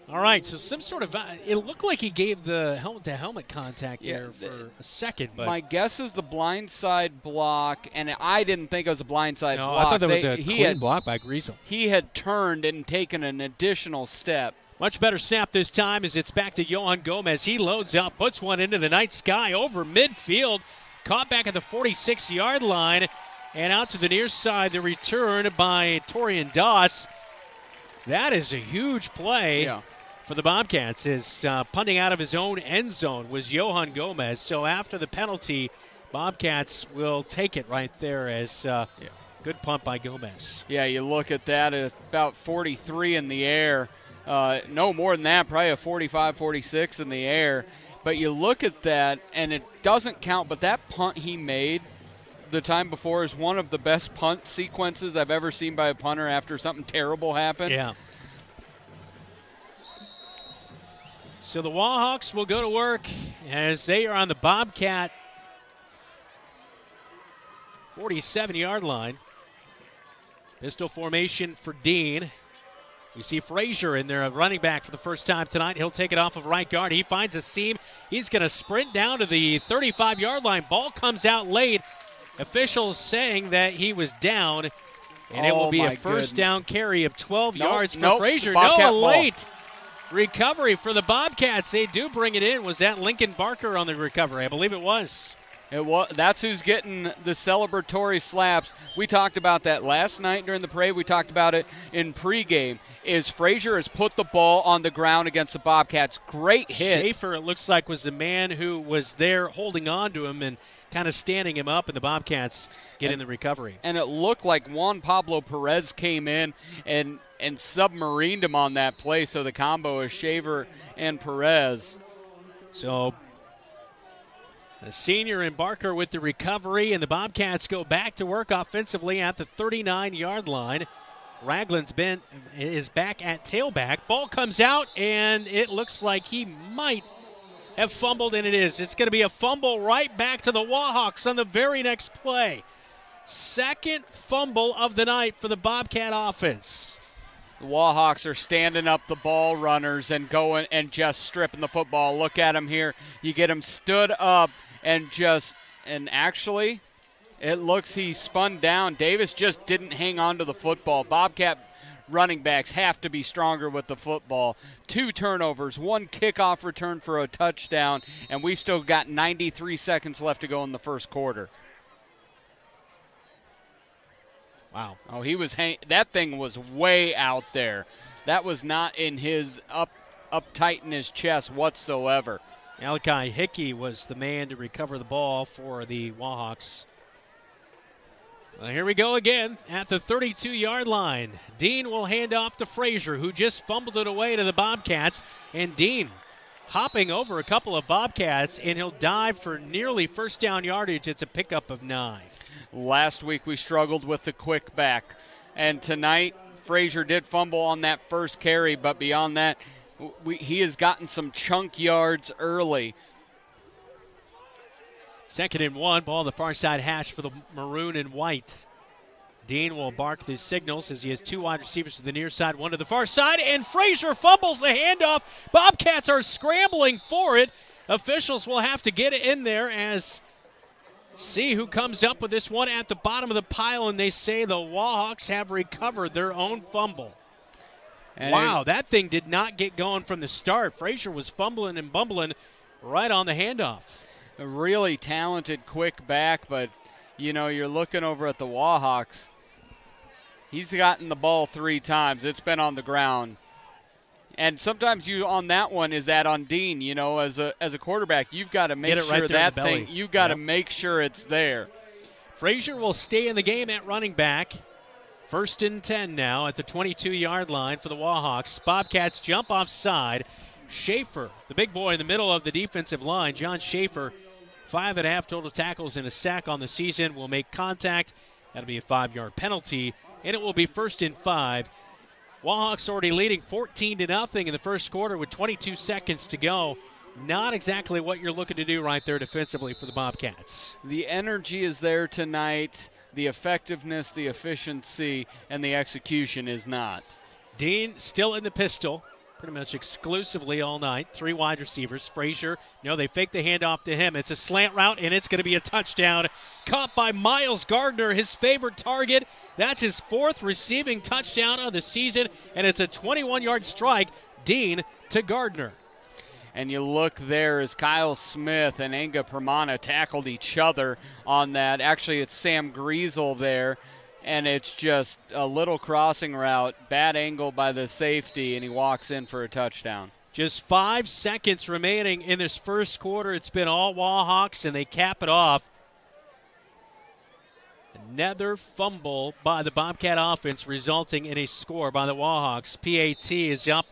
All right, so some sort of it looked like he gave the helmet-to-helmet contact there for a second. But my guess is the blindside block, and I didn't think it was a blindside block. I thought that was a clean block by Griesel. He had turned and taken an additional step. Much better snap this time as it's back to Johan Gomez. He loads up, puts one into the night sky over midfield, caught back at the 46-yard line, and out to the near side. The return by Torian Doss. That is a huge play for the Bobcats. Is punting out of his own end zone was Johan Gomez. So after the penalty, Bobcats will take it right there as good punt by Gomez. Yeah, you look at that at about 43 in the air. No more than that, probably a 45, 46 in the air. But you look at that, and it doesn't count, but that punt he made the time before is one of the best punt sequences I've ever seen by a punter after something terrible happened. Yeah. So the Wahawks will go to work as they are on the Bobcat 47-yard line. Pistol formation for Dean. We see Frazier in there, a running back for the first time tonight. He'll take it off of right guard. He finds a seam. He's going to sprint down to the 35-yard line. Ball comes out late. Officials saying that he was down, and it will be a first down carry of 12 yards for Frazier. Late recovery for the Bobcats. They do bring it in. Was that Lincoln Barker on the recovery? I believe it was. That's who's getting the celebratory slaps. We talked about that last night during the parade. We talked about it in pregame. Frazier has put the ball on the ground against the Bobcats. Great hit. Schaefer, it looks like, was the man who was there holding on to him and kind of standing him up, and the Bobcats get in the recovery. And it looked like Juan Pablo Perez came in and submarined him on that play, so the combo is Shaver and Perez. So the senior and Barker with the recovery, and the Bobcats go back to work offensively at the 39-yard line. Ragland's is back at tailback. Ball comes out, and it looks like he might have fumbled, and it is. It's going to be a fumble right back to the Wahawks on the very next play. Second fumble of the night for the Bobcat offense. The Wahawks are standing up the ball runners and going and just stripping the football. Look at him here. You get him stood up and actually it looks he spun down. Davis just didn't hang on to the football. Bobcat running backs have to be stronger with the football. 2 turnovers, 1 kickoff return for a touchdown, and we've still got 93 seconds left to go in the first quarter. Wow. Oh, that thing was way out there. That was not in his up tight in his chest whatsoever. Malachi Hickey was the man to recover the ball for the Wahawks. Well, here we go again at the 32-yard line. Dean will hand off to Frazier, who just fumbled it away to the Bobcats. And Dean hopping over a couple of Bobcats, and he'll dive for nearly first down yardage. It's a pickup of 9. Last week we struggled with the quick back. And tonight, Frazier did fumble on that first carry, but beyond that, he has gotten some chunk yards early. 2nd and 1, ball on the far side hash for the maroon and white. Dean will bark the signals as he has 2 wide receivers to the near side, 1 to the far side, and Frazier fumbles the handoff. Bobcats are scrambling for it. Officials will have to get it in there as see who comes up with this one at the bottom of the pile, and they say the Wahawks have recovered their own fumble. And wow, that thing did not get going from the start. Frazier was fumbling and bumbling right on the handoff. A really talented quick back, but, you're looking over at the Wahawks. He's gotten the ball 3 times. It's been on the ground. And sometimes on that one is that on Dean, as a quarterback, you've got to make sure right that thing, you've got to make sure it's there. Frazier will stay in the game at running back. 1st and 10 now at the 22-yard line for the Wahawks. Bobcats jump offside. Schaefer, the big boy in the middle of the defensive line, John Schaefer, 5.5 total tackles and a sack on the season, will make contact. That'll be a 5-yard penalty, and it will be 1st and 5. Wahawks already leading 14-0 in the first quarter with 22 seconds to go. Not exactly what you're looking to do right there defensively for the Bobcats. The energy is there tonight. The effectiveness, the efficiency, and the execution is not. Dean still in the pistol, pretty much exclusively all night. 3 wide receivers. Frazier, they fake the handoff to him. It's a slant route, and it's going to be a touchdown. Caught by Miles Gardner, his favorite target. That's his 4th receiving touchdown of the season, and it's a 21-yard strike. Dean to Gardner. And you look there as Kyle Smith and Enga Pramana tackled each other on that. Actually, it's Sam Griesel there, and it's just a little crossing route, bad angle by the safety, and he walks in for a touchdown. Just 5 seconds remaining in this first quarter. It's been all Wahawks, and they cap it off. Another fumble by the Bobcat offense, resulting in a score by the Wahawks. PAT is up,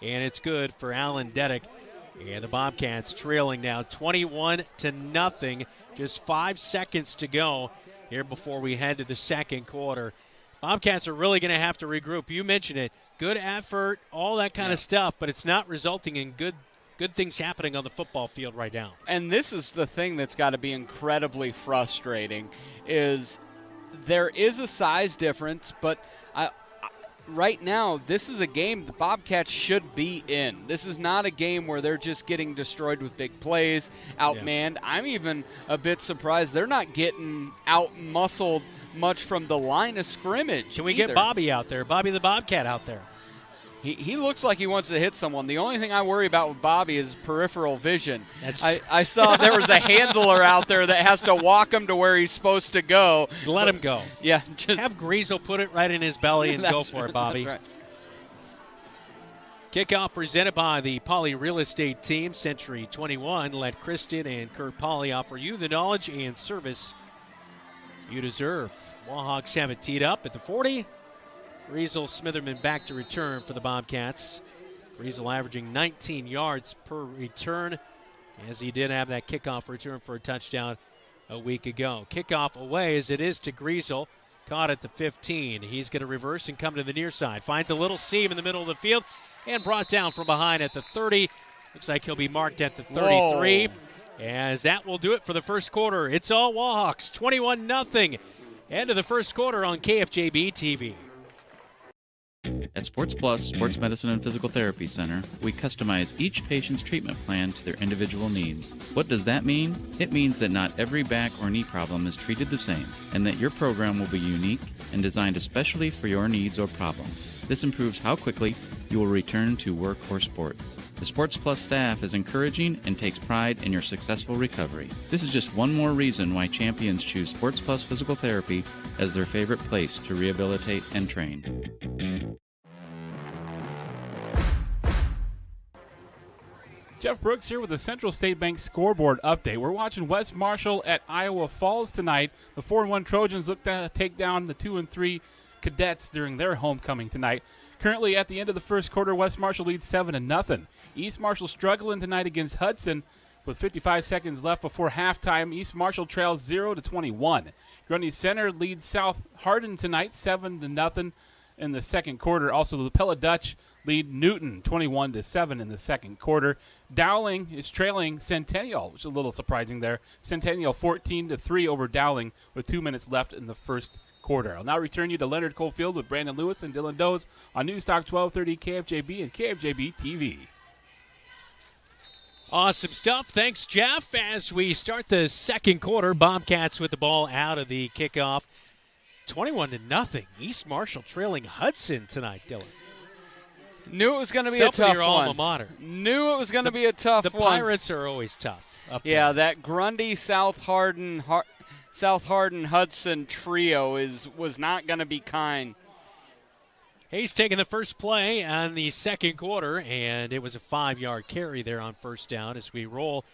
and it's good for Alan Deddick. And the Bobcats trailing now 21-0. Just 5 seconds to go here before we head to the second quarter. Bobcats are really going to have to regroup. You mentioned it. Good effort, all that kind of stuff, but it's not resulting in good things happening on the football field right now. And this is the thing that's got to be incredibly frustrating is there is a size difference, but right now, this is a game the Bobcats should be in. This is not a game where they're just getting destroyed with big plays, outmanned. I'm even a bit surprised they're not getting out-muscled much from the line of scrimmage. Can we get Bobby out there, Bobby the Bobcat out there? He looks like he wants to hit someone. The only thing I worry about with Bobby is peripheral vision. I saw there was a handler out there that has to walk him to where he's supposed to go. Let him go. Yeah. Have Griesel put it right in his belly and go for it, Bobby. That's right. Kickoff presented by the Poly Real Estate Team, Century 21. Let Kristen and Kurt Poly offer you the knowledge and service you deserve. Wahawks have it teed up at the 40. Griesel Smitherman back to return for the Bobcats. Griesel averaging 19 yards per return, as he did have that kickoff return for a touchdown a week ago. Kickoff away as it is to Griesel. Caught at the 15. He's going to reverse and come to the near side. Finds a little seam in the middle of the field and brought down from behind at the 30. Looks like he'll be marked at the 33. Whoa. As that will do it for the first quarter. It's all Wahawks, 21-0. End of the first quarter on KFJB-TV. At Sports Plus Sports Medicine and Physical Therapy Center, we customize each patient's treatment plan to their individual needs. What does that mean? It means that not every back or knee problem is treated the same, and that your program will be unique and designed especially for your needs or problem. This improves how quickly you will return to work or sports. The Sports Plus staff is encouraging and takes pride in your successful recovery. This is just one more reason why champions choose Sports Plus Physical Therapy as their favorite place to rehabilitate and train. Jeff Brooks here with the Central State Bank scoreboard update. We're watching West Marshall at Iowa Falls tonight. The 4-1 Trojans look to take down the 2-3 Cadets during their homecoming tonight. Currently at the end of the first quarter, West Marshall leads 7-0. East Marshall struggling tonight against Hudson with 55 seconds left before halftime. East Marshall trails 0-21. Grundy Center leads South Hardin tonight 7-0 in the second quarter. Also, the Pella Dutch lead Newton 21-7 in the second quarter. Dowling is trailing Centennial, which is a little surprising there. Centennial 14-3 over Dowling with 2 minutes left in the first quarter. I'll now return you to Leonard Cofield with Brandon Lewis and Dylan Doze on Newstalk 1230 KFJB and KFJB-TV. Awesome stuff. Thanks, Jeff. As we start the second quarter, Bobcats with the ball out of the kickoff. 21-0. East Marshall trailing Hudson tonight, Dylan. Knew it was going to be a tough your one. alma mater. Knew it was going to be a tough one. The Pirates are always tough. Yeah, that Grundy, South Hardin, Hudson trio was not going to be kind. Hayes taking the first play on the second quarter, and it was a 5-yard carry there on first down as we roll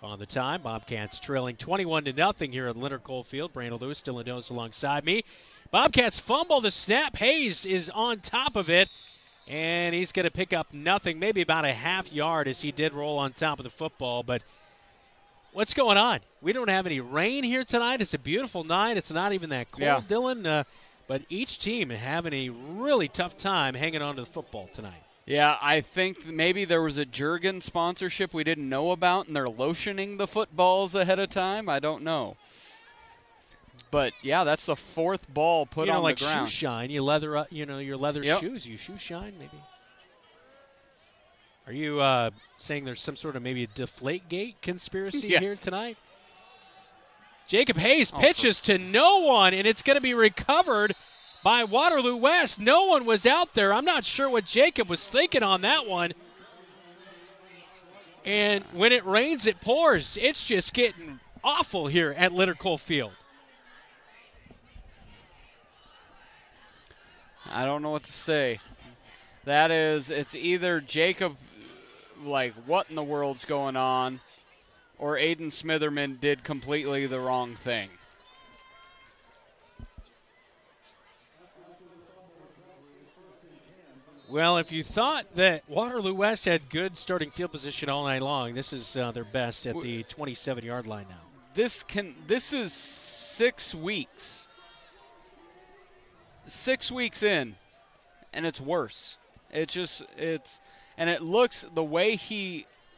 on the time. Bobcats trailing 21-0 here at Leonard Cofield. Brandon Lewis still in nose alongside me. Bobcats fumble the snap. Hayes is on top of it, and he's going to pick up nothing, maybe about a half yard as he did roll on top of the football. But what's going on? We don't have any rain here tonight. It's a beautiful night. It's not even that cold, Dylan. But each team having a really tough time hanging on to the football tonight. Yeah, I think maybe there was a Jergen sponsorship we didn't know about, and they're lotioning the footballs ahead of time. I don't know. But, yeah, that's the fourth ball put on like the ground. Shoe Shine. You leather up, your leather shoes. You Shoe Shine, maybe. Are you saying there's some sort of maybe a Deflategate conspiracy here tonight? Jacob Hayes pitches to no one, and it's going to be recovered by Waterloo West. No one was out there. I'm not sure what Jacob was thinking on that one. And when it rains, it pours. It's just getting awful here at Leonard Cofield. I don't know what to say. It's either Jacob, like, what in the world's going on, or Aiden Smitherman did completely the wrong thing. Well, if you thought that Waterloo West had good starting field position all night long, this is their best at the 27-yard line now. This is 6 weeks. 6 weeks in, and it's worse. And it looks the way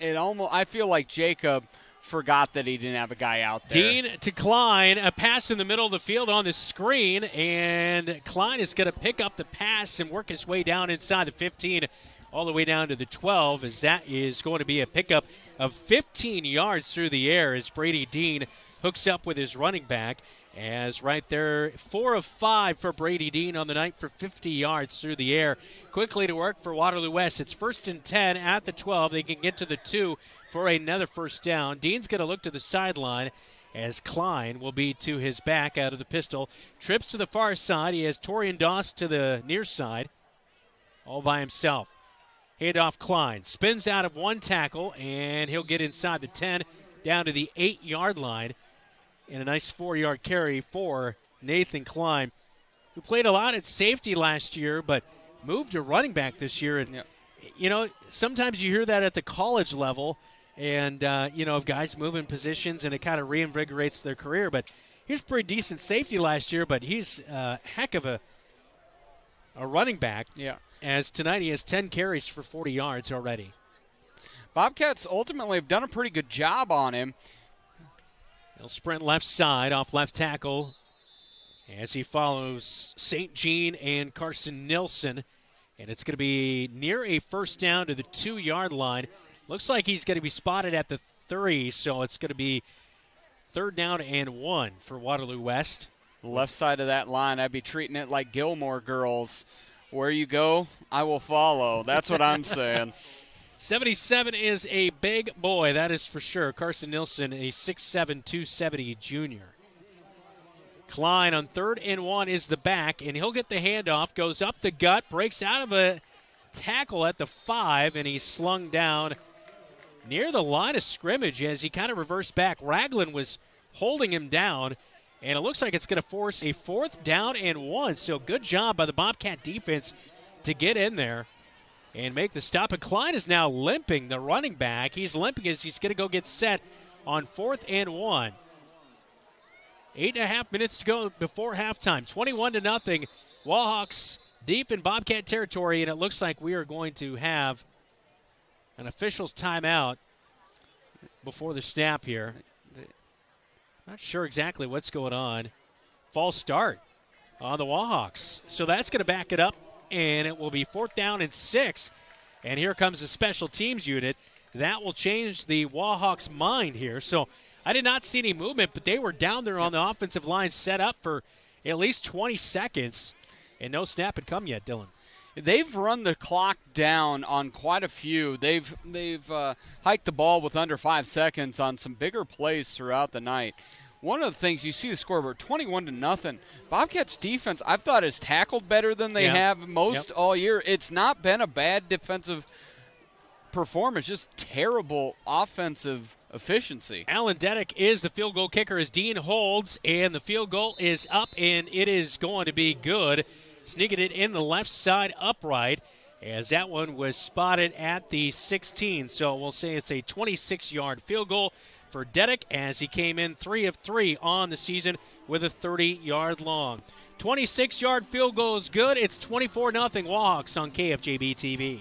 I feel like Jacob forgot that he didn't have a guy out there. Dean to Klein, a pass in the middle of the field on the screen, and Klein is going to pick up the pass and work his way down inside the 15 all the way down to the 12, as that is going to be a pickup of 15 yards through the air as Brady Dean hooks up with his running back. As right there, 4 of 5 for Brady Dean on the night for 50 yards through the air. Quickly to work for Waterloo West. It's 1st and 10 at the 12. They can get to the 2 for another first down. Dean's going to look to the sideline as Klein will be to his back out of the pistol. Trips to the far side. He has Torian Doss to the near side all by himself. Handoff Klein. Spins out of one tackle, and he'll get inside the 10 down to the 8-yard line. And a nice 4-yard carry for Nathan Klein, who played a lot at safety last year, but moved to running back this year. And, sometimes you hear that at the college level, and, of guys moving positions, and it kind of reinvigorates their career. But he was pretty decent safety last year, but he's a heck of a running back. Yeah. As tonight he has 10 carries for 40 yards already. Bobcats ultimately have done a pretty good job on him. He'll sprint left side off left tackle as he follows St. Jean and Carson Nilsson. And it's going to be near a first down to the 2-yard line. Looks like he's going to be spotted at the 3, so it's going to be 3rd down and 1 for Waterloo West. Left side of that line, I'd be treating it like Gilmore Girls. Where you go, I will follow. That's what I'm saying. 77 is a big boy, that is for sure. Carson Nilsson, a 6'7", 270 junior. Klein on 3rd and 1 is the back, and he'll get the handoff, goes up the gut, breaks out of a tackle at the 5, and he's slung down near the line of scrimmage as he kind of reversed back. Ragland was holding him down, and it looks like it's going to force a 4th down and 1. So good job by the Bobcat defense to get in there and make the stop. And Klein is now limping, the running back. He's limping as he's going to go get set on 4th and 1. 8.5 minutes to go before halftime. 21-0. Wahawks deep in Bobcat territory, and it looks like we are going to have an official's timeout before the snap here. Not sure exactly what's going on. False start on the Wahawks. So that's going to back it up, and it will be 4th down and 6. And here comes the special teams unit. That will change the Wahawks' mind here. So I did not see any movement, but they were down there on the offensive line set up for at least 20 seconds, and no snap had come yet, Dylan. They've run the clock down on quite a few. They've hiked the ball with under 5 seconds on some bigger plays throughout the night. One of the things you see the scoreboard, 21-0. Bobcats defense, I've thought, has tackled better than they have most all year. It's not been a bad defensive performance, just terrible offensive efficiency. Alan Dedek is the field goal kicker as Dean holds, and the field goal is up, and it is going to be good. Sneaking it in the left side upright, as that one was spotted at the 16. So we'll say it's a 26-yard field goal for Dedek, as he came in 3 of 3 on the season with a 30-yard long. 26-yard field goal is good. It's 24-0 Wahawks on KFJB-TV.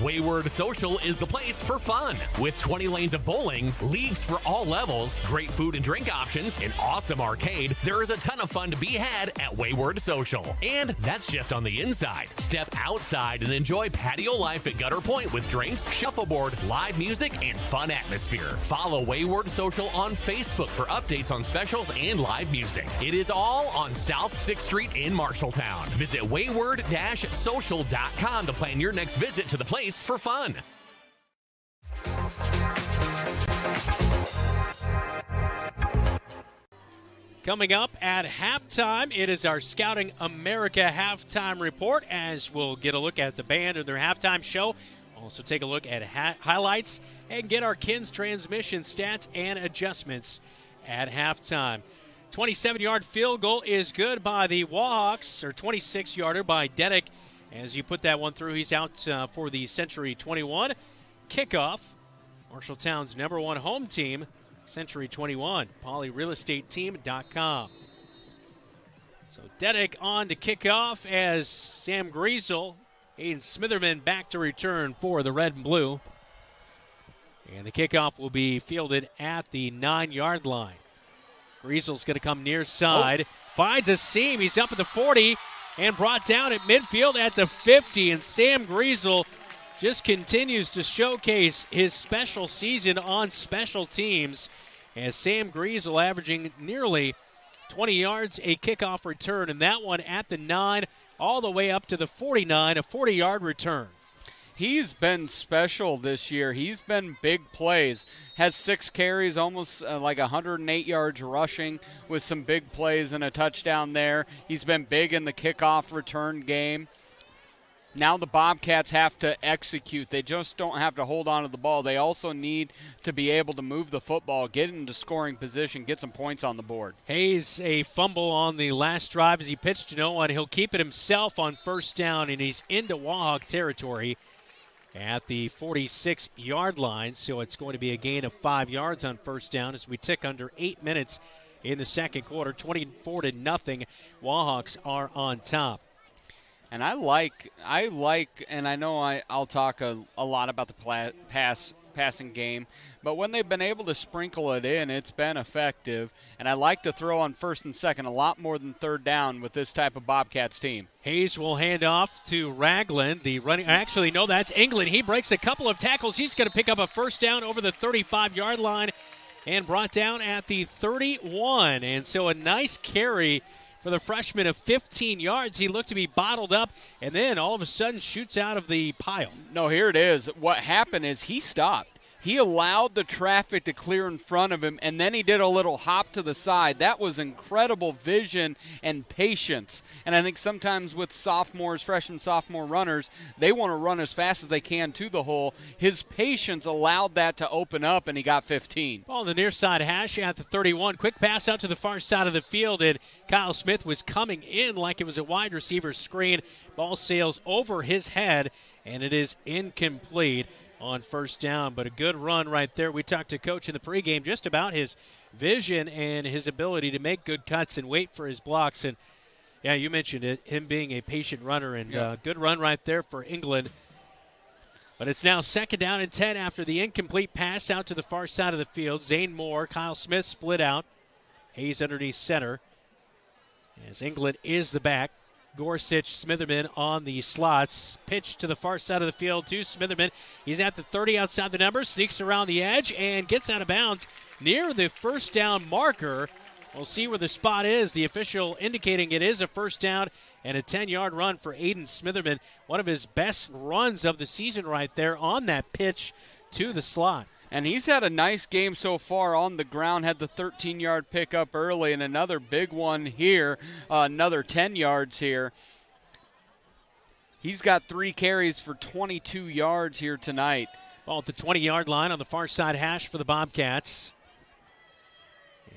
Wayward Social is the place for fun. With 20 lanes of bowling, leagues for all levels, great food and drink options, an awesome arcade, there is a ton of fun to be had at Wayward Social. And that's just on the inside. Step outside and enjoy patio life at Gutter Point with drinks, shuffleboard, live music, and fun atmosphere. Follow Wayward Social on Facebook for updates on specials and live music. It is all on South 6th Street in Marshalltown. Visit wayward-social.com to plan your next visit to the place for fun. Coming up at halftime, it is our Scouting America halftime report, as we'll get a look at the band and their halftime show. Also take a look at highlights and get our Kins transmission stats and adjustments at halftime. 27-yard field goal is good by the Wahawks, or 26-yarder by Dedek. As you put that one through, he's out for the Century 21. Kickoff, Marshalltown's #1 home team, Century 21, polyrealestateteam.com. So Dedek on to kickoff as Sam Griesel, Aiden Smitherman back to return for the red and blue. And the kickoff will be fielded at the 9-yard line. Griesel's going to come near side, finds a seam, he's up at the 40, and brought down at midfield at the 50. And Sam Griesel just continues to showcase his special season on special teams, as Sam Griesel averaging nearly 20 yards a kickoff return, and that one at the 9 all the way up to the 49, a 40-yard return. He's been special this year. He's been big plays. Has 6 carries, almost like 108 yards rushing with some big plays and a touchdown there. He's been big in the kickoff return game. Now the Bobcats have to execute. They just don't have to hold on to the ball. They also need to be able to move the football, get into scoring position, get some points on the board. Hayes, a fumble on the last drive as he pitched to no one. He'll keep it himself on first down, and he's into Wahawk territory at the 46-yard line. So it's going to be a gain of 5 yards on first down as we tick under 8 minutes in the second quarter. 24-0. Wahawks are on top. And I like, and I know I'll talk a lot about the passing game, but when they've been able to sprinkle it in, it's been effective. And I like to throw on first and second a lot more than third down with this type of Bobcats team. Hayes will hand off to Ragland, the running. Actually, no, that's England. He breaks a couple of tackles. He's going to pick up a first down over the 35-yard line and brought down at the 31. And so a nice carry for the freshman of 15 yards. He looked to be bottled up, and then all of a sudden shoots out of the pile. No, here it is. What happened is he stopped. He allowed the traffic to clear in front of him, and then he did a little hop to the side. That was incredible vision and patience. And I think sometimes with freshman sophomore runners, they want to run as fast as they can to the hole. His patience allowed that to open up, and he got 15. Ball on the near side hash at the 31. Quick pass out to the far side of the field, and Kyle Smith was coming in like it was a wide receiver screen. Ball sails over his head, and it is incomplete on first down, but a good run right there. We talked to Coach in the pregame just about his vision and his ability to make good cuts and wait for his blocks. And, yeah, you mentioned it, him being a patient runner, and good run right there for England. But it's now 2nd down and 10 after the incomplete pass out to the far side of the field. Zane Moore, Kyle Smith split out. Hayes underneath center. As England is the back. Gorsuch, Smitherman on the slots. Pitch to the far side of the field to Smitherman. He's at the 30 outside the number, sneaks around the edge, and gets out of bounds near the first down marker. We'll see where the spot is. The official indicating it is a first down and a 10-yard run for Aiden Smitherman. One of his best runs of the season right there on that pitch to the slot. And he's had a nice game so far on the ground, had the 13-yard pickup early, and another big one here, another 10 yards here. He's got 3 carries for 22 yards here tonight. Ball at the 20-yard line on the far side hash for the Bobcats.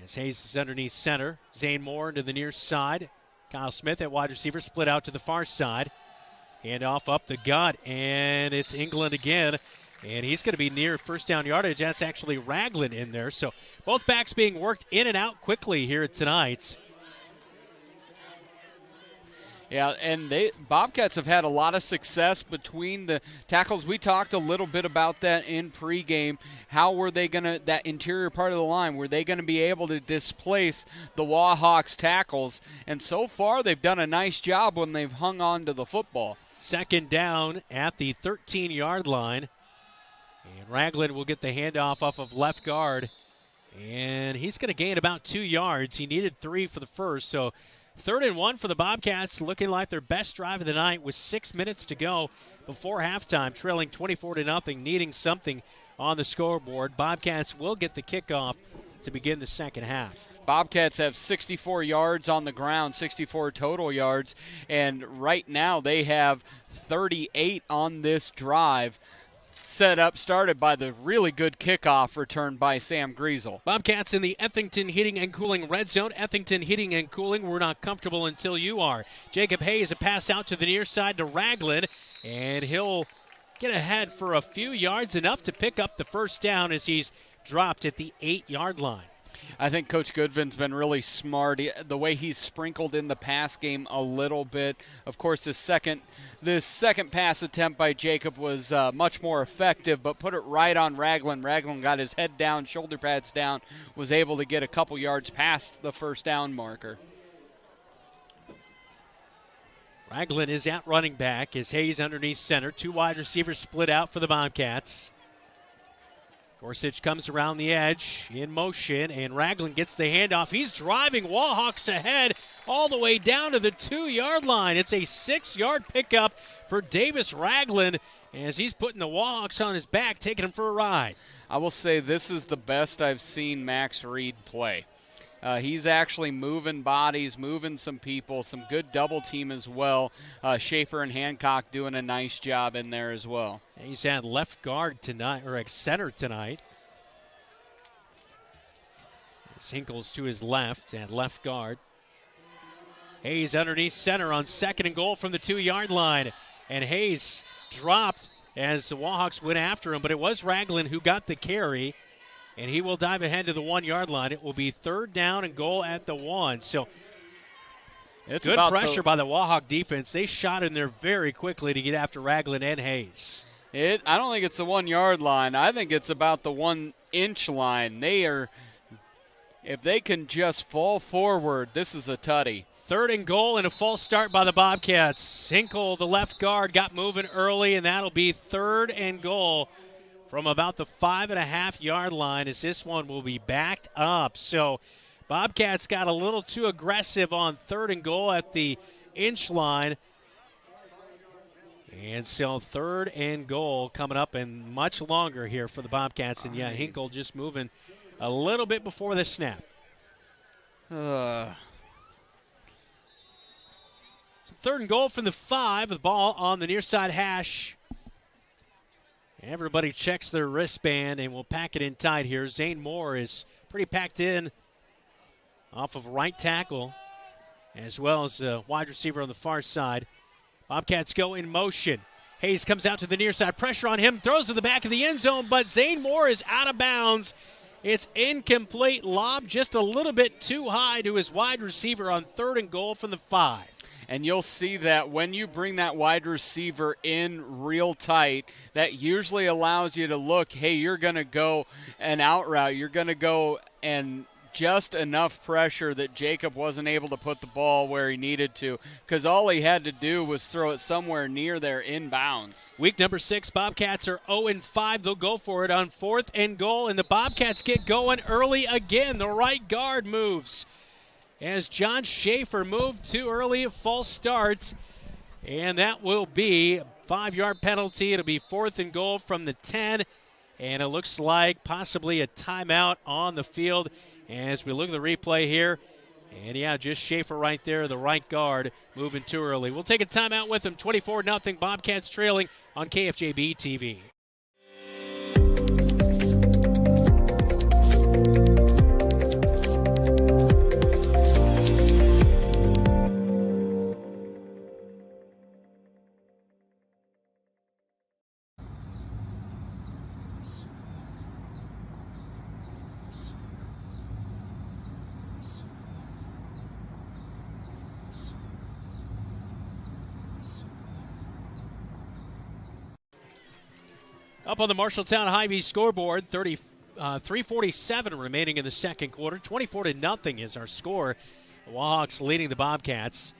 As Hayes is underneath center. Zane Moore into the near side. Kyle Smith at wide receiver, split out to the far side. Hand off up the gut, and it's England again. And he's going to be near first down yardage. That's actually Ragland in there. So both backs being worked in and out quickly here tonight. Yeah, and Bobcats have had a lot of success between the tackles. We talked a little bit about that in pregame. How were they going to, that interior part of the line, were they going to be able to displace the Wahawks tackles? And so far they've done a nice job when they've hung on to the football. 2nd down at the 13-yard line. And Ragland will get the handoff off of left guard. And he's going to gain about 2 yards. He needed 3 for the first. So 3rd and 1 for the Bobcats, looking like their best drive of the night with 6 minutes to go before halftime, trailing 24-0, needing something on the scoreboard. Bobcats will get the kickoff to begin the second half. Bobcats have 64 yards on the ground, 64 total yards. And right now they have 38 on this drive. Started by the really good kickoff return by Sam Griesel. Bobcats in the Ethington Heating and Cooling red zone. Ethington Heating and Cooling, we're not comfortable until you are. Jacob Hayes, a pass out to the near side to Ragland, and he'll get ahead for a few yards, enough to pick up the first down as he's dropped at the 8-yard line. I think Coach Goodvin's been really smart. The way he's sprinkled in the pass game a little bit. Of course, this second pass attempt by Jacob was much more effective, but put it right on Ragland. Ragland got his head down, shoulder pads down, was able to get a couple yards past the first down marker. Ragland is at running back as Hayes underneath center. 2 wide receivers split out for the Bobcats. Gorsuch comes around the edge in motion, and Ragland gets the handoff. He's driving Wahawks ahead all the way down to the 2-yard line. It's a 6-yard pickup for Davis Ragland as he's putting the Wahawks on his back, taking him for a ride. I will say this is the best I've seen Max Reed play. He's actually moving bodies, moving some people, some good double team as well. Schaefer and Hancock doing a nice job in there as well. He's at left guard tonight, or at center tonight. Hinkle's to his left at left guard. Hayes underneath center on 2nd and goal from the 2-yard line. And Hayes dropped as the Wahawks went after him, but it was Ragland who got the carry. And he will dive ahead to the 1-yard line. It will be 3rd down and goal at the 1. So it's good pressure by the Wahawk defense. They shot in there very quickly to get after Ragland and Hayes. I don't think it's the 1-yard line. I think it's about the 1-inch line. If they can just fall forward, this is a tutty. 3rd and goal and a false start by the Bobcats. Hinkle, the left guard, got moving early, and that'll be 3rd and goal from about the 5.5-yard line, as this one will be backed up. So Bobcats got a little too aggressive on 3rd and goal at the inch line. And so 3rd and goal coming up, and much longer here for the Bobcats. And, Hinkle just moving a little bit before the snap. So 3rd and goal from the 5, the ball on the near side hash. Everybody checks their wristband, and we'll pack it in tight here. Zane Moore is pretty packed in off of right tackle, as well as a wide receiver on the far side. Bobcats go in motion. Hayes comes out to the near side. Pressure on him. Throws to the back of the end zone, but Zane Moore is out of bounds It's incomplete. Lob just a little bit too high to his wide receiver on 3rd and goal from the 5. And you'll see that when you bring that wide receiver in real tight, that usually allows you to look, hey, you're going to go an out route. You're going to go and just enough pressure that Jacob wasn't able to put the ball where he needed to, because all he had to do was throw it somewhere near there inbounds. Week number 6, Bobcats are 0-5. They'll go for it on 4th and goal, and the Bobcats get going early again. The right guard moves as John Schaefer moved too early, a false start, and that will be a 5-yard penalty. It'll be 4th and goal from the 10, and it looks like possibly a timeout on the field as we look at the replay here. And, yeah, just Schaefer right there, the right guard, moving too early. We'll take a timeout with him. 24-0, Bobcats trailing on KFJB-TV. Up on the Marshalltown Hy-Vee scoreboard, 3:47 remaining in the second quarter. 24-0 is our score. The Wahawks leading the Bobcats.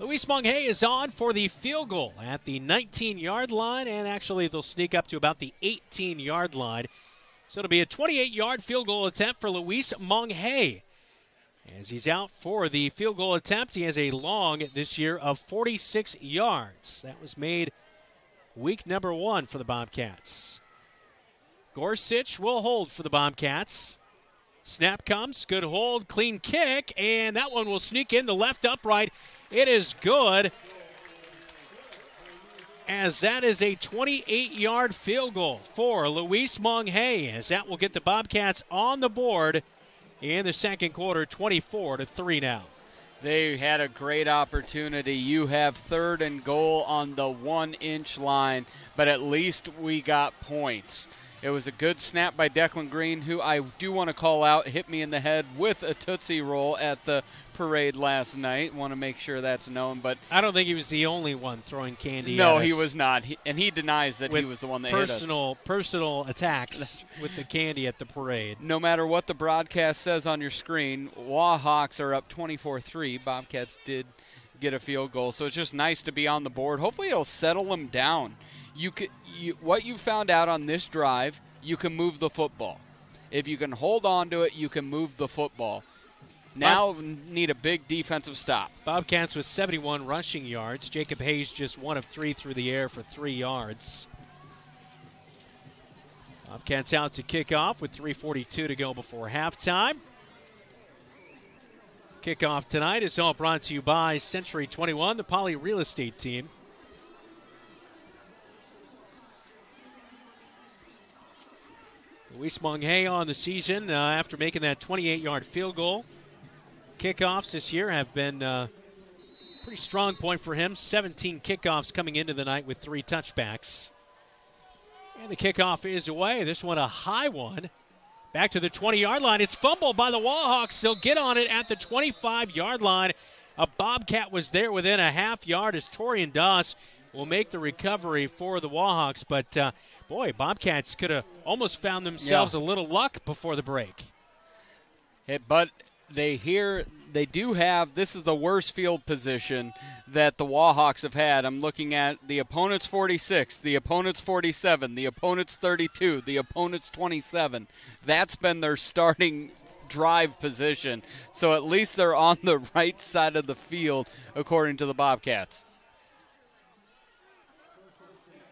Luis Monghay is on for the field goal at the 19-yard line, and actually they'll sneak up to about the 18-yard line. So it'll be a 28-yard field goal attempt for Luis Monghay. As he's out for the field goal attempt, he has a long this year of 46 yards. That was made week number 1 for the Bobcats. Gorsuch will hold for the Bobcats. Snap comes, good hold, clean kick, and that one will sneak in the left upright. It is good, as that is a 28-yard field goal for Luis Monghay, as that will get the Bobcats on the board in the second quarter, 24-3 now. They had a great opportunity. You have 3rd and goal on the 1-inch line, but at least we got points. It was a good snap by Declan Green, who I do want to call out, hit me in the head with a Tootsie Roll at the parade last night. Want to make sure that's known. But I don't think he was the only one throwing candy No, at us. he was not. He denies that he was the one that hit us. Personal attacks with the candy at the parade. No matter what the broadcast says on your screen, Wahawks are up 24-3. Bobcats did get a field goal, so it's just nice to be on the board. Hopefully it'll settle them down. What you found out on this drive, you can move the football. If you can hold on to it, you can move the football. Now need a big defensive stop. Bobcats with 71 rushing yards. Jacob Hayes just 1 of 3 through the air for 3 yards. Bobcats out to kick off with 3:42 to go before halftime. Kickoff tonight is all brought to you by Century 21, the Poly Real Estate team. Luis Monghay on the season after making that 28-yard field goal. Kickoffs this year have been a pretty strong point for him. 17 kickoffs coming into the night with 3 touchbacks. And the kickoff is away. This one a high one. Back to the 20-yard line. It's fumbled by the Wahawks. They'll get on it at the 25-yard line. A Bobcat was there within a half yard as Torian Doss will make the recovery for the Wahawks. But, boy, Bobcats could have almost found themselves a little luck before the break. But they do have, this is the worst field position that the Wahawks have had. I'm looking at the opponent's 46, the opponent's 47, the opponent's 32, the opponent's 27. That's been their starting drive position. So at least they're on the right side of the field, according to the Bobcats.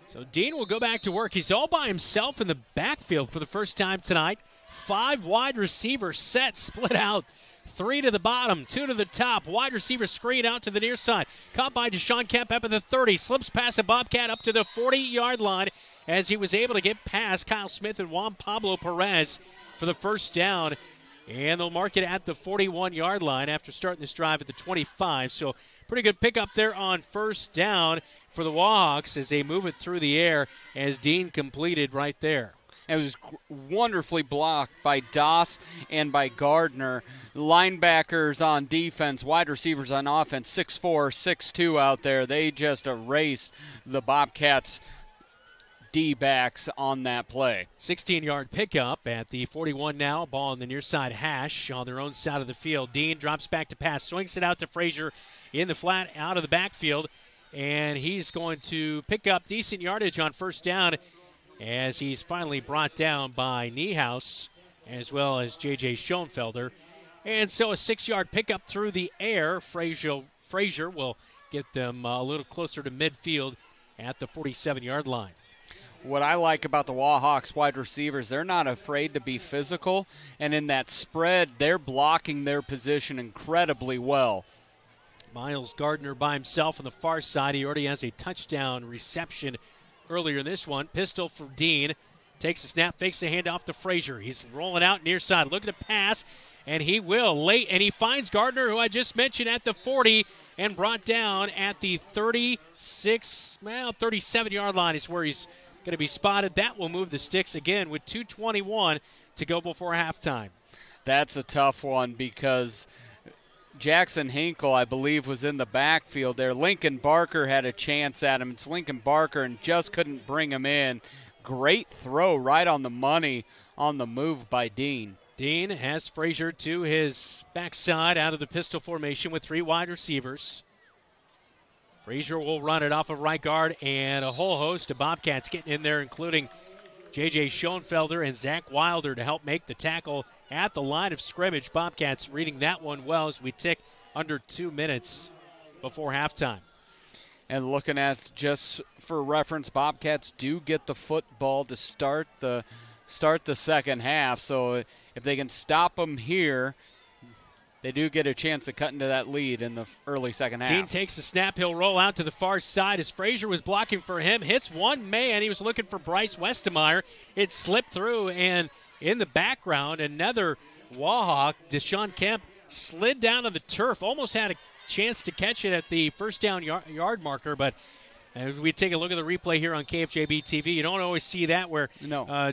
So Dean will go back to work. He's all by himself in the backfield for the first time tonight. 5 wide receivers set, split out. 3 to the bottom, 2 to the top. Wide receiver screen out to the near side. Caught by Deshaun Kemp up at the 30. Slips past a Bobcat up to the 40-yard line as he was able to get past Kyle Smith and Juan Pablo Perez for the first down. And they'll mark it at the 41-yard line after starting this drive at the 25. So pretty good pickup there on first down for the Wahawks as they move it through the air as Dean completed right there. It was wonderfully blocked by Doss and by Gardner. Linebackers on defense, wide receivers on offense, 6'4", 6'2" out there. They just erased the Bobcats D-backs on that play. 16-yard pickup at the 41 now. Ball on the near side hash on their own side of the field. Dean drops back to pass, swings it out to Frazier in the flat out of the backfield, and he's going to pick up decent yardage on first down as he's finally brought down by Niehaus as well as J.J. Schoenfelder. And so a 6-yard pickup through the air. Frazier will get them a little closer to midfield at the 47-yard line. What I like about the Wahawks wide receivers, they're not afraid to be physical, and in that spread, they're blocking their position incredibly well. Miles Gardner by himself on the far side. He already has a touchdown reception earlier in this one. Pistol for Dean. Takes the snap, fakes the handoff to Frazier. He's rolling out near side, looking to pass, and he will late, and he finds Gardner, who I just mentioned, at the 40, and brought down at the 37-yard line is where he's going to be spotted. That will move the sticks again with 2:21 to go before halftime. That's a tough one because Jackson Hinkle, I believe, was in the backfield there. Lincoln Barker had a chance at him. It's Lincoln Barker and just couldn't bring him in. Great throw right on the money on the move by Dean. Dean has Frazier to his backside out of the pistol formation with 3 wide receivers. Frazier will run it off of right guard, and a whole host of Bobcats getting in there, including J.J. Schoenfelder and Zach Wilder to help make the tackle at the line of scrimmage. Bobcats reading that one well as we tick under 2 minutes before halftime. And looking at, just for reference, Bobcats do get the football to start the second half. So if they can stop them here, they do get a chance to cut into that lead in the early second half. Dean takes the snap. He'll roll out to the far side as Frazier was blocking for him. Hits one man. He was looking for Bryce Westemeyer. It slipped through, and in the background, another Wahawk, Deshaun Kemp, slid down to the turf. Almost had a chance to catch it at the first down yard marker, but as we take a look at the replay here on KFJB-TV, you don't always see that where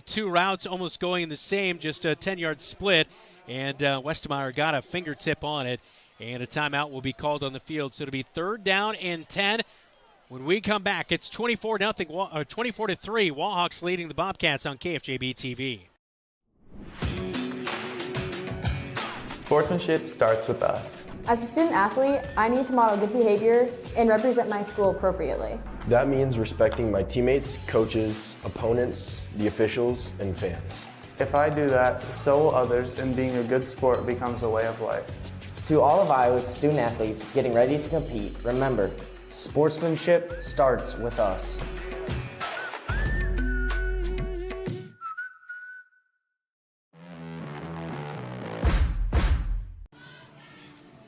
two routes almost going in the same, just a 10-yard split. And Westemeyer got a fingertip on it, and a timeout will be called on the field. So it'll be 3rd down and 10. When we come back, it's 24-3. Wahawks leading the Bobcats on KFJB-TV. Sportsmanship starts with us. As a student athlete, I need to model good behavior and represent my school appropriately. That means respecting my teammates, coaches, opponents, the officials, and fans. If I do that, so will others, and being a good sport becomes a way of life. To all of Iowa's student athletes getting ready to compete, remember, sportsmanship starts with us.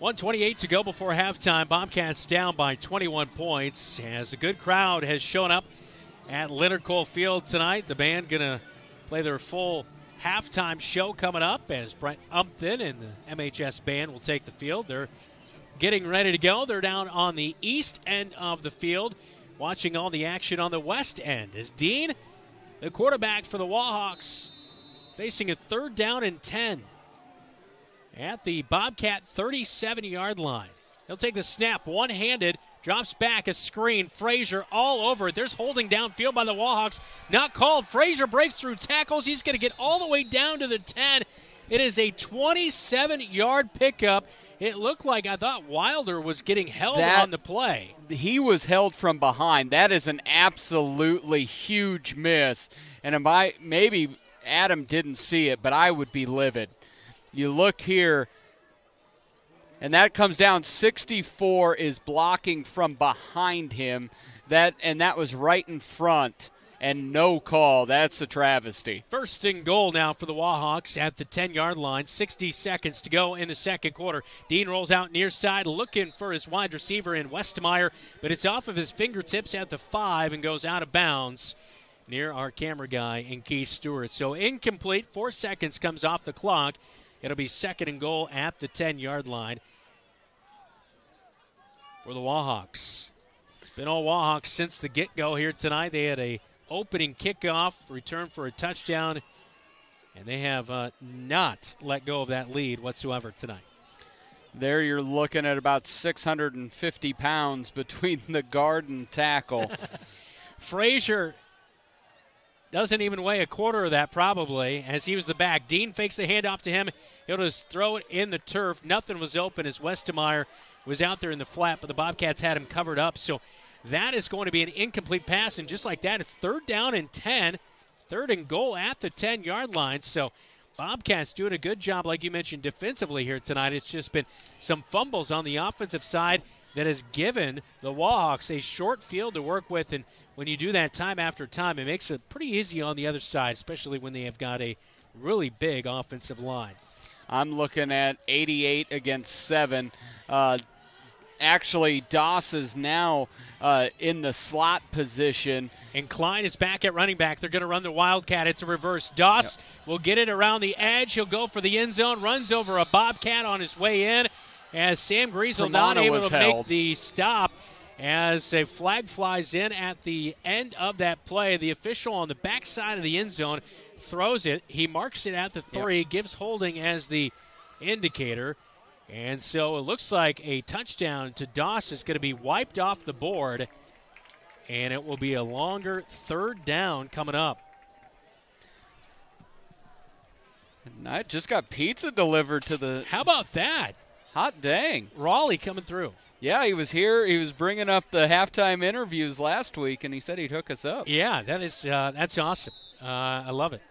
.128 to go before halftime. Bobcats down by 21 points as a good crowd has shown up at Leonard Cole Field tonight. The band going to play their full halftime show coming up as Brent Umpton and the MHS band will take the field. They're getting ready to go. They're down on the east end of the field, watching all the action on the west end. As Dean, the quarterback for the Wahawks, facing a 3rd down and 10 at the Bobcat 37-yard line. He'll take the snap one-handed, drops back a screen. Frazier all over it. There's holding downfield by the Wahawks. Not called. Frazier breaks through tackles. He's going to get all the way down to the 10. It is a 27-yard pickup. It looked like, I thought Wilder was getting held on the play. He was held from behind. That is an absolutely huge miss. And maybe Adam didn't see it, but I would be livid. You look here, and that comes down. 64 is blocking from behind him. That was right in front, and no call. That's a travesty. 1st and goal now for the Wahawks at the 10-yard line. 60 seconds to go in the second quarter. Dean rolls out near side looking for his wide receiver in Westemeyer, but it's off of his fingertips at the 5 and goes out of bounds near our camera guy in Keith Stewart. So incomplete. 4 seconds comes off the clock. It'll be 2nd and goal at the 10-yard line for the Wahawks. It's been all Wahawks since the get-go here tonight. They had a opening kickoff, return for a touchdown, and they have not let go of that lead whatsoever tonight. There you're looking at about 650 pounds between the guard and tackle. Frazier doesn't even weigh a quarter of that probably, as he was the back. Dean fakes the handoff to him. He'll just throw it in the turf. Nothing was open as Westemeyer was out there in the flat, but the Bobcats had him covered up. So that is going to be an incomplete pass, and just like that, it's 3rd down and 10. 3rd and goal at the 10-yard line. So Bobcats doing a good job, like you mentioned, defensively here tonight. It's just been some fumbles on the offensive side that has given the Wahawks a short field to work with. And when you do that time after time, it makes it pretty easy on the other side, especially when they have got a really big offensive line. I'm looking at 88 against 7. Actually, Doss is now in the slot position. And Klein is back at running back. They're going to run the Wildcat. It's a reverse. Doss will get it around the edge. He'll go for the end zone, runs over a Bobcat on his way in, as Sam Griesel not able to make the stop as a flag flies in at the end of that play. The official on the backside of the end zone throws it. He marks it at the 3, gives holding as the indicator. And so it looks like a touchdown to Doss is going to be wiped off the board, and it will be a longer 3rd down coming up. And I just got pizza delivered to the... How about that? Hot dang. Raleigh coming through. Yeah, he was here. He was bringing up the halftime interviews last week, and he said he'd hook us up. Yeah, that's awesome. I love it.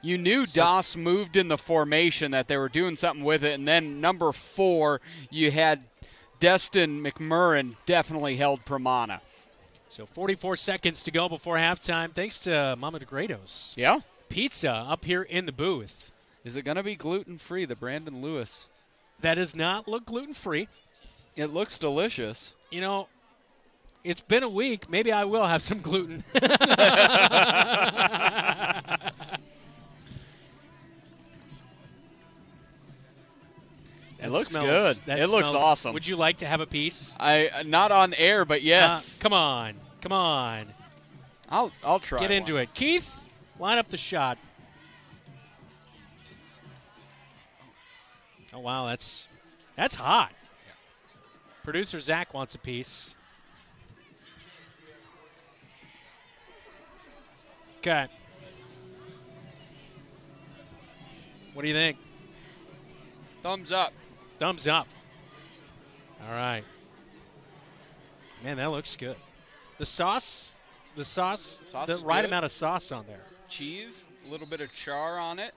You knew Doss moved in the formation, that they were doing something with it. And then number 4, you had Destin McMurrin definitely held Pramana. So 44 seconds to go before halftime. Thanks to Mama DeGrados. Yeah. Pizza up here in the booth. Is it going to be gluten-free, the Brandon Lewis? That does not look gluten-free. It looks delicious. You know, it's been a week. Maybe I will have some gluten. It looks good. It looks awesome. Would you like to have a piece? Not on air, but yes. Come on. I'll try. Get into it. Keith, line up the shot. Oh wow, that's hot. Yeah. Producer Zach wants a piece. Okay. What do you think? Thumbs up. Thumbs up. All right. Man, that looks good. The sauce, the right amount of sauce on there. Cheese, a little bit of char on it.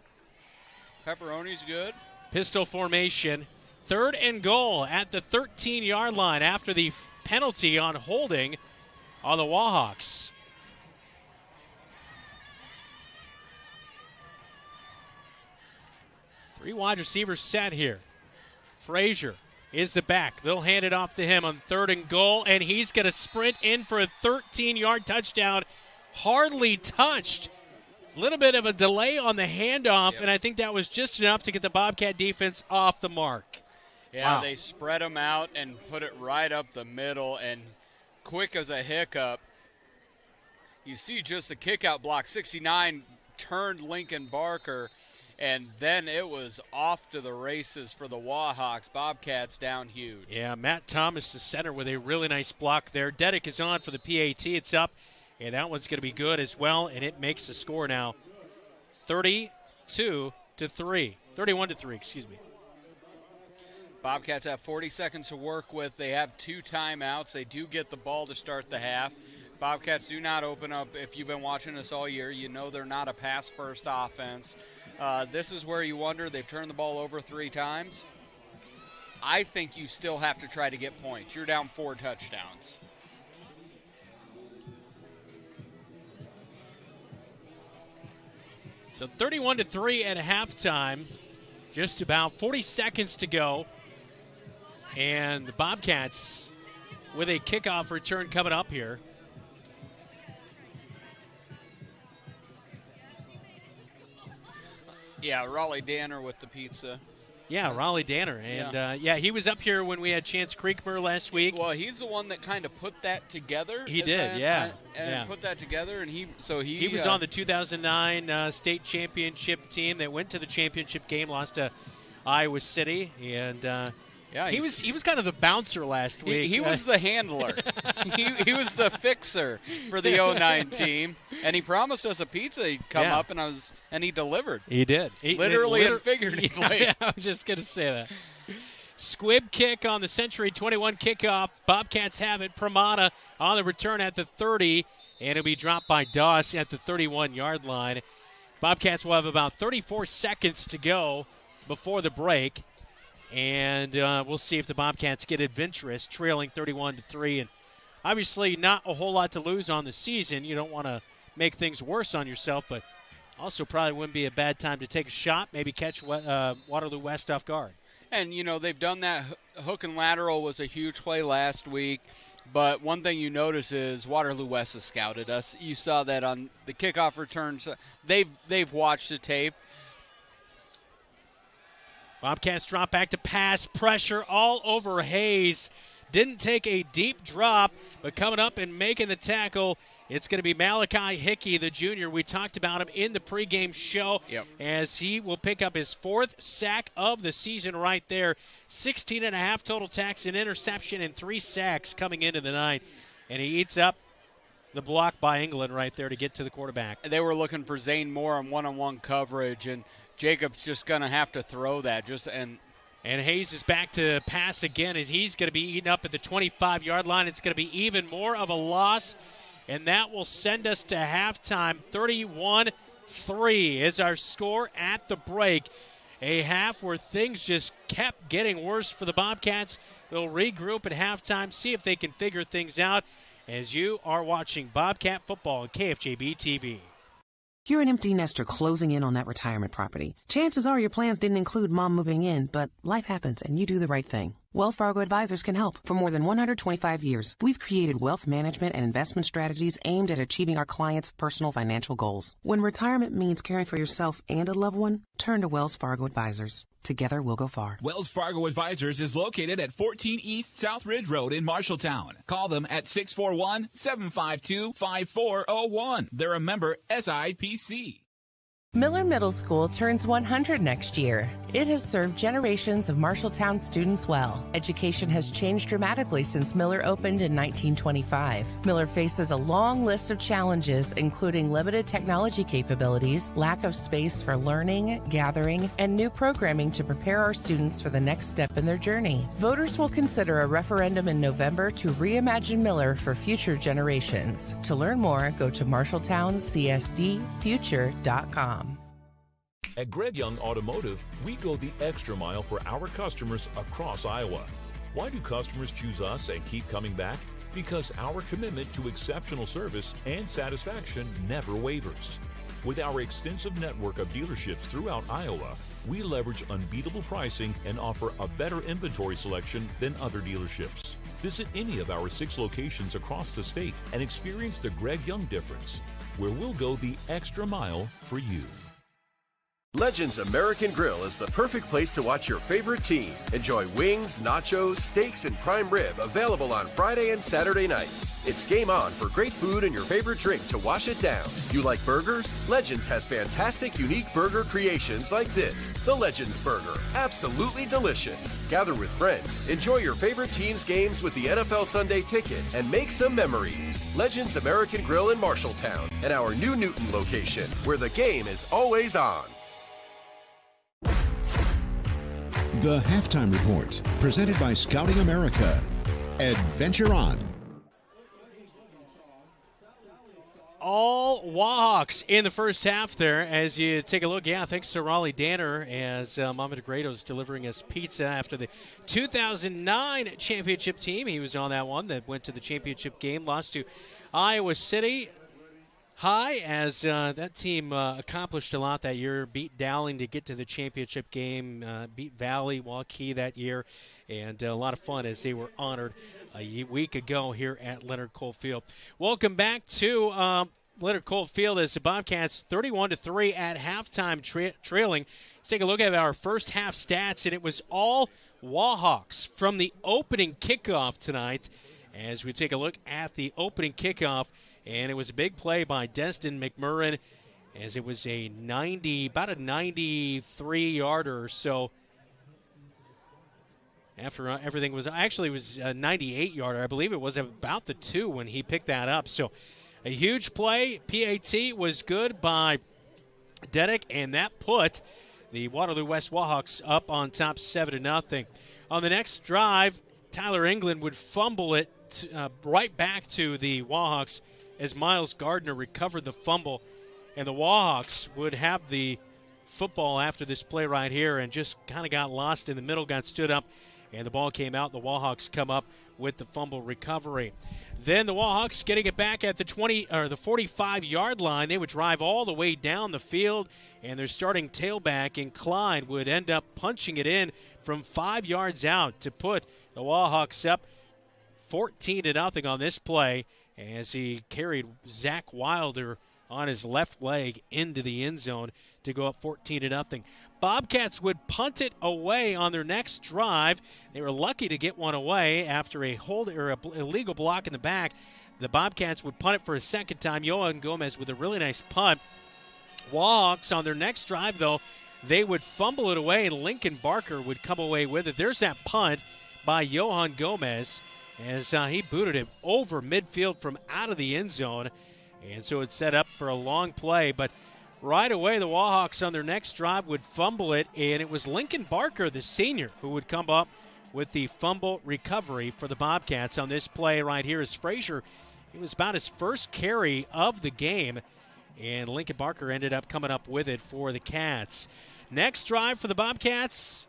Pepperoni's good. Pistol formation. 3rd and goal at the 13-yard line after the penalty on holding on the Wahawks. Three wide receivers set here. Frazier is the back. They'll hand it off to him on 3rd and goal, and he's going to sprint in for a 13-yard touchdown. Hardly touched. A little bit of a delay on the handoff, and I think that was just enough to get the Bobcat defense off the mark. Yeah, wow. They spread him out and put it right up the middle, and quick as a hiccup. You see just the kick-out block. 69 turned Lincoln Barker, and then it was off to the races for the Wahawks. Bobcats down huge. Yeah, Matt Thomas, the center, with a really nice block there. Dedek is on for the PAT. It's up, and that one's going to be good as well, and it makes the score now 31 to 3, excuse me. Bobcats have 40 seconds to work with. They have 2 timeouts. They do get the ball to start the half. Bobcats do not open up. If you've been watching us all year, you know they're not a pass-first offense. This is where you wonder, they've turned the ball over 3 times. I think you still have to try to get points. You're down 4 touchdowns. So 31 to 3 at halftime. Just about 40 seconds to go. And the Bobcats with a kickoff return coming up here. Yeah, Raleigh Danner with the pizza. Yeah, Raleigh Danner. And, he was up here when we had Chance Creekmer last week. Well, he's the one that kind of put that together. He did, yeah. Put that together, and he was on the 2009 state championship team that went to the championship game, lost to Iowa City, and he was kind of the bouncer last week. He was the handler. he was the fixer for the 09 team, and he promised us a pizza. He'd come up, and he delivered. He did, literally and figuratively. Yeah, I was just gonna say that. Squib kick on the Century 21 kickoff. Bobcats have it. Pramada on the return at the 30, and it'll be dropped by Doss at the 31-yard line. Bobcats will have about 34 seconds to go before the break. And we'll see if the Bobcats get adventurous, trailing 31-3. And obviously not a whole lot to lose on the season. You don't want to make things worse on yourself, but also probably wouldn't be a bad time to take a shot, maybe catch Waterloo West off guard. And, they've done that. Hook and lateral was a huge play last week. But one thing you notice is Waterloo West has scouted us. You saw that on the kickoff returns. They've watched the tape. Bobcats drop back to pass, pressure all over Hayes. Didn't take a deep drop, but coming up and making the tackle, it's going to be Malachi Hickey, the junior. We talked about him in the pregame show as he will pick up his 4th sack of the season right there. 16.5 total tacks, an interception, and 3 sacks coming into the night. And he eats up the block by England right there to get to the quarterback. They were looking for Zane Moore on one-on-one coverage, and Jacob's just going to have to throw that. And Hayes is back to pass again as he's going to be eaten up at the 25-yard line. It's going to be even more of a loss, and that will send us to halftime. 31-3 is our score at the break. A half where things just kept getting worse for the Bobcats. They'll regroup at halftime, see if they can figure things out as you are watching Bobcat football on KFJB-TV. You're an empty nester closing in on that retirement property. Chances are your plans didn't include mom moving in, but life happens and you do the right thing. Wells Fargo Advisors can help. For more than 125 years, we've created wealth management and investment strategies aimed at achieving our clients' personal financial goals. When retirement means caring for yourself and a loved one, turn to Wells Fargo Advisors. Together, we'll go far. Wells Fargo Advisors is located at 14 East South Ridge Road in Marshalltown. Call them at 641-752-5401. They're a member SIPC. Miller Middle School turns 100 next year. It has served generations of Marshalltown students well. Education has changed dramatically since Miller opened in 1925. Miller faces a long list of challenges, including limited technology capabilities, lack of space for learning, gathering, and new programming to prepare our students for the next step in their journey. Voters will consider a referendum in November to reimagine Miller for future generations. To learn more, go to marshalltowncsdfuture.com. At Greg Young Automotive, we go the extra mile for our customers across Iowa. Why do customers choose us and keep coming back? Because our commitment to exceptional service and satisfaction never wavers. With our extensive network of dealerships throughout Iowa, we leverage unbeatable pricing and offer a better inventory selection than other dealerships. Visit any of our 6 locations across the state and experience the Greg Young difference, where we'll go the extra mile for you. Legends American Grill is the perfect place to watch your favorite team. Enjoy wings, nachos, steaks, and prime rib available on Friday and Saturday nights. It's game on for great food and your favorite drink to wash it down. You like burgers? Legends has fantastic, unique burger creations like this. The Legends Burger. Absolutely delicious. Gather with friends, enjoy your favorite team's games with the NFL Sunday Ticket, and make some memories. Legends American Grill in Marshalltown and our new Newton location, where the game is always on. The Halftime Report, presented by Scouting America. Adventure on. All Wahawks in the first half there as you take a look. Yeah, thanks to Raleigh Danner as Mama DeGrado's delivering us pizza after the 2009 championship team. He was on that one that went to the championship game, lost to Iowa City High as that team accomplished a lot that year, beat Dowling to get to the championship game, beat Valley Waukee that year, and a lot of fun as they were honored a week ago here at Leonard Cole Field. Welcome back to Leonard Colt Field as the Bobcats 31-3 at halftime trailing. Let's take a look at our first half stats, and it was all Wahawks from the opening kickoff tonight. As we take a look at the opening kickoff, and it was a big play by Destin McMurrin, as it was about a 93-yarder or so. After everything was actually it was a 98-yarder. I believe it was about the 2 when he picked that up. So a huge play. PAT was good by Dedick, and that put the Waterloo West Wahawks up on top 7-0. On the next drive, Tyler England would fumble it right back to the Wahawks as Miles Gardner recovered the fumble. And the Wahawks would have the football after this play right here and just kind of got lost in the middle, got stood up, and the ball came out. The Wahawks come up with the fumble recovery. Then the Wahawks getting it back at the 45-yard line. They would drive all the way down the field, and their starting tailback in Klein would end up punching it in from 5 yards out to put the Wahawks up 14-0 on this play as he carried Zach Wilder on his left leg into the end zone to go up 14-0. Bobcats would punt it away on their next drive. They were lucky to get one away after a illegal block in the back. The Bobcats would punt it for a second time. Johan Gomez with a really nice punt. Wahawks on their next drive, though, they would fumble it away, and Lincoln Barker would come away with it. There's that punt by Johan Gomez as he booted it over midfield from out of the end zone. And so it's set up for a long play. But right away, the Wahawks on their next drive would fumble it, and it was Lincoln Barker, the senior, who would come up with the fumble recovery for the Bobcats on this play right here. As Frazier, it was about his first carry of the game, and Lincoln Barker ended up coming up with it for the Cats. Next drive for the Bobcats,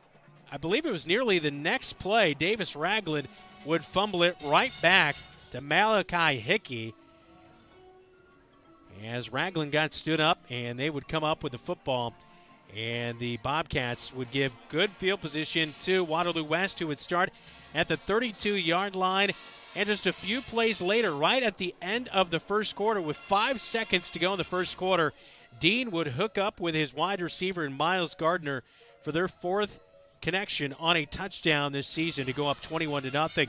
I believe it was nearly the next play. Davis Ragland would fumble it right back to Malachi Hickey, as Ragland got stood up, and they would come up with the football, and the Bobcats would give good field position to Waterloo West, who would start at the 32-yard line. And just a few plays later, right at the end of the first quarter, with 5 seconds to go in the first quarter, Dean would hook up with his wide receiver and Miles Gardner for their 4th connection on a touchdown this season to go up 21-0.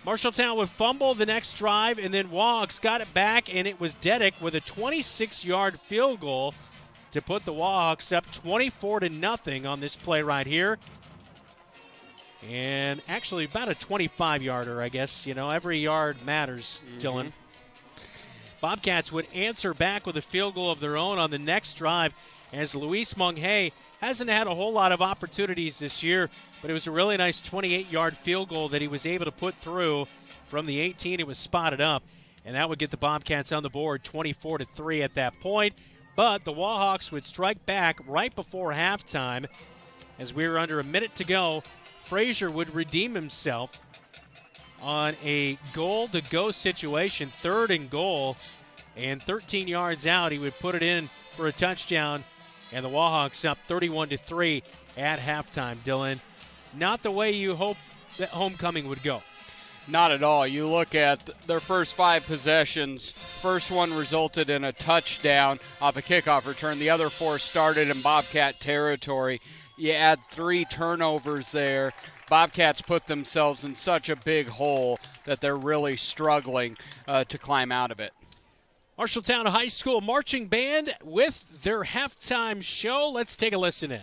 Marshalltown would fumble the next drive, and then Wahawks got it back, and it was Dedick with a 26-yard field goal to put the Wahawks up 24-0 on this play right here. And actually about a 25-yarder, I guess. You know, every yard matters, Dylan. Bobcats would answer back with a field goal of their own on the next drive, as Luis Monghay hasn't had a whole lot of opportunities this year, but it was a really nice 28-yard field goal that he was able to put through from the 18. It was spotted up, and that would get the Bobcats on the board 24-3 at that point. But the Wahawks would strike back right before halftime. As we were under a minute to go, Frazier would redeem himself on a goal-to-go situation, 3rd and goal, and 13 yards out, he would put it in for a touchdown, and the Wahawks up 31-3 at halftime, Dylan. Not the way you hope that homecoming would go. Not at all. You look at their first 5 possessions. First one resulted in a touchdown off a kickoff return. The other 4 started in Bobcat territory. You add 3 turnovers there. Bobcats put themselves in such a big hole that they're really struggling to climb out of it. Marshalltown High School Marching Band with their halftime show. Let's take a listen in.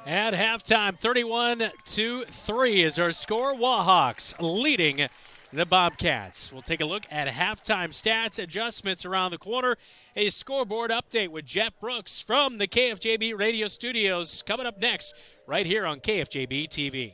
At halftime, 31-3 is our score. Wahawks leading the Bobcats. We'll take a look at halftime stats, adjustments around the corner, a scoreboard update with Jeff Brooks from the KFJB radio studios coming up next right here on KFJB-TV.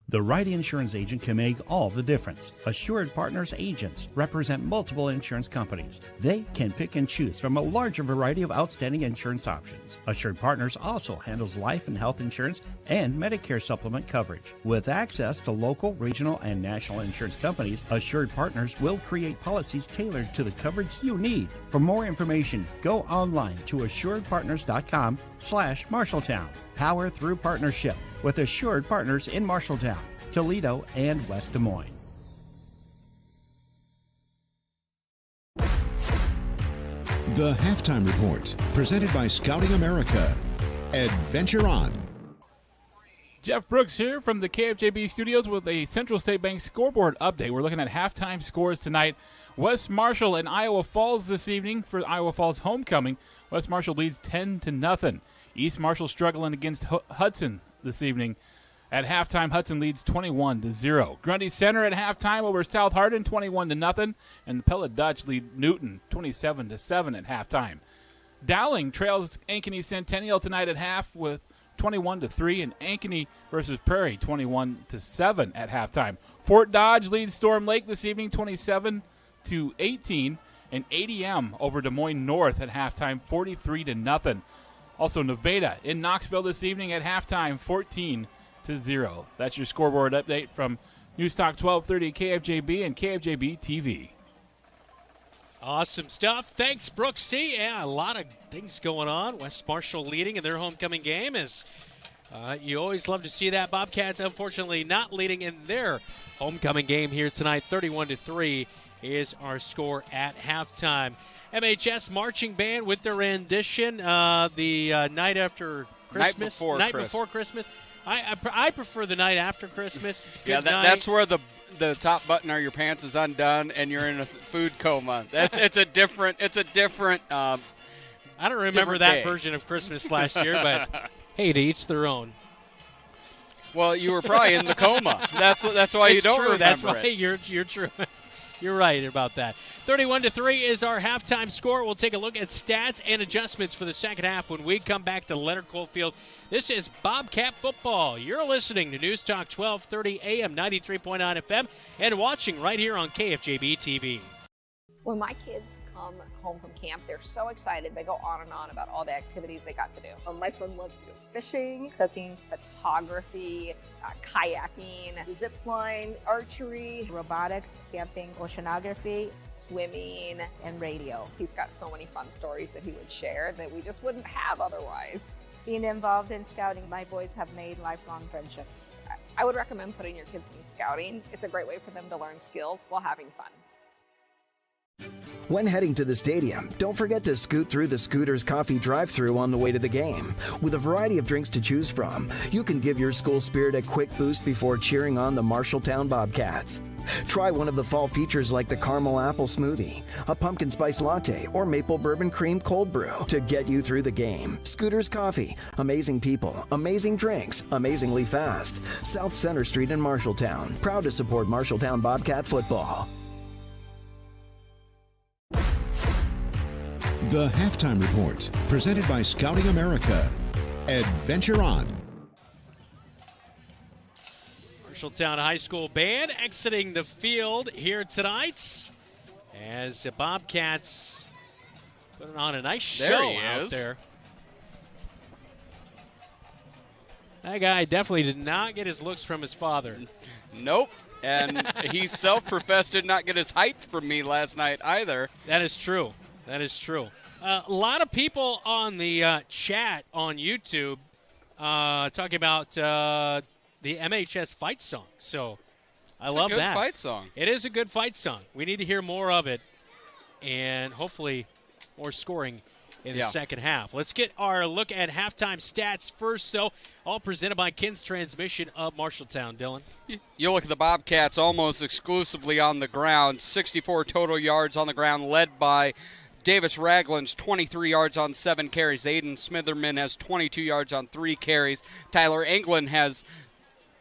The right insurance agent can make all the difference. Assured Partners agents represent multiple insurance companies. They can pick and choose from a larger variety of outstanding insurance options. Assured Partners also handles life and health insurance and Medicare supplement coverage. With access to local, regional, and national insurance companies, Assured Partners will create policies tailored to the coverage you need. For more information, go online to assuredpartners.com/Marshalltown. Power through partnership with Assured Partners in Marshalltown, Toledo, and West Des Moines. The Halftime Report, presented by Scouting America. Adventure on. Jeff Brooks here from the KFJB studios with a Central State Bank scoreboard update. We're looking at halftime scores tonight. West Marshall and Iowa Falls this evening for Iowa Falls homecoming. West Marshall leads 10-0. East Marshall struggling against Hudson this evening. At halftime, Hudson leads 21-0. Grundy Center at halftime over South Hardin, 21-0. And the Pella Dutch lead Newton 27-7 at halftime. Dowling trails Ankeny Centennial tonight at half with 21-3, and Ankeny versus Prairie 21-7 at halftime. Fort Dodge leads Storm Lake this evening 27-18, and ADM over Des Moines North at halftime 43-0. Also, Nevada in Knoxville this evening at halftime, 14-0. That's your scoreboard update from News Talk 1230 KFJB and KFJB-TV. Awesome stuff. Thanks, Brooks. See, yeah, a lot of things going on. West Marshall leading in their homecoming game. As you always love to see that. Bobcats, unfortunately, not leading in their homecoming game here tonight. 31-3 is our score at halftime. MHS Marching Band with their rendition the night after Christmas. Night before Christmas. I prefer the night after Christmas. It's a good night. That's where the top button of your pants is undone and you're in a food coma. It's a different. I don't remember that version of Christmas last year, but hey, to each their own. Well, you were probably in the coma. That's why you don't remember That's why it. You're true. You're right about that. 31-3 is our halftime score. We'll take a look at stats and adjustments for the second half when we come back to Leonard Coalfield. This is Bobcat football. You're listening to News Talk 1230 AM, 93.9 FM, and watching right here on KFJB-TV. When my kids come home from camp, they're so excited. They go on and on about all the activities they got to do. My son loves to go fishing, Cooking, photography, kayaking, zip line, archery, robotics, camping, oceanography, swimming, and radio. He's got so many fun stories that he would share that we just wouldn't have otherwise. Being involved in scouting, my boys have made lifelong friendships. I would recommend putting your kids in scouting. It's a great way for them to learn skills while having fun. When heading to the stadium, don't forget to scoot through the Scooters Coffee drive-thru on the way to the game. With a variety of drinks to choose from, you can give your school spirit a quick boost before cheering on the Marshalltown Bobcats. Try one of the fall features like the caramel apple smoothie, a pumpkin spice latte, or maple bourbon cream cold brew to get you through the game. Scooters Coffee, amazing people, amazing drinks, amazingly fast. South Center Street in Marshalltown, proud to support Marshalltown Bobcat football. The Halftime Report, presented by Scouting America. Adventure on. Marshalltown High School band exiting the field here tonight as the Bobcats putting on a nice show out there. That guy definitely did not get his looks from his father. Nope. And he self-professed did not get his height from me last night either. That is true. That is true. A lot of people on the chat on YouTube talking about the MHS fight song. So I love that. It's a good fight song. It is a good fight song. We need to hear more of it and hopefully more scoring in the second half. Let's get our look at halftime stats first, so all presented by Ken's Transmission of Marshalltown. Dylan? You look at the Bobcats almost exclusively on the ground, 64 total yards on the ground, led by Davis Ragland's 23 yards on 7 carries. Aiden Smitherman has 22 yards on 3 carries. Tyler Englund has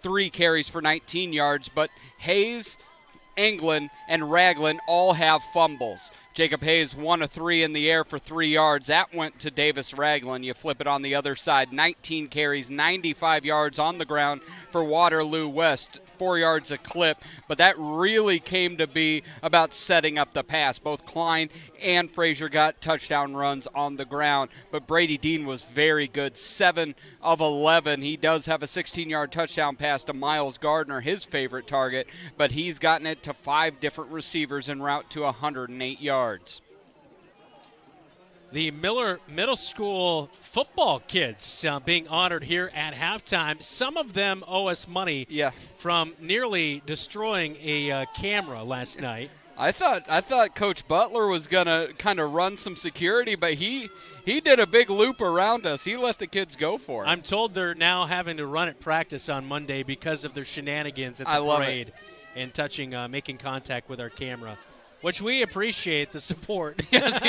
3 carries for 19 yards, but Hayes, Englund, and Ragland all have fumbles. Jacob Hayes 1 of 3 in the air for 3 yards. That went to Davis Ragland. You flip it on the other side. 19 carries, 95 yards on the ground for Waterloo West. 4 yards a clip, but that really came to be about setting up the pass. Both Klein and Frazier got touchdown runs on the ground, but Brady Dean was very good. 7 of 11. He does have a 16-yard touchdown pass to Miles Gardner, his favorite target, but he's gotten it to 5 different receivers en route to 108 yards. The Miller Middle School football kids being honored here at halftime. Some of them owe us money from nearly destroying a camera last night. I thought Coach Butler was going to kind of run some security, but he did a big loop around us. He let the kids go for it. I'm told they're now having to run at practice on Monday because of their shenanigans at the parade and touching, making contact with our camera. Which we appreciate the support. Yes.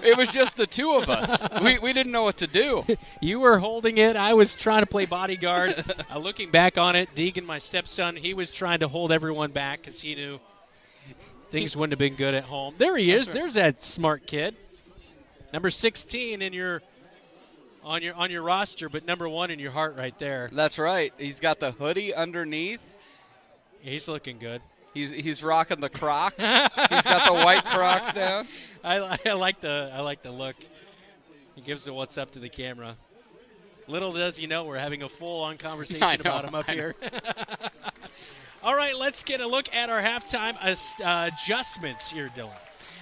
It was just the 2 of us. We didn't know what to do. You were holding it. I was trying to play bodyguard. Looking back on it, Deegan, my stepson, he was trying to hold everyone back because he knew things wouldn't have been good at home. There he is. There's that smart kid. Number 16 on your roster, but number 1 in your heart right there. That's right. He's got the hoodie underneath. He's looking good. He's rocking the Crocs. He's got the white Crocs down. I like the look. He gives the what's up to the camera. Little does he know we're having a full-on conversation about him up here. All right, let's get a look at our halftime adjustments here, Dylan.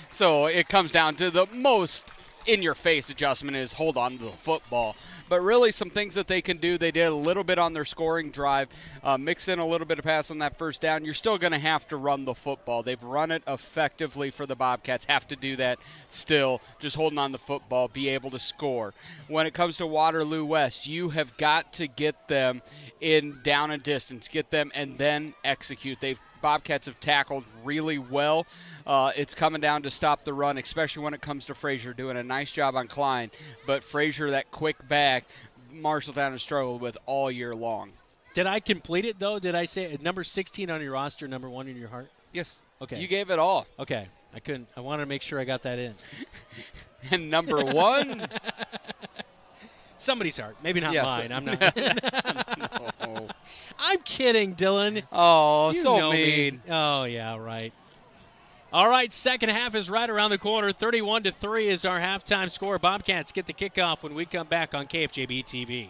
So it comes down to the most in-your-face adjustment is hold on to the football. But really some things that they can do, they did a little bit on their scoring drive, mix in a little bit of pass on that first down. You're still going to have to run the football. They've run it effectively for the Bobcats, have to do that still, just holding on the football, be able to score. When it comes to Waterloo West, you have got to get them in down and distance, get them and then execute. Bobcats have tackled really well. It's coming down to stop the run, especially when it comes to Frazier, doing a nice job on Klein. But Frazier, that quick back, Marshalltown has struggled with all year long. Did I complete it, though? Did I say number 16 on your roster, number 1 in your heart? Yes. Okay. You gave it all. Okay. I couldn't. I wanted to make sure I got that in. And number 1? Somebody's heart. Maybe not mine. I'm not. No. I'm kidding, Dylan. Oh, you so know mean. Me. Oh, yeah, right. All right, second half is right around the corner. 31-3 is our halftime score. Bobcats get the kickoff when we come back on KFJB-TV.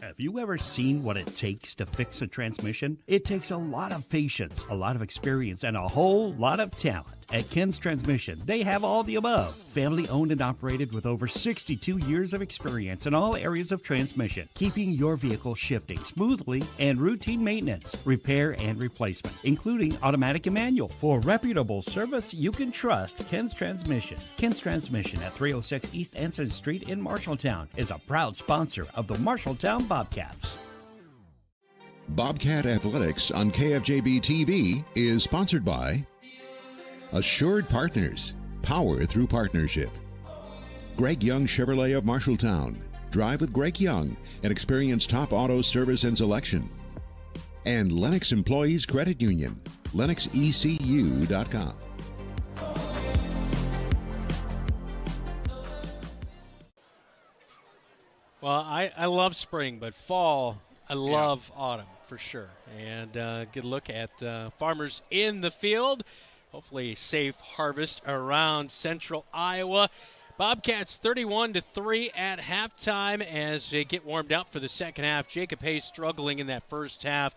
Have you ever seen what it takes to fix a transmission? It takes a lot of patience, a lot of experience, and a whole lot of talent. At Ken's Transmission, they have all the above. Family owned and operated with over 62 years of experience in all areas of transmission, keeping your vehicle shifting smoothly and routine maintenance, repair and replacement, including automatic and manual. For reputable service you can trust, Ken's Transmission. Ken's Transmission at 306 East Anson Street in Marshalltown is a proud sponsor of the Marshalltown Bobcats. Bobcat Athletics on KFJB-TV is sponsored by Assured Partners, power through partnership. Greg Young Chevrolet of Marshalltown. Drive with Greg Young and experience top auto service and selection. And Lennox Employees Credit Union, LennoxECU.com. Well, I love spring, but fall, I love autumn for sure. And good look at farmers in the field. Hopefully safe harvest around central Iowa. Bobcats 31-3 at halftime as they get warmed up for the second half. Jacob Hayes struggling in that first half.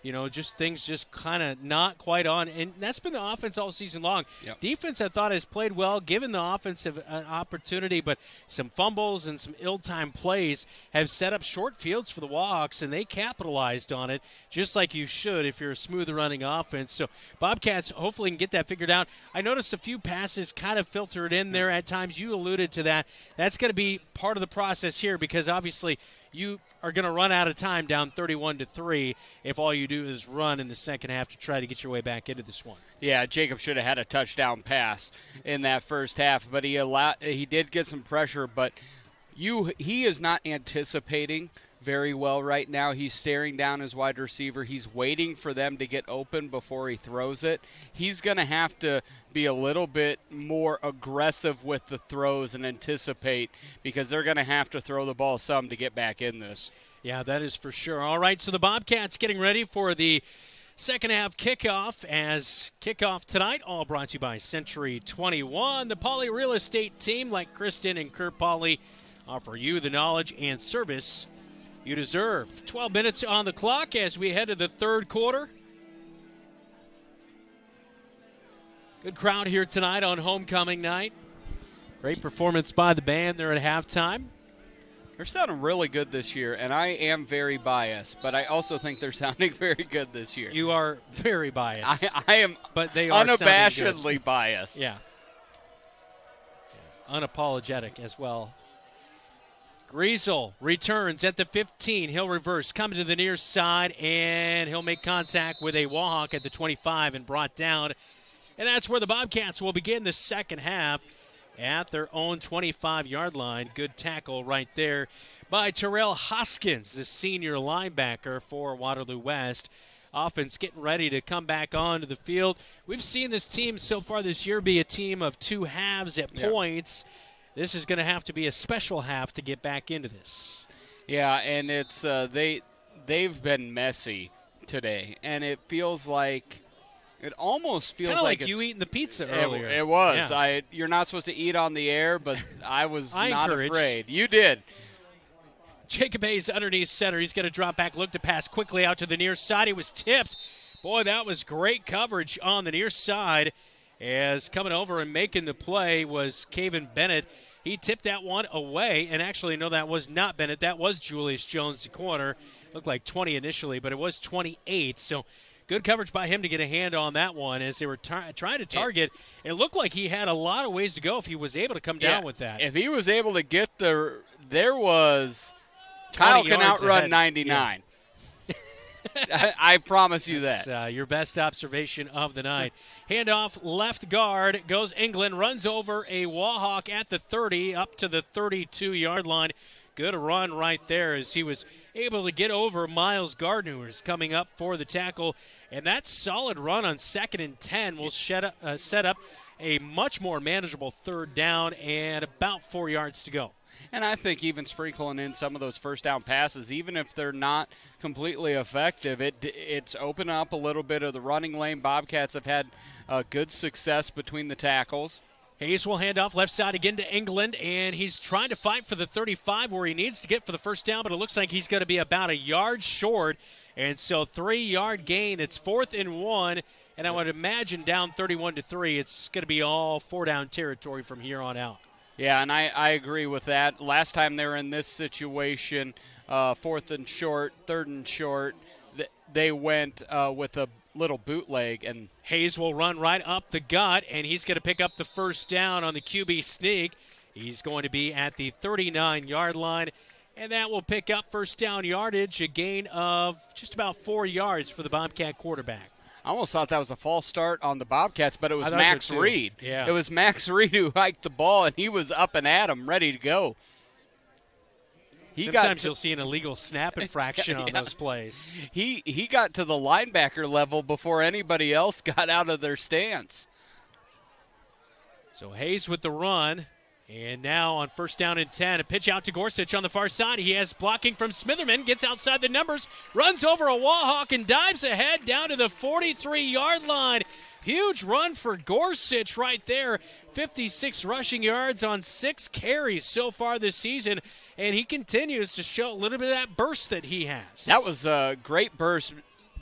You know, just things just kind of not quite on. And that's been the offense all season long. Yep. Defense, I thought, has played well, given the offensive an opportunity, but some fumbles and some ill-timed plays have set up short fields for the Wahawks, and they capitalized on it just like you should if you're a smooth-running offense. So Bobcats hopefully can get that figured out. I noticed a few passes kind of filtered in there at times. You alluded to that. That's going to be part of the process here because obviously you are going to run out of time down 31-3 if all you do is run in the second half to try to get your way back into this one. Yeah, Jacob should have had a touchdown pass in that first half, but he did get some pressure, but he is not anticipating very well right now. He's staring down his wide receiver. He's waiting for them to get open before he throws it. He's going to have to be a little bit more aggressive with the throws and anticipate, because they're going to have to throw the ball some to get back in this. Yeah, that is for sure. All right, so the Bobcats getting ready for the second half kickoff. As kickoff tonight, all brought to you by Century 21. The Pauley Real Estate team, like Kristen and Kurt Pauley, offer you the knowledge and service you deserve. 12 minutes on the clock as we head to the third quarter. Good crowd here tonight on homecoming night. Great performance by the band there at halftime. They're sounding really good this year, and I am very biased, but I also think they're sounding very good this year. You are very biased. I am, but they are unabashedly biased. Yeah. Unapologetic as well. Griesel returns at the 15. He'll reverse, come to the near side, and he'll make contact with a Wahawk at the 25 and brought down. And that's where the Bobcats will begin the second half at their own 25-yard line. Good tackle right there by Terrell Hoskins, the senior linebacker for Waterloo West. Offense getting ready to come back onto the field. We've seen this team so far this year be a team of two halves at points. This is going to have to be a special half to get back into this. Yeah, and it's they've been messy today, and it feels like it almost feels kinda like you eating the pizza earlier. It was. Yeah. You're not supposed to eat on the air, but I was not encouraged. afraid. You did. Jacob Hayes underneath center. He's going to drop back, look to pass quickly out to the near side. He was tipped. Boy, that was great coverage on the near side. As coming over and making the play was Caven Bennett. He tipped that one away, and actually, no, that was not Bennett. That was Julius Jones, the corner. Looked like 20 initially, but it was 28. So good coverage by him to get a hand on that one as they were trying to target. It looked like he had a lot of ways to go if he was able to come down with that. If he was able to get there was Kyle can outrun ahead. 99. Yeah. I promise you That's your best observation of the night. Handoff left guard goes England, runs over a Wahawk at the 30 up to the 32-yard line. Good run right there as he was able to get over Miles Gardner, who's coming up for the tackle. And that solid run on 2nd and 10 will set up a much more manageable third down and about 4 yards to go. And I think even sprinkling in some of those first down passes, even if they're not completely effective, it's opened up a little bit of the running lane. Bobcats have had good success between the tackles. Hayes will hand off left side again to England, and he's trying to fight for the 35 where he needs to get for the first down, but it looks like he's going to be about a yard short. And so 3-yard gain. It's 4th and 1, and I would imagine down 31-3, it's going to be all 4-down territory from here on out. Yeah, and I agree with that. Last time they were in this situation, 4th and short, 3rd and short, they went with a little bootleg. And Hayes will run right up the gut, and he's going to pick up the first down on the QB sneak. He's going to be at the 39-yard line, and that will pick up first down yardage, a gain of just about 4 yards for the Bobcat quarterback. I almost thought that was a false start on the Bobcats, but it was Max Reed. Yeah. It was Max Reed who hiked the ball, and he was up and at him, ready to go. Sometimes you'll see an illegal snap infraction on those plays. He got to the linebacker level before anybody else got out of their stance. So Hayes with the run. And now on first down and 10, a pitch out to Gorsuch on the far side. He has blocking from Smitherman, gets outside the numbers, runs over a Wahawk and dives ahead down to the 43-yard line. Huge run for Gorsuch right there. 56 rushing yards on 6 carries so far this season, and he continues to show a little bit of that burst that he has. That was a great burst.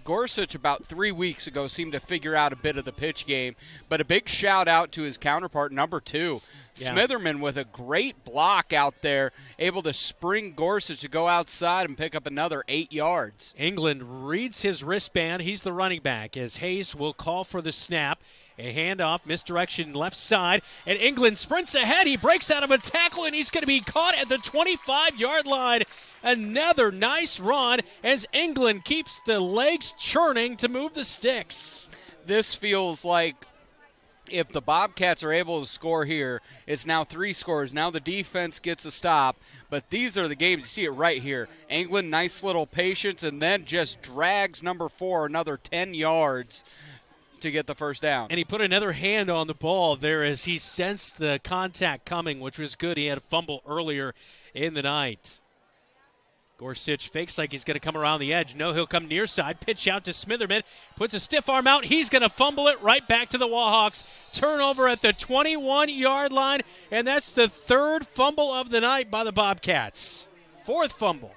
Gorsuch about 3 weeks ago seemed to figure out a bit of the pitch game, but a big shout out to his counterpart, number 2, Yeah. Smitherman with a great block out there, able to spring Gorsuch to go outside and pick up another 8 yards. England reads his wristband. He's the running back as Hayes will call for the snap. A handoff, misdirection left side, and England sprints ahead. He breaks out of a tackle, and he's going to be caught at the 25-yard line. Another nice run as England keeps the legs churning to move the sticks. This feels like if the Bobcats are able to score here, it's now 3 scores. Now the defense gets a stop, but these are the games. You see it right here. England, nice little patience, and then just drags number 4 another 10 yards to get the first down. And he put another hand on the ball there as he sensed the contact coming, which was good. He had a fumble earlier in the night. Gorsuch fakes like he's going to come around the edge. No, he'll come near side. Pitch out to Smitherman. Puts a stiff arm out. He's going to fumble it right back to the Wahawks. Turnover at the 21-yard line, and that's the 3rd fumble of the night by the Bobcats. 4th fumble.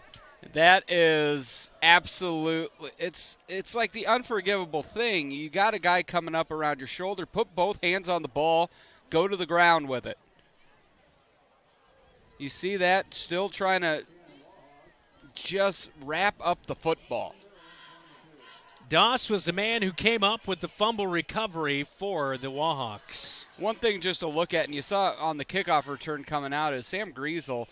That is absolutely, it's like the unforgivable thing. You got a guy coming up around your shoulder, put both hands on the ball, go to the ground with it. You see that? Still trying to just wrap up the football. Doss was the man who came up with the fumble recovery for the Wahawks. One thing just to look at, and you saw on the kickoff return coming out, is Sam Griesel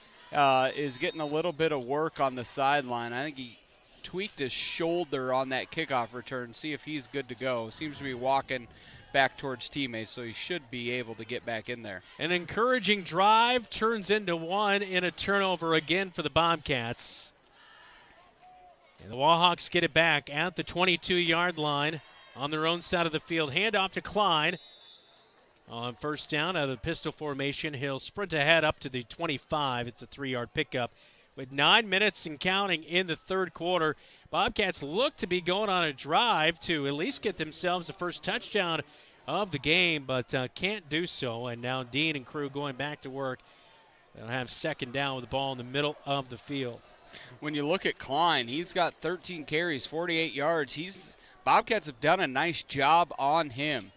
is getting a little bit of work on the sideline. I think he tweaked his shoulder on that kickoff return. See if he's good to go. Seems to be walking back towards teammates, so he should be able to get back in there. An encouraging drive turns into one in a turnover again for the Bobcats. And the Wahawks get it back at the 22-yard line on their own side of the field. Handoff to Klein. On first down out of the pistol formation, he'll sprint ahead up to the 25. It's a 3-yard pickup. With 9 minutes and counting in the third quarter, Bobcats look to be going on a drive to at least get themselves the first touchdown of the game, but can't do so. And now Dean and crew going back to work. They'll have second down with the ball in the middle of the field. When you look at Klein, he's got 13 carries, 48 yards. Bobcats have done a nice job on him.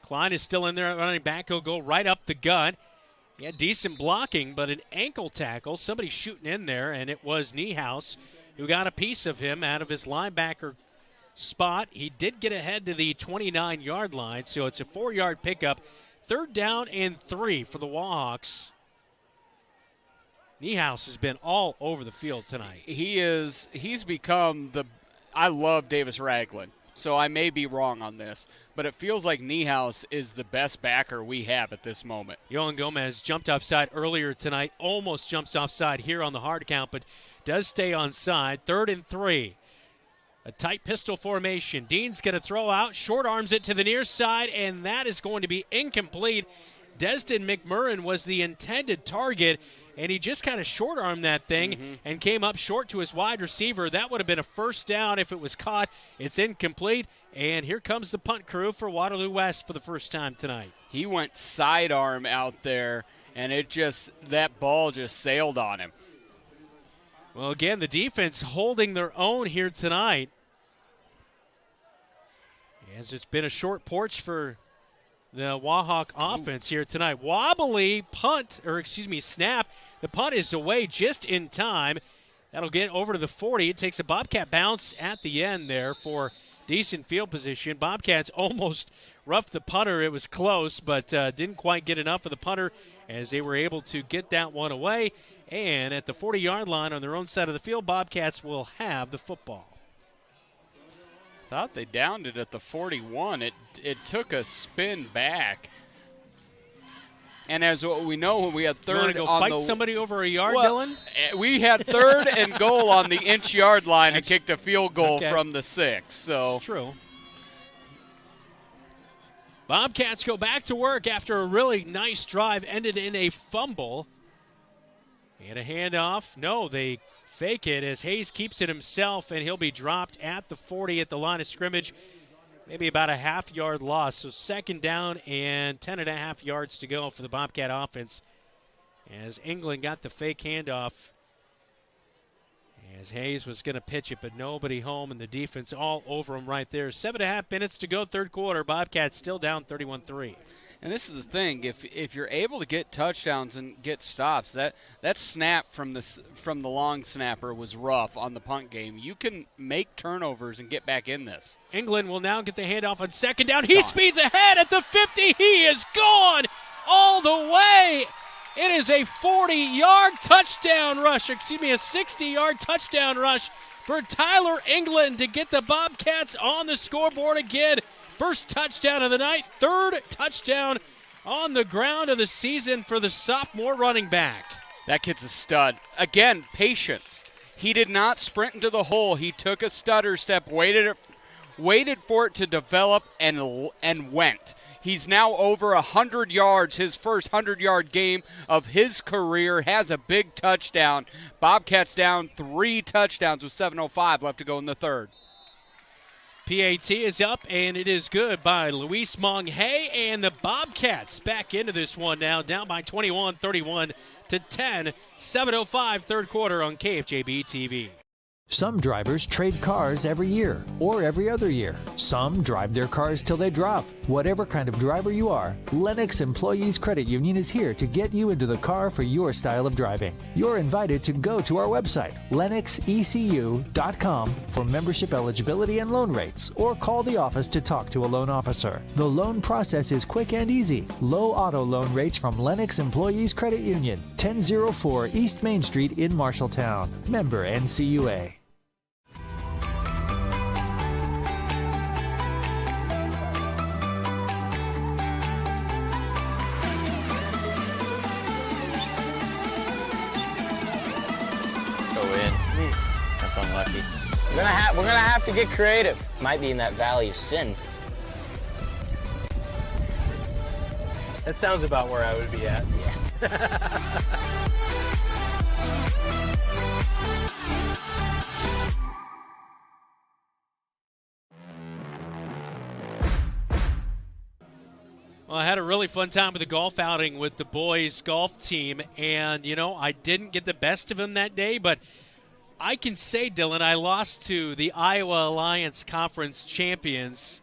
Klein is still in there running back. He'll go right up the gut. He had decent blocking, but an ankle tackle. Somebody shooting in there, and it was Niehaus who got a piece of him out of his linebacker spot. He did get ahead to the 29-yard line, so it's a 4-yard pickup. 3rd down and 3 for the Wahawks. Niehaus has been all over the field tonight. He's become I love Davis Ragland, so I may be wrong on this, but it feels like Niehaus is the best backer we have at this moment. Yohan Gomez jumped offside earlier tonight, almost jumps offside here on the hard count, but does stay onside. 3rd and 3. A tight pistol formation. Dean's going to throw out, short arms it to the near side, and that is going to be incomplete. Destin McMurrin was the intended target, and he just kind of short-armed that thing and came up short to his wide receiver. That would have been a first down if it was caught. It's incomplete, and here comes the punt crew for Waterloo West for the first time tonight. He went sidearm out there, and that ball just sailed on him. Well, again, the defense holding their own here tonight. As it's been a short porch for the Wahawk offense here tonight. Wobbly snap. The punt is away just in time. That'll get over to the 40. It takes a Bobcat bounce at the end there for decent field position. Bobcats almost roughed the punter. It was close, but didn't quite get enough of the punter as they were able to get that one away. And at the 40-yard line on their own side of the field, Bobcats will have the football. Thought they downed it at the 41. It took a spin back. And as we know, when we had third go on fight somebody over a yard, Dylan? We had 3rd and goal on the inch-yard line and kicked a field goal from the 6. So it's true. Bobcats go back to work after a really nice drive ended in a fumble. And a handoff. No, they fake it as Hayes keeps it himself, and he'll be dropped at the 40 at the line of scrimmage. Maybe about a half-yard loss. So 2nd down and 10.5 yards to go for the Bobcat offense as England got the fake handoff as Hayes was going to pitch it, but nobody home, and the defense all over him right there. 7.5 minutes to go, third quarter. Bobcats still down 31-3. And this is the thing: if you're able to get touchdowns and get stops, that snap from the long snapper was rough on the punt game. You can make turnovers and get back in this. England will now get the handoff on second down. He speeds ahead at the 50. He is gone all the way. It is a 40-yard touchdown rush. A 60-yard touchdown rush for Tyler England to get the Bobcats on the scoreboard again. First touchdown of the night, third touchdown on the ground of the season for the sophomore running back. That kid's a stud. Again, patience. He did not sprint into the hole. He took a stutter step, waited for it to develop, and went. He's now over 100 yards, his first 100-yard game of his career, has a big touchdown. Bobcats down 3 touchdowns with 7:05 left to go in the third. PAT is up, and it is good by Luis Monghay, and the Bobcats back into this one now, down by 21-31 to 10. 7:05 third quarter on KFJB-TV. Some drivers trade cars every year or every other year. Some drive their cars till they drop. Whatever kind of driver you are, Lennox Employees Credit Union is here to get you into the car for your style of driving. You're invited to go to our website, lennoxecu.com, for membership eligibility and loan rates, or call the office to talk to a loan officer. The loan process is quick and easy. Low auto loan rates from Lennox Employees Credit Union, 1004 East Main Street in Marshalltown. Member NCUA. Unlucky. We're gonna have to get creative. Might be in that valley of sin. That sounds about where I would be at. Yeah. Well, I had a really fun time with the golf outing with the boys golf team, and I didn't get the best of them that day, but I can say, Dylan, I lost to the Iowa Alliance Conference champions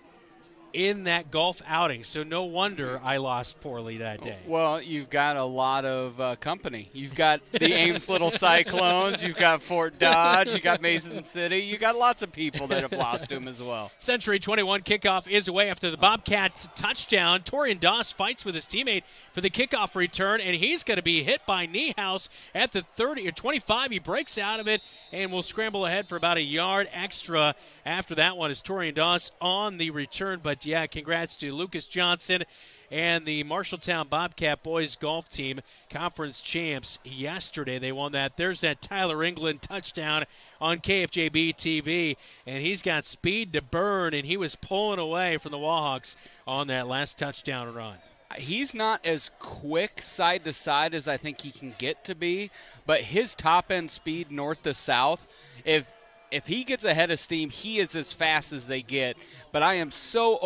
in that golf outing, so no wonder I lost poorly that day. Well, you've got a lot of company. You've got the Ames Little Cyclones, you've got Fort Dodge, you've got Mason City. You've got lots of people that have lost to him as well. Century 21 kickoff is away after the Bobcats touchdown. Torian Doss fights with his teammate for the kickoff return, and he's going to be hit by Niehaus at the 30 or 25. He breaks out of it and will scramble ahead for about a yard extra after that one as Torian Doss on the return. But yeah, congrats to Lucas Johnson and the Marshalltown Bobcat boys golf team, conference champs yesterday. They won that. There's that Tyler England touchdown on KFJB-TV, and he's got speed to burn, and he was pulling away from the Wahawks on that last touchdown run. He's not as quick side to side as I think he can get to be, but his top-end speed north to south, if he gets ahead of steam, he is as fast as they get. But I am so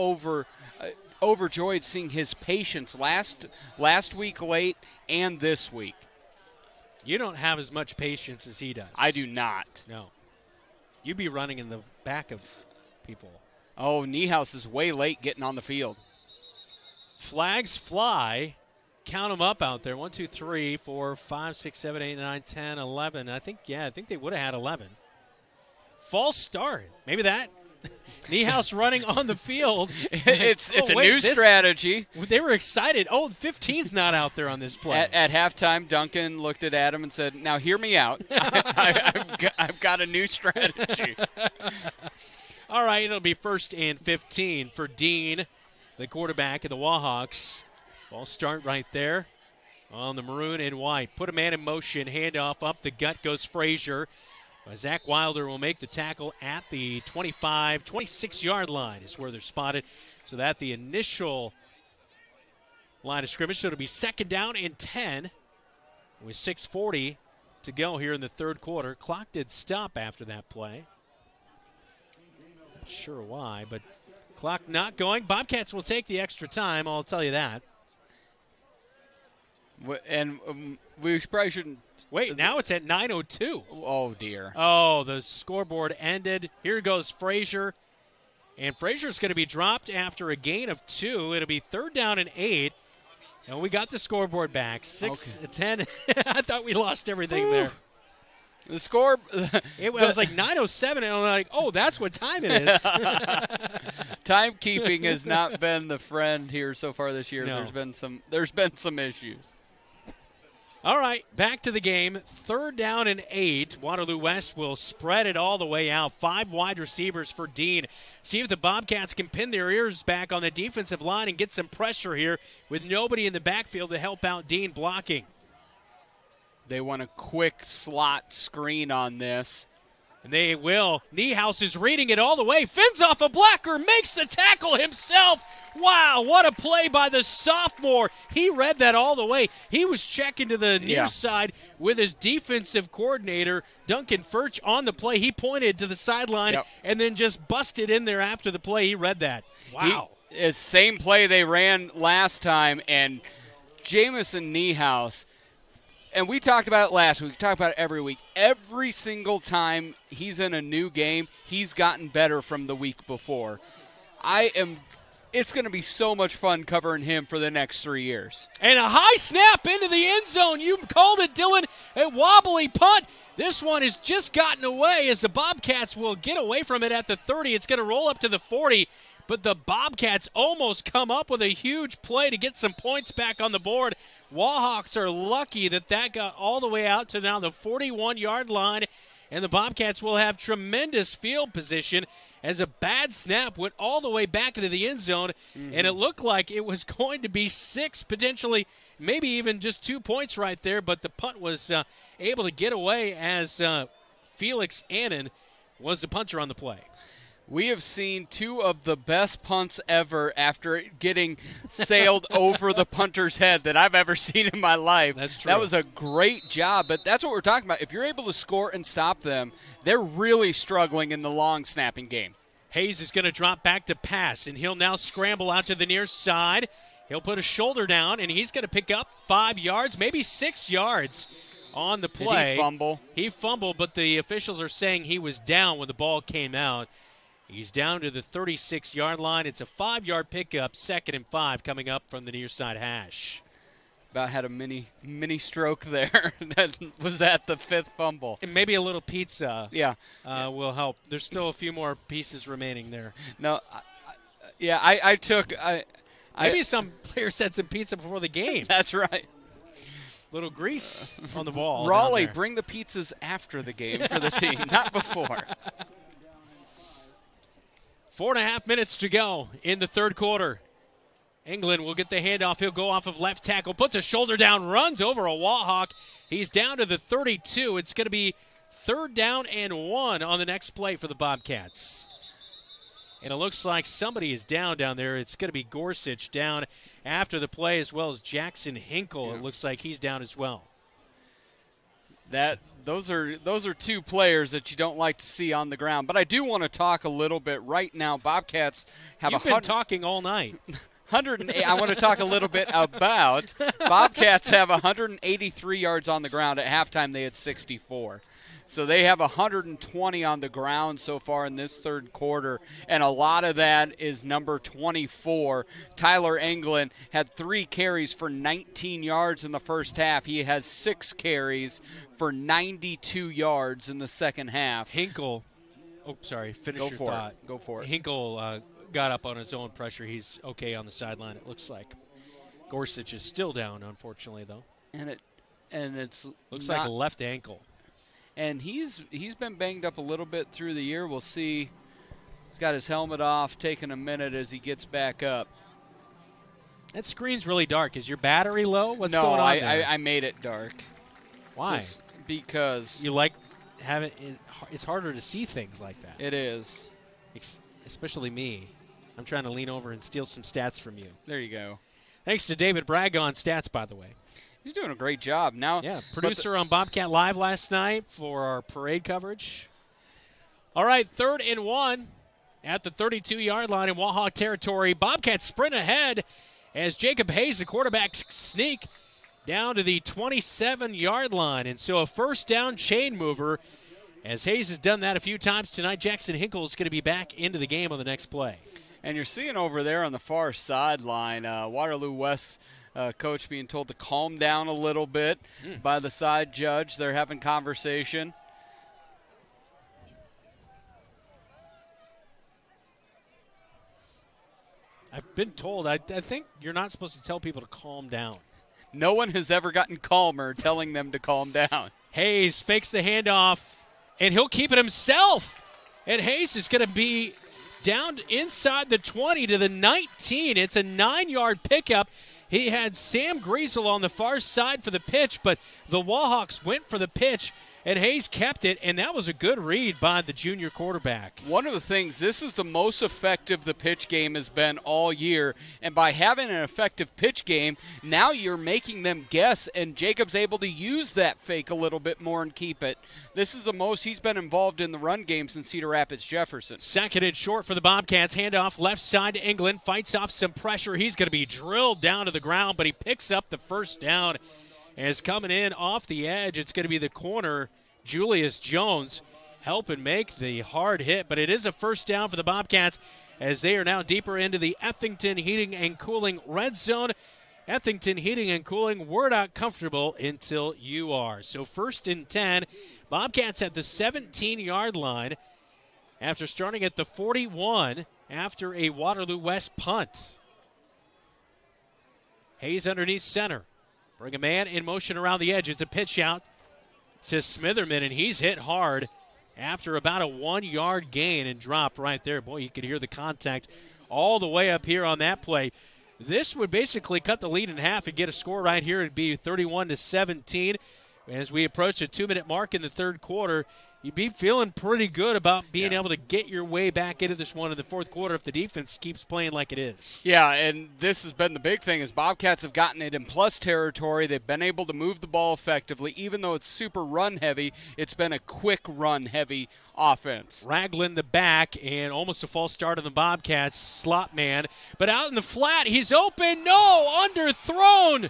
overjoyed seeing his patience last week late and this week. You don't have as much patience as he does. I do not. No. You'd be running in the back of people. Oh, Niehaus is way late getting on the field. Flags fly. Count them up out there. 1, 2, 3, 4, 5, 6, 7, 8, 9, 10, 11. I think they would have had 11. False start. Maybe that. Niehaus running on the field. It's a new strategy. They were excited. 15's not out there on this play. At halftime, Duncan looked at Adam and said, "Now hear me out. I've got a new strategy." All right, it'll be 1st and 15 for Dean, the quarterback of the Wahawks. False start right there on the maroon and white. Put a man in motion. Handoff up the gut goes Frazier. Zach Wilder will make the tackle at the 26-yard line is where they're spotted. So that the initial line of scrimmage. So it'll be 2nd down and 10 with 6:40 to go here in the third quarter. Clock did stop after that play. Not sure why, but clock not going. Bobcats will take the extra time, I'll tell you that. And we probably shouldn't. Wait, now it's at 9:02. Oh, dear. Oh, the scoreboard ended. Here goes Frazier. And Frazier's going to be dropped after a gain of 2. It'll be 3rd down and 8 And we got the scoreboard back. 6-10. I thought we lost everything there. The score. It was like 9:07, and I'm like, oh, that's what time it is. Timekeeping has not been the friend here so far this year. No. There's been some issues. All right, back to the game. 3rd down and 8. Waterloo West will spread it all the way out. 5 wide receivers for Dean. See if the Bobcats can pin their ears back on the defensive line and get some pressure here with nobody in the backfield to help out Dean blocking. They want a quick slot screen on this. And they will. Niehaus is reading it all the way. Fins off a blocker, makes the tackle himself. Wow, what a play by the sophomore. He read that all the way. He was checking to the near side with his defensive coordinator, Duncan Furch, on the play. He pointed to the sideline and then just busted in there after the play. He read that. Wow. It's same play they ran last time, and Jamison Niehaus, and we talked about it last week. We talk about it every week. Every single time he's in a new game, he's gotten better from the week before. It's going to be so much fun covering him for the next 3 years. And a high snap into the end zone. You called it, Dylan. A wobbly punt. This one has just gotten away as the Bobcats will get away from it at the 30. It's going to roll up to the 40. But the Bobcats almost come up with a huge play to get some points back on the board. Wahawks are lucky that got all the way out to now the 41-yard line, and the Bobcats will have tremendous field position as a bad snap went all the way back into the end zone, and it looked like it was going to be 6, potentially maybe even just 2 points right there, but the punt was able to get away as Felix Annan was the punter on the play. We have seen 2 of the best punts ever after getting sailed over the punter's head that I've ever seen in my life. That's true. That was a great job, but that's what we're talking about. If you're able to score and stop them, they're really struggling in the long snapping game. Hayes is going to drop back to pass, and he'll now scramble out to the near side. He'll put a shoulder down, and he's going to pick up 5 yards, maybe 6 yards on the play. Did he fumble? He fumbled, but the officials are saying he was down when the ball came out. He's down to the 36-yard line. It's a 5-yard pickup, 2nd and 5 coming up from the near side hash. About had a mini stroke there that was at the 5th fumble. And maybe a little pizza will help. There's still a few more pieces remaining there. No, I took maybe some players had some pizza before the game. That's right. Little grease on the ball. Raleigh, bring the pizzas after the game for the team, not before. 4.5 minutes to go in the 3rd quarter. England will get the handoff. He'll go off of left tackle, puts a shoulder down, runs over a Wahawk. He's down to the 32. It's going to be 3rd down and 1 on the next play for the Bobcats. And it looks like somebody is down there. It's going to be Gorsuch down after the play, as well as Jackson Hinkle. Yeah. It looks like he's down as well. Those are 2 players that you don't like to see on the ground. But I do want to talk a little bit right now. Bobcats have You've been talking all night. 108. I want to talk a little bit about Bobcats have 183 yards on the ground. At halftime, they had 64. So they have 120 on the ground so far in this 3rd quarter, and a lot of that is number 24. Tyler England had 3 carries for 19 yards in the first half. He has 6 carries for 92 yards in the second half. Hinkle, finish your thought. Go for it. Hinkle got up on his own pressure. He's okay on the sideline, it looks like. Gorsuch is still down, unfortunately, though. And it's looks like a left ankle. And he's been banged up a little bit through the year. We'll see. He's got his helmet off, taking a minute as he gets back up. That screen's really dark. Is your battery low? What's going on there? I made it dark. Why? Just because you like having it. It's harder to see things like that. It is. Especially me. I'm trying to lean over and steal some stats from you. There you go. Thanks to David Bragg on stats, by the way. He's doing a great job now. Yeah, producer on Bobcat Live last night for our parade coverage. All right, 3rd and 1 at the 32-yard line in Wahawk territory. Bobcats sprint ahead as Jacob Hayes, the quarterback sneak, down to the 27-yard line. And so a 1st down chain mover. As Hayes has done that a few times tonight, Jackson Hinkle is going to be back into the game on the next play. And you're seeing over there on the far sideline, Waterloo West Coach being told to calm down a little bit by the side judge. They're having conversation. I've been told, I think you're not supposed to tell people to calm down. No one has ever gotten calmer telling them to calm down. Hayes fakes the handoff, and he'll keep it himself. And Hayes is going to be down inside the 20 to the 19. It's a 9-yard pickup. He had Sam Griesel on the far side for the pitch, but the Wahawks went for the pitch, and Hayes kept it, and that was a good read by the junior quarterback. One of the things, this is the most effective the pitch game has been all year, and by having an effective pitch game, now you're making them guess, and Jacob's able to use that fake a little bit more and keep it. This is the most he's been involved in the run game since Cedar Rapids Jefferson. Second and short for the Bobcats. Handoff left side to England, fights off some pressure. He's going to be drilled down to the ground, but he picks up the first down. As coming in off the edge, it's going to be the corner, Julius Jones, helping make the hard hit. But it is a first down for the Bobcats as they are now deeper into the Ethington Heating and Cooling red zone. Ethington Heating and Cooling, we're not comfortable until you are. So 1st and 10, Bobcats at the 17-yard line after starting at the 41 after a Waterloo West punt. Hayes underneath center. Bring a man in motion around the edge. It's a pitch out to Smitherman, and he's hit hard after about a 1-yard gain and drop right there. Boy, you could hear the contact all the way up here on that play. This would basically cut the lead in half and get a score right here. It'd be 31-17. As we approach a 2-minute mark in the third quarter, you'd be feeling pretty good about being able to get your way back into this one in the fourth quarter if the defense keeps playing like it is. Yeah, and this has been the big thing is Bobcats have gotten it in plus territory. They've been able to move the ball effectively. Even though it's super run-heavy, it's been a quick run-heavy offense. Ragland the back and almost a false start on the Bobcats. Slot man. But out in the flat, he's open. No, underthrown.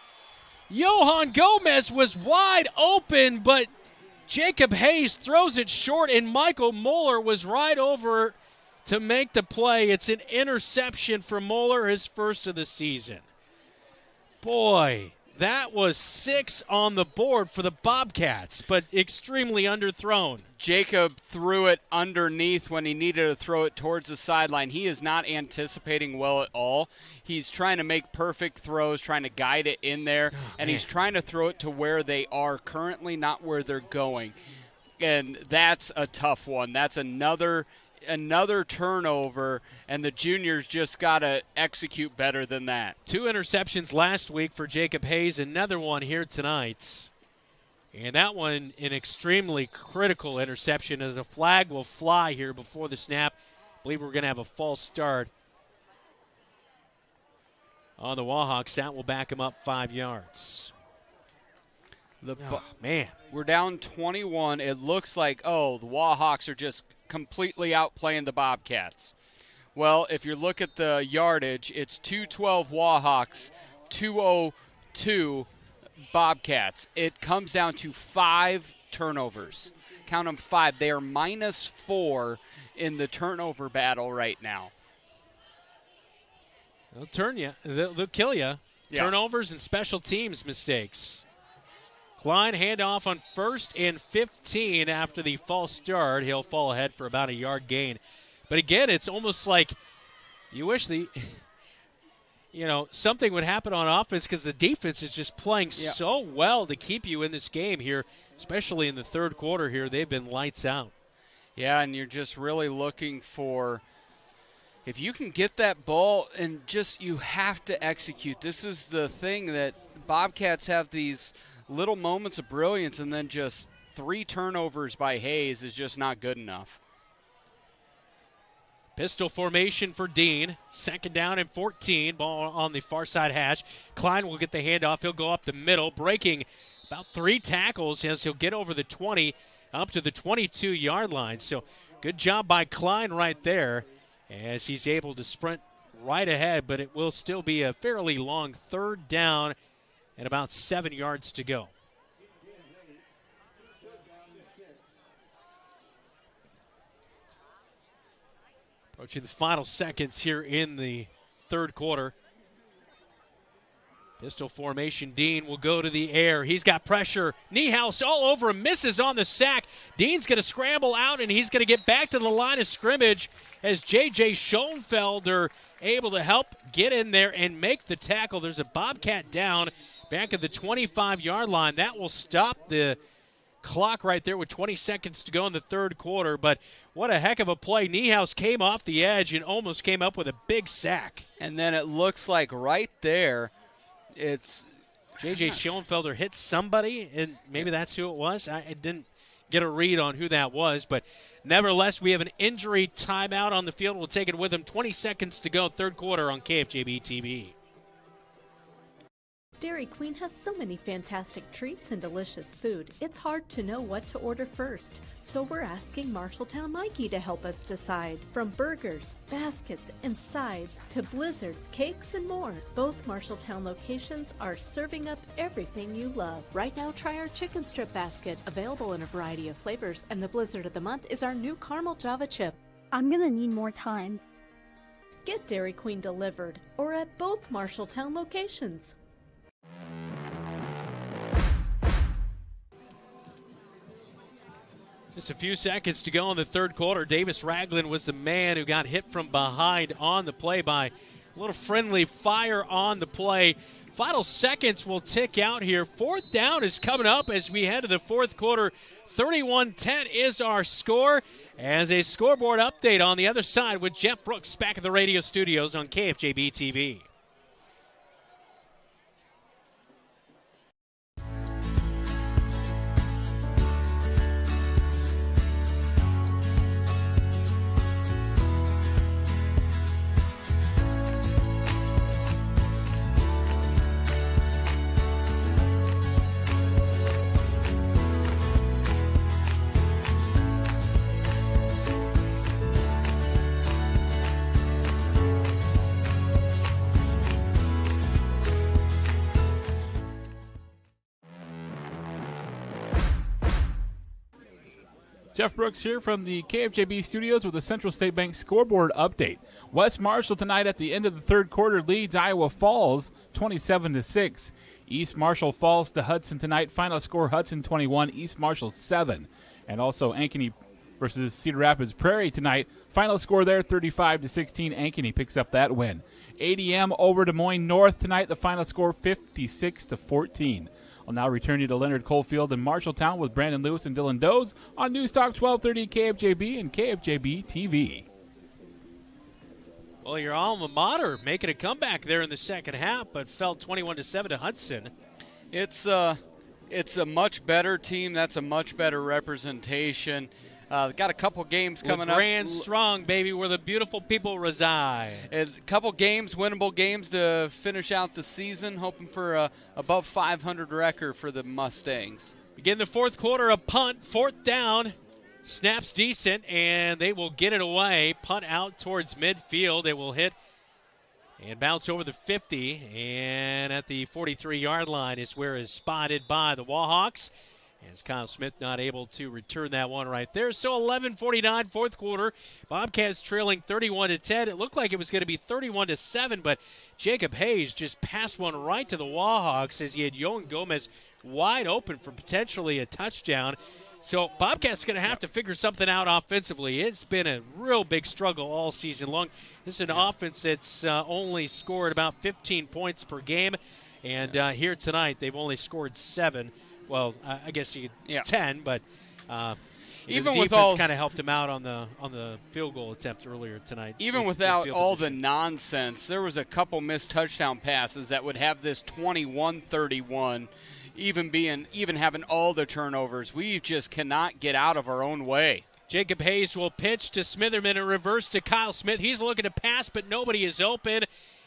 Johan Gomez was wide open, but Jacob Hayes throws it short, and Michael Moeller was right over to make the play. It's an interception for Moeller, his first of the season. Boy, that was 6 on the board for the Bobcats, but extremely underthrown. Jacob threw it underneath when he needed to throw it towards the sideline. He is not anticipating well at all. He's trying to make perfect throws, trying to guide it in there, and he's trying to throw it to where they are currently, not where they're going. And that's a tough one. That's another turnover, and the juniors just got to execute better than that. 2 interceptions last week for Jacob Hayes, another one here tonight. And that one, an extremely critical interception as a flag will fly here before the snap. I believe we're going to have a false start on the Wahawks. That will back him up 5 yards. Man, we're down 21. It looks like, the Wahawks are just completely outplaying the Bobcats. Well, if you look at the yardage, it's 212 Wahawks, 202 Bobcats. It comes down to 5 turnovers. Count them 5. They are -4 in the turnover battle right now. They'll turn you. They'll kill you. Yeah. Turnovers and special teams mistakes. Klein handoff on 1st and 15 after the false start. He'll fall ahead for about a yard gain. But again, it's almost like you wish something would happen on offense because the defense is just playing so well to keep you in this game here, especially in the third quarter here. They've been lights out. Yeah, and you're just really looking for, if you can get that ball and you have to execute. This is the thing that Bobcats have, these little moments of brilliance, and then just 3 turnovers by Hayes is just not good enough. Pistol formation for Dean. 2nd down and 14. Ball on the far side hash. Klein will get the handoff. He'll go up the middle, breaking about 3 tackles as he'll get over the 20 up to the 22-yard line. So good job by Klein right there as he's able to sprint right ahead, but it will still be a fairly long 3rd down and about 7 yards to go. Approaching the final seconds here in the third quarter. Pistol formation. Dean will go to the air. He's got pressure. Niehaus all over him. Misses on the sack. Dean's going to scramble out, and he's going to get back to the line of scrimmage as J.J. Schoenfelder able to help get in there and make the tackle. There's a Bobcat down back at the 25-yard line. That will stop the clock right there with 20 seconds to go in the third quarter. But what a heck of a play. Niehaus came off the edge and almost came up with a big sack. And then it looks like right there, it's J.J. Schoenfelder hit somebody, and maybe that's who it was. I didn't get a read on who that was, but nevertheless, we have an injury timeout on the field. We'll take it with him. 20 seconds to go, third quarter on KFJB-TV. Dairy Queen has so many fantastic treats and delicious food, it's hard to know what to order first. So we're asking Marshalltown Mikey to help us decide. From burgers, baskets, and sides to blizzards, cakes, and more. Both Marshalltown locations are serving up everything you love. Right now, try our chicken strip basket, available in a variety of flavors, and the blizzard of the month is our new caramel Java chip. I'm gonna need more time. Get Dairy Queen delivered, or at both Marshalltown locations. Just a few seconds to go in the third quarter. Davis Ragland was the man who got hit from behind on the play by a little friendly fire on the play. Final seconds will tick out here. Fourth down is coming up as we head to the fourth quarter. 31-10 is our score. As a scoreboard update on the other side with Jeff Brooks back at the radio studios on KFJB-TV. Jeff Brooks here from the KFJB studios with the Central State Bank scoreboard update. West Marshall tonight at the end of the third quarter leads Iowa Falls 27-6. East Marshall falls to Hudson tonight. Final score Hudson 21, East Marshall 7. And also Ankeny versus Cedar Rapids Prairie tonight. Final score there 35-16. Ankeny picks up that win. ADM over Des Moines North tonight. The final score 56-14. I'll now return you to Leonard Coalfield in Marshalltown with Brandon Lewis and Dylan Doze on News Talk 1230 KFJB and KFJB-TV. Well, your alma mater making a comeback there in the second half, but fell 21-7 to Hudson. It's a much better team. That's a much better representation. Got a couple games coming up. Grand Strong, baby, where the beautiful people reside. A couple games, winnable games to finish out the season, hoping for a above 500 record for the Mustangs. Begin the fourth quarter, a punt, fourth down. Snaps decent, and they will get it away. Punt out towards midfield. It will hit and bounce over the 50, and at the 43-yard line is where it's spotted by the Wahawks. As Kyle Smith not able to return that one right there. So 11:49, fourth quarter. Bobcats trailing 31-10. It looked like it was going to be 31-7, but Jacob Hayes just passed one right to the Wahawks as he had Yohan Gomez wide open for potentially a touchdown. So Bobcats going to have to figure something out offensively. It's been a real big struggle all season long. This is an offense that's only scored about 15 points per game, and here tonight they've only scored 7. Well, I guess you could 10, but even the with defense kind of helped him out on the field goal attempt earlier tonight. Even without all the nonsense, there was a couple missed touchdown passes that would have this 21-31, even having all the turnovers. We just cannot get out of our own way. Jacob Hayes will pitch to Smitherman and reverse to Kyle Smith. He's looking to pass, but nobody is open.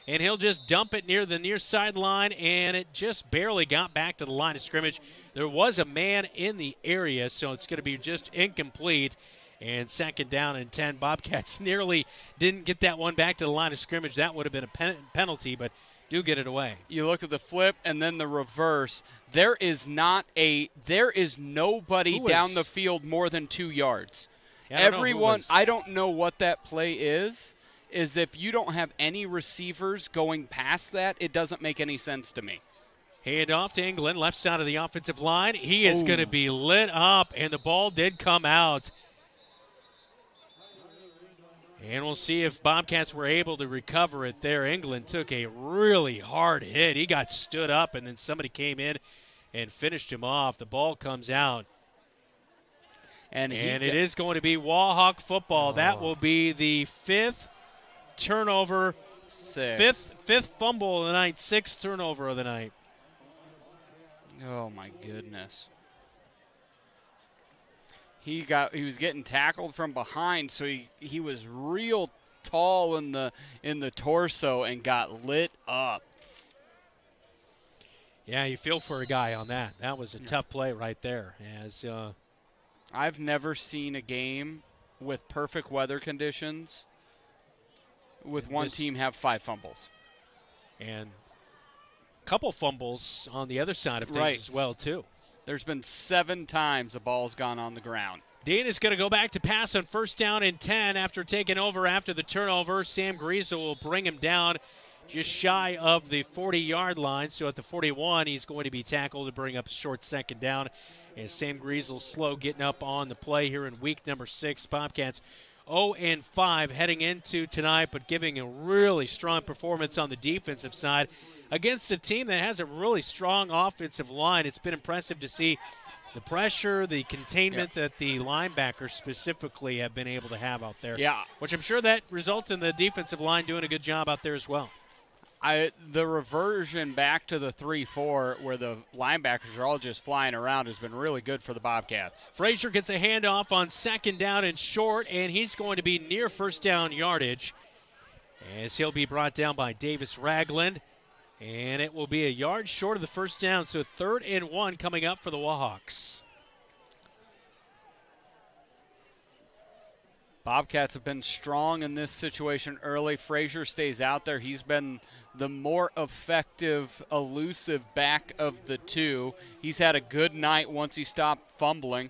And he'll just dump it near the near sideline, and it just barely got back to the line of scrimmage. There was a man in the area, so it's going to be just incomplete. And second down and 10. Bobcats nearly didn't get that one back to the line of scrimmage. That would have been a penalty, but do get it away. You look at the flip and then the reverse. There is nobody down the field more than 2 yards. Yeah, I don't know what that play is if you don't have any receivers going past that, it doesn't make any sense to me. Hand off to England, left side of the offensive line. He is going to be lit up, and the ball did come out. And we'll see if Bobcats were able to recover it there. England took a really hard hit. He got stood up, and then somebody came in and finished him off. The ball comes out. And it is going to be Wahawk football. That will be the fifth turnover, fifth fumble of the night, sixth turnover of the night. Oh, my goodness. He was getting tackled from behind, so he was real tall in the torso and got lit up. Yeah, you feel for a guy on that. That was a tough play right there. I've never seen a game with perfect weather conditions with one team have 5 fumbles. And a couple fumbles on the other side of things as well, too. There's been 7 times the ball's gone on the ground. Dean is going to go back to pass on 1st down and 10 after taking over after the turnover. Sam Griesel will bring him down just shy of the 40-yard line. So at the 41, he's going to be tackled to bring up a short 2nd down. And Sam Griesel slow getting up on the play here in week number 6. Bobcats 0-5 heading into tonight, but giving a really strong performance on the defensive side against a team that has a really strong offensive line. It's been impressive to see the pressure, the containment that the linebackers specifically have been able to have out there. Yeah. Which I'm sure that results in the defensive line doing a good job out there as well. The reversion back to the 3-4 where the linebackers are all just flying around has been really good for the Bobcats. Frazier gets a handoff on 2nd down and short, and he's going to be near 1st down yardage as he'll be brought down by Davis Ragland. And it will be a yard short of the 1st down, so 3rd and 1 coming up for the Wahawks. Bobcats have been strong in this situation early. Frazier stays out there. He's been the more effective, elusive back of the two. He's had a good night once he stopped fumbling.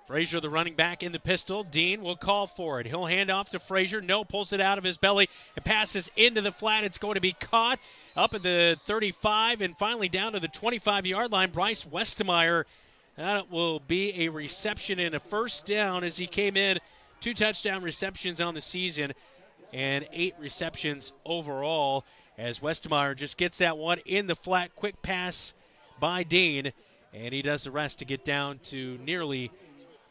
Frazier, the running back in the pistol. Dean will call for it. He'll hand off to Frazier. No, pulls it out of his belly and passes into the flat. It's going to be caught up at the 35 and finally down to the 25-yard line. Bryce Westemeyer. That will be a reception and a 1st down as he came in. 2 touchdown receptions on the season and 8 receptions overall as Westemeyer just gets that one in the flat. Quick pass by Dean, and he does the rest to get down to nearly,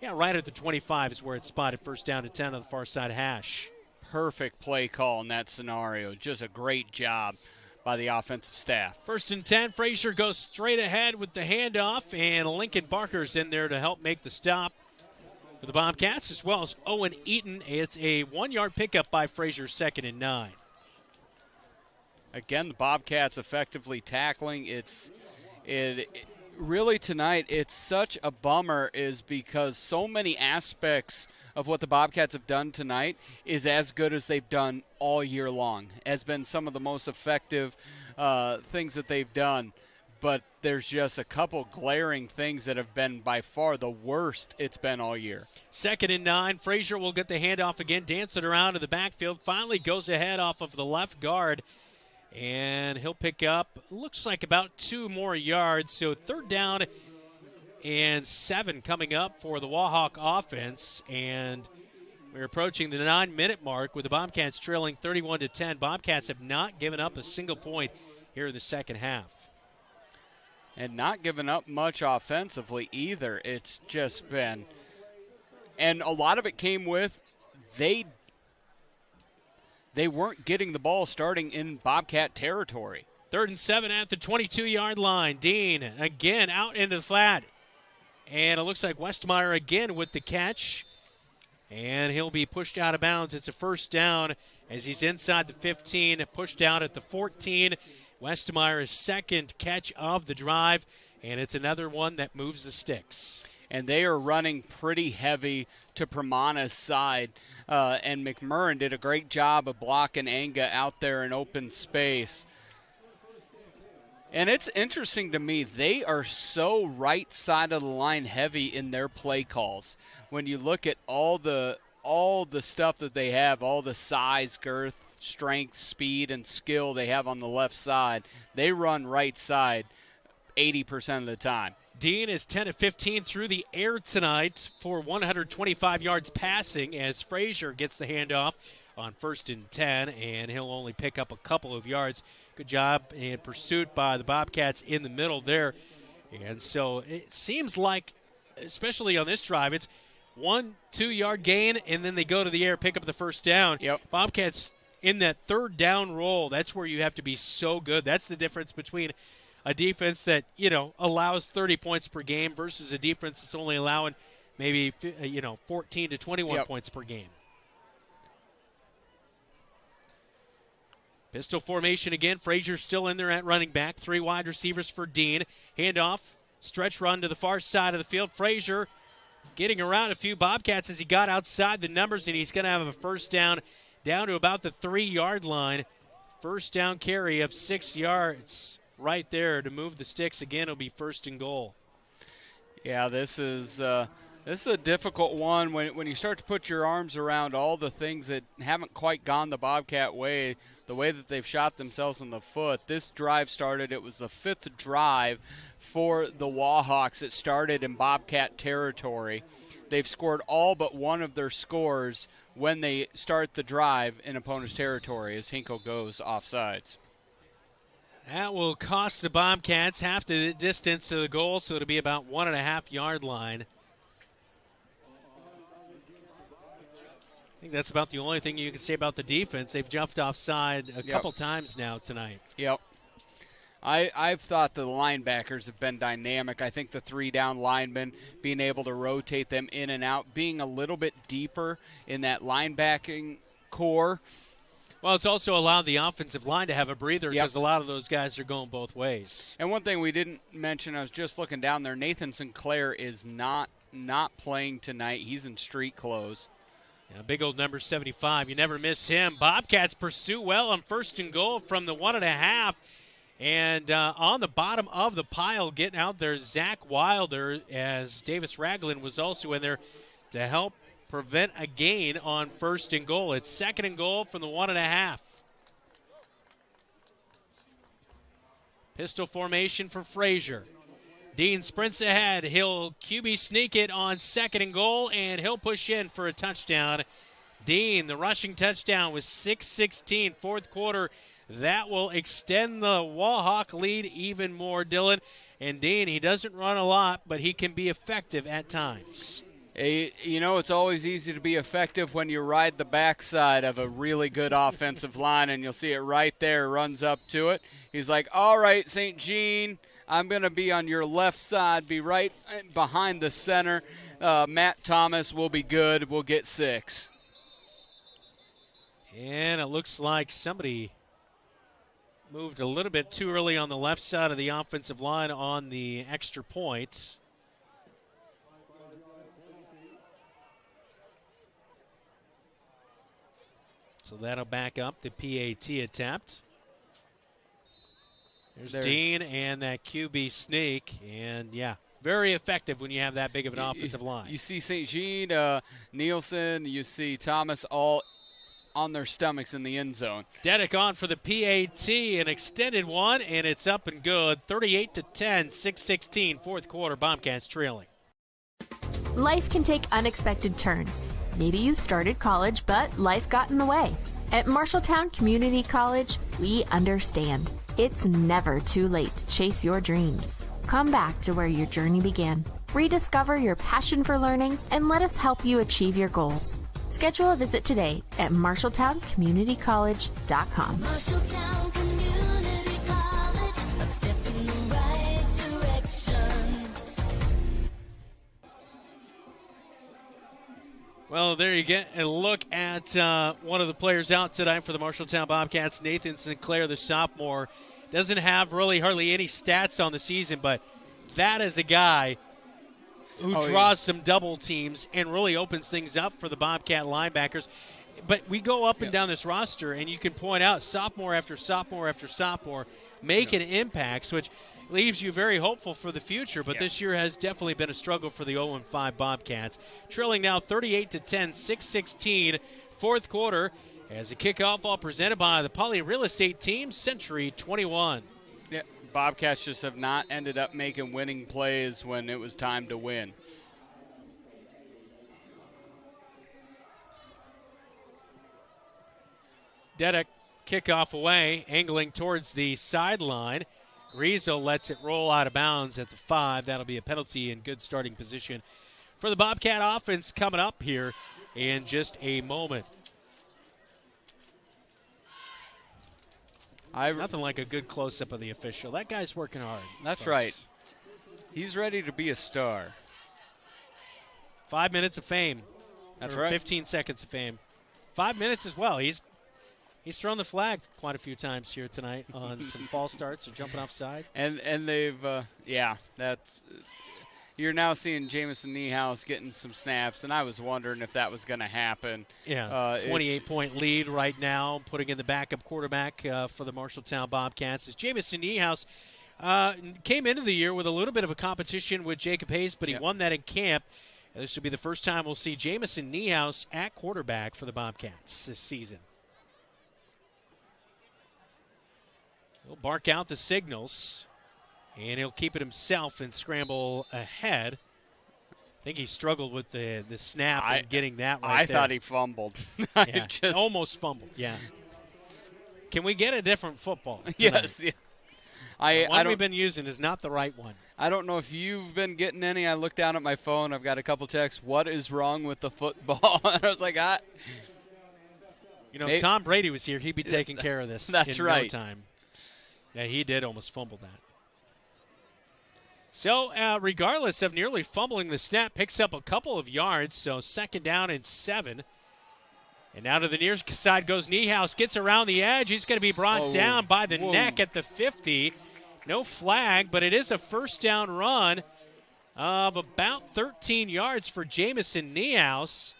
right at the 25 is where it's spotted. 1st down and 10 on the far side hash. Perfect play call in that scenario. Just a great job by the offensive staff. 1st and 10, Frazier goes straight ahead with the handoff, and Lincoln Barker's in there to help make the stop for the Bobcats, as well as Owen Eaton. It's a 1-yard pickup by Frazier, 2nd and 9. Again, the Bobcats effectively tackling. Really tonight, it's such a bummer is because so many aspects of what the Bobcats have done tonight is as good as they've done all year long. Has been some of the most effective things that they've done. But there's just a couple glaring things that have been by far the worst it's been all year. 2nd and 9. Frazier will get the handoff again, dance it around to the backfield. Finally goes ahead off of the left guard. And he'll pick up, looks like about 2 more yards. So 3rd down and 7 coming up for the Wahawk offense. And we're approaching the 9-minute mark with the Bobcats trailing 31-10. Bobcats have not given up a single point here in the second half. And not giving up much offensively either. It's just been, and a lot of it came with they weren't getting the ball starting in Bobcat territory. 3rd and 7 at the 22-yard line. Dean again out into the flat. And it looks like Westemeyer again with the catch. And he'll be pushed out of bounds. It's a 1st down as he's inside the 15, pushed out at the 14. Westemeyer's 2nd catch of the drive, and it's another one that moves the sticks. And they are running pretty heavy to Pramana's side, and McMurrin did a great job of blocking Anga out there in open space. And it's interesting to me, they are so right side of the line heavy in their play calls. When you look at all the stuff that they have, all the size, girth, strength, speed, and skill they have on the left side, they run right side 80% of the time. Dean is 10 of 15 through the air tonight for 125 yards passing as Frazier gets the handoff on 1st and 10, and he'll only pick up a couple of yards. Good job in pursuit by the Bobcats in the middle there. And so it seems like, especially on this drive, it's 1-2 yard gain, and then they go to the air, pick up the first down. Yep. Bobcats in that third down roll, that's where you have to be so good. That's the difference between a defense that, allows 30 points per game versus a defense that's only allowing maybe, 14 to 21 points per game. Pistol formation again. Frazier's still in there at running back. 3 wide receivers for Dean. Handoff, stretch run to the far side of the field. Frazier getting around a few Bobcats as he got outside the numbers, and he's going to have a first down to about the 3-yard line. First down carry of 6 yards right there to move the sticks. Again, it'll be 1st and goal. Yeah, this is a difficult one when you start to put your arms around all the things that haven't quite gone the Bobcat way, the way that they've shot themselves in the foot. This drive started, it was the 5th drive for the Wahawks. It started in Bobcat territory. They've scored all but one of their scores when they start the drive in opponent's territory as Hinkle goes offsides. That will cost the Bobcats half the distance to the goal, so it'll be about 1.5 yard line. I think that's about the only thing you can say about the defense. They've jumped offside a couple times now tonight. Yep. I've thought the linebackers have been dynamic. I think the 3 down linemen, being able to rotate them in and out, being a little bit deeper in that linebacking core. Well, it's also allowed the offensive line to have a breather because a lot of those guys are going both ways. And one thing we didn't mention, I was just looking down there, Nathan Sinclair is not playing tonight. He's in street clothes. Yeah, big old number 75. You never miss him. Bobcats pursue well on 1st and goal from the 1.5. And on the bottom of the pile, getting out there, Zach Wilder, as Davis Ragland was also in there to help prevent a gain on 1st and goal. It's 2nd and goal from the 1.5. Pistol formation for Frazier. Dean sprints ahead. He'll QB sneak it on 2nd and goal, and he'll push in for a touchdown. Dean, the rushing touchdown was 6:16, 4th quarter. That will extend the Wahawk lead even more, Dylan. And Dean, he doesn't run a lot, but he can be effective at times. It's always easy to be effective when you ride the backside of a really good offensive line, and you'll see it right there, runs up to it. He's like, all right, St. Jean, I'm going to be on your left side, be right behind the center. Matt Thomas will be good. We'll get 6. And it looks like somebody moved a little bit too early on the left side of the offensive line on the extra point. So that'll back up the PAT attempt. There's Dean and that QB sneak. And, very effective when you have that big of an offensive line. You see St. Jean, Nielsen, you see Thomas all on their stomachs in the end zone. Dedek on for the PAT, an extended one, and it's up and good. 38-10, 6:16, 4th quarter, Bobcats trailing. Life can take unexpected turns. Maybe you started college, but life got in the way. At Marshalltown Community College, we understand. It's never too late to chase your dreams. Come back to where your journey began. Rediscover your passion for learning and let us help you achieve your goals. Schedule a visit today at MarshalltownCommunityCollege.com. Marshalltown Community College, a step in the right direction. Well, there you get a look at one of the players out tonight for the Marshalltown Bobcats, Nathan Sinclair, the sophomore. Doesn't have hardly any stats on the season, but that is a guy who draws some double teams and really opens things up for the Bobcat linebackers. But we go up and down this roster, and you can point out sophomore after sophomore after sophomore making impacts, which leaves you very hopeful for the future. But this year has definitely been a struggle for the 0-5 Bobcats. Trailing now 38-10, 6:16, 4th quarter, as a kickoff all presented by the Poly Real Estate Team, Century 21. Yeah, Bobcats just have not ended up making winning plays when it was time to win. Dedek kickoff away, angling towards the sideline. Rizzo lets it roll out of bounds at the 5. That'll be a penalty and good starting position for the Bobcat offense coming up here in just a moment. Nothing like a good close-up of the official. That guy's working hard. That's folks. right. He's ready to be a star. 5 minutes of fame. That's or right. 15 seconds of fame. 5 minutes as well. He's thrown the flag quite a few times here tonight on some false starts or jumping offside. And they've, that's you're now seeing Jamison Niehaus getting some snaps, and I was wondering if that was going to happen. Yeah, 28-point lead right now, putting in the backup quarterback for the Marshalltown Bobcats. As Jamison Niehaus came into the year with a little bit of a competition with Jacob Hayes, but he won that in camp. And this will be the first time we'll see Jamison Niehaus at quarterback for the Bobcats this season. He'll bark out the signals, and he'll keep it himself and scramble ahead. I think he struggled with the snap and getting that right there. I thought he fumbled. Yeah, almost fumbled, yeah. Can we get a different football tonight? Yes. Yeah. The one we've been using is not the right one. I don't know if you've been getting any. I looked down at my phone. I've got a couple texts. What is wrong with the football? And I was like, if Tom Brady was here, he'd be taking care of this in no time. Yeah, he did almost fumble that. So, regardless of nearly fumbling the snap, picks up a couple of yards, so 2nd down and 7. And now to the near side goes Niehaus, gets around the edge. He's going to be brought down by the neck at the 50. No flag, but it is a 1st down run of about 13 yards for Jamison Niehaus.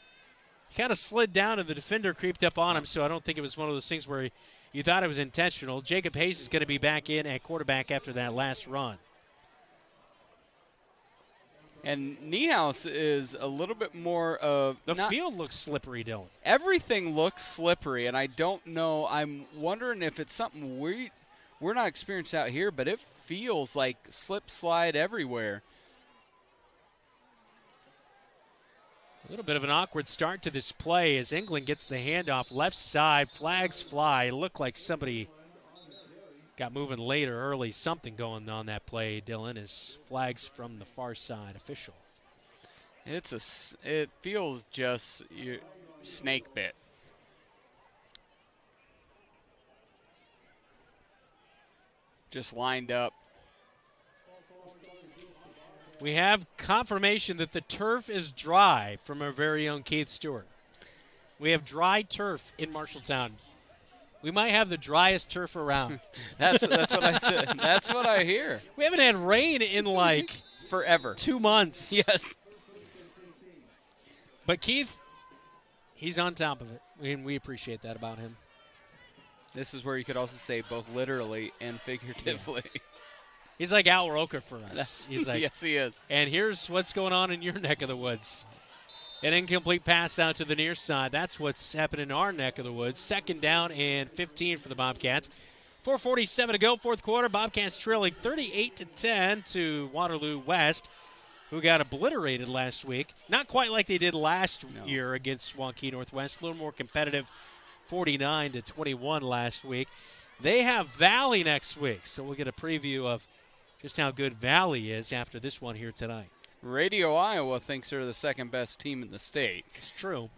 Kind of slid down and the defender creeped up on him, so I don't think it was one of those things where you thought it was intentional. Jacob Hayes is going to be back in at quarterback after that last run. And Niehaus is a little bit more of... The field looks slippery, Dylan. Everything looks slippery, and I don't know. I'm wondering if it's something we're not experienced out here, but it feels like slip slide everywhere. A little bit of an awkward start to this play as England gets the handoff left side. Flags fly. Looked like somebody got moving late or early. Something going on that play, Dylan, is flags from the far side official. It feels just snake bit. Just lined up. We have confirmation that the turf is dry from our very own Keith Stewart. We have dry turf in Marshalltown. We might have the driest turf around. That's what I said. That's what I hear. We haven't had rain in like forever. 2 months. Yes. But Keith, he's on top of it, and we appreciate that about him. This is where you could also say both literally and figuratively. Yeah. He's like Al Roker for us. He's like, yes, he is. And here's what's going on in your neck of the woods. An incomplete pass out to the near side. That's what's happening in our neck of the woods. 2nd down and 15 for the Bobcats. 4:47 to go, 4th quarter. Bobcats trailing 38-10 to Waterloo West, who got obliterated last week. Not quite like they did last year against Waukee Northwest. A little more competitive, 49-21 last week. They have Valley next week, so we'll get a preview of just how good Valley is after this one here tonight. Radio Iowa thinks they're the 2nd best team in the state. It's true.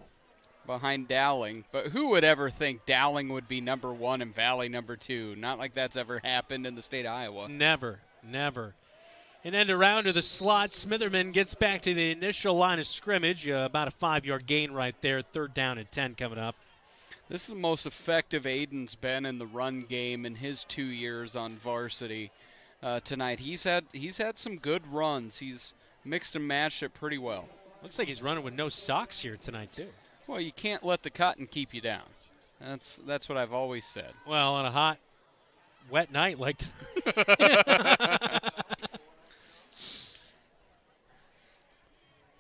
Behind Dowling. But who would ever think Dowling would be number 1 and Valley number 2? Not like that's ever happened in the state of Iowa. Never. And then around to the slot, Smitherman gets back to the initial line of scrimmage. About a 5-yard gain right there. 3rd down and 10 coming up. This is the most effective Aiden's been in the run game in his 2 years on varsity. Tonight he's had some good runs. He's mixed and matched it pretty well. Looks like he's running with no socks here tonight too. Well, you can't let the cotton keep you down. That's what I've always said. Well, on a hot, wet night like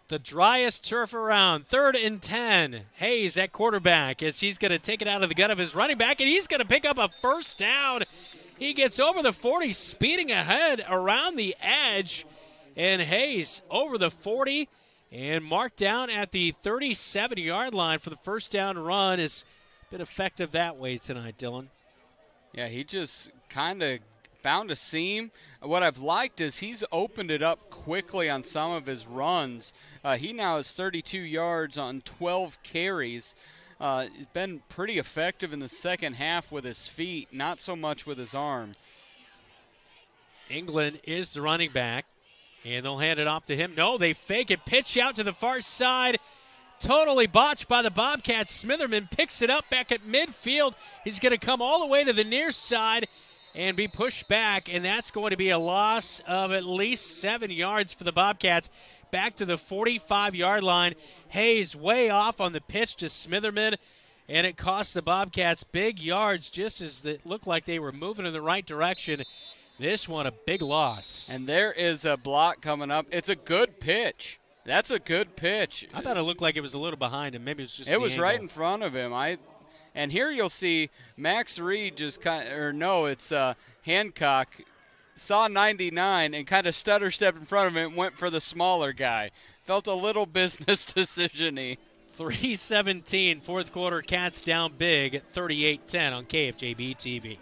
the driest turf around. 3rd and 10. Hayes at quarterback as he's going to take it out of the gut of his running back, and he's going to pick up a 1st down He gets over the 40, speeding ahead around the edge. And Hayes over the 40 and marked down at the 37-yard line for the first down run. Has been effective that way tonight, Dylan. Yeah, he just kind of found a seam. What I've liked is he's opened it up quickly on some of his runs. He now has 32 yards on 12 carries. He's been pretty effective in the second half with his feet, not so much with his arm. England is the running back, and they'll hand it off to him. No, they fake it, pitch out to the far side. Totally botched by the Bobcats. Smitherman picks it up back at midfield. He's going to come all the way to the near side and be pushed back, and that's going to be a loss of at least 7 yards for the Bobcats. Back to the 45-yard line. Hayes way off on the pitch to Smitherman, and it cost the Bobcats big yards just as it looked like they were moving in the right direction. This one a big loss. And there is a block coming up. It's a good pitch. That's a good pitch. I thought it looked like it was a little behind him. Maybe it was just it was right in front of him. And here you'll see Max Reed it's Hancock saw 99 and kind of stutter stepped in front of him and went for the smaller guy. Felt a little business decision-y. 3:17, fourth quarter, Cats down big at 38-10 on KFJB-TV.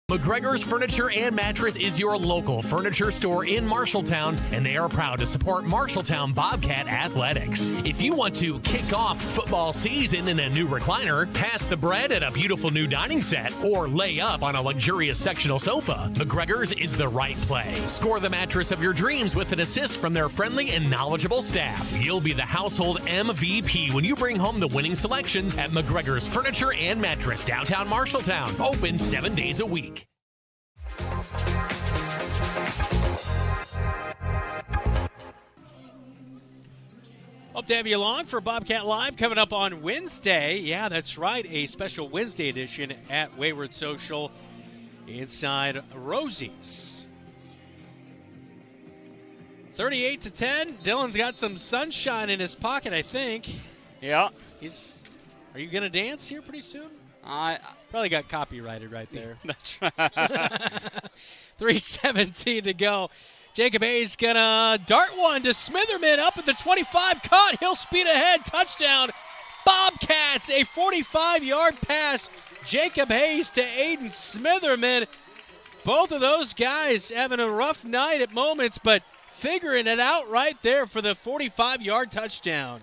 McGregor's Furniture and Mattress is your local furniture store in Marshalltown, and they are proud to support Marshalltown Bobcat Athletics. If you want to kick off football season in a new recliner, pass the bread at a beautiful new dining set, or lay up on a luxurious sectional sofa, McGregor's is the right play. Score the mattress of your dreams with an assist from their friendly and knowledgeable staff. You'll be the household MVP when you bring home the winning selections at McGregor's Furniture and Mattress, downtown Marshalltown. Open 7 days a week. Hope to have you along for Bobcat Live coming up on Wednesday. Yeah, that's right, a special Wednesday edition at Wayward Social inside Rosie's. 38-10. Dylan's got some sunshine in his pocket, I think. Yeah. Are you going to dance here pretty soon? I probably got copyrighted right there. That's right. 3:17 to go. Jacob Hayes gonna dart one to Smitherman up at the 25. Caught. He'll speed ahead. Touchdown. Bobcats. A 45-yard pass. Jacob Hayes to Aiden Smitherman. Both of those guys having a rough night at moments, but figuring it out right there for the 45-yard touchdown.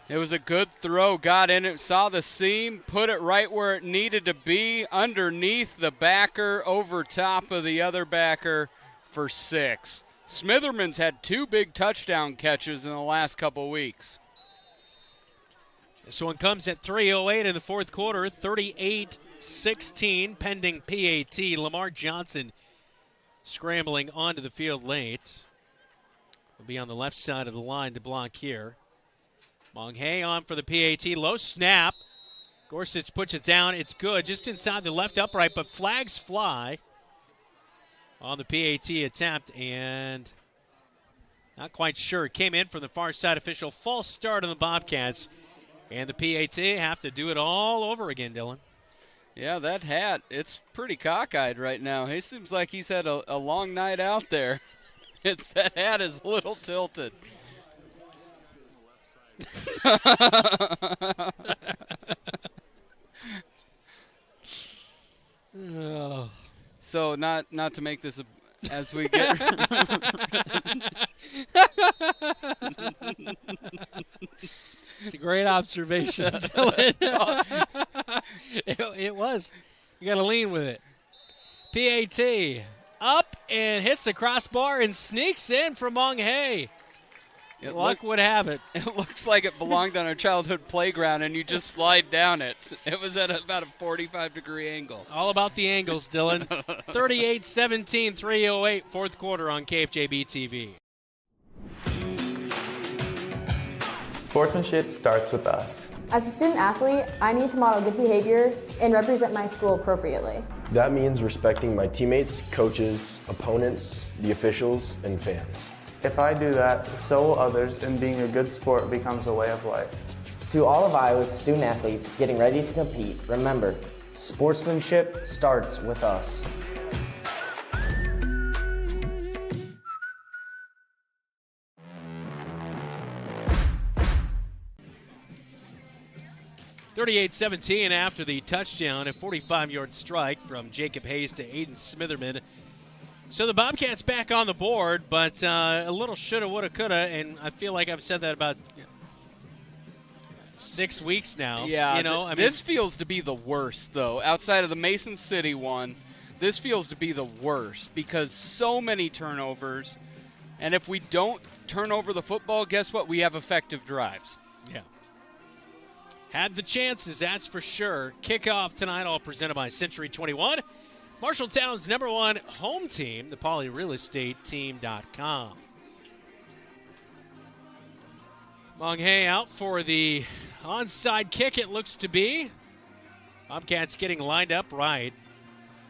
It was a good throw. Got in it, saw the seam, put it right where it needed to be, underneath the backer, over top of the other backer for 6. Smitherman's had 2 big touchdown catches in the last couple weeks. This one comes at 3:08 in the fourth quarter, 38-16, pending PAT. Lamar Johnson scrambling onto the field late. Will be on the left side of the line to block here. Monghay on for the PAT. Low snap. Gorsuch puts it down. It's good. Just inside the left upright, but flags fly on the PAT attempt, and not quite sure. Came in from the far side. Official false start on the Bobcats, and the PAT have to do it all over again, Dylan. Yeah, that hat, it's pretty cockeyed right now. He seems like he's had a long night out there. That hat is a little tilted. Oh. So not to make this as we get It's a great observation, Dylan. It was. You got to lean with it. PAT up and hits the crossbar and sneaks in from Monghay. Luck would have it. It looks like it belonged on our childhood playground, and you just slide down it. It was at about a 45-degree angle. All about the angles, Dylan. 38-17, 3:08, fourth quarter on KFJB-TV. Sportsmanship starts with us. As a student athlete, I need to model good behavior and represent my school appropriately. That means respecting my teammates, coaches, opponents, the officials, and fans. If I do that, so will others, and being a good sport becomes a way of life. To all of Iowa's student athletes getting ready to compete, remember, sportsmanship starts with us. 38-17 after the touchdown, a 45-yard strike from Jacob Hayes to Aiden Smitherman. So the Bobcats back on the board, but a little shoulda, woulda, coulda, and I feel like I've said that about 6 weeks now. Yeah, this feels to be the worst, though. Outside of the Mason City one, this feels to be the worst because so many turnovers. And if we don't turn over the football, guess what? We have effective drives. Yeah. Had the chances, that's for sure. Kickoff tonight, all presented by Century 21. Marshalltown's #1 home team, the PolyRealEstateTeam.com. Monghay out for the onside kick, it looks to be. Bobcats getting lined up right.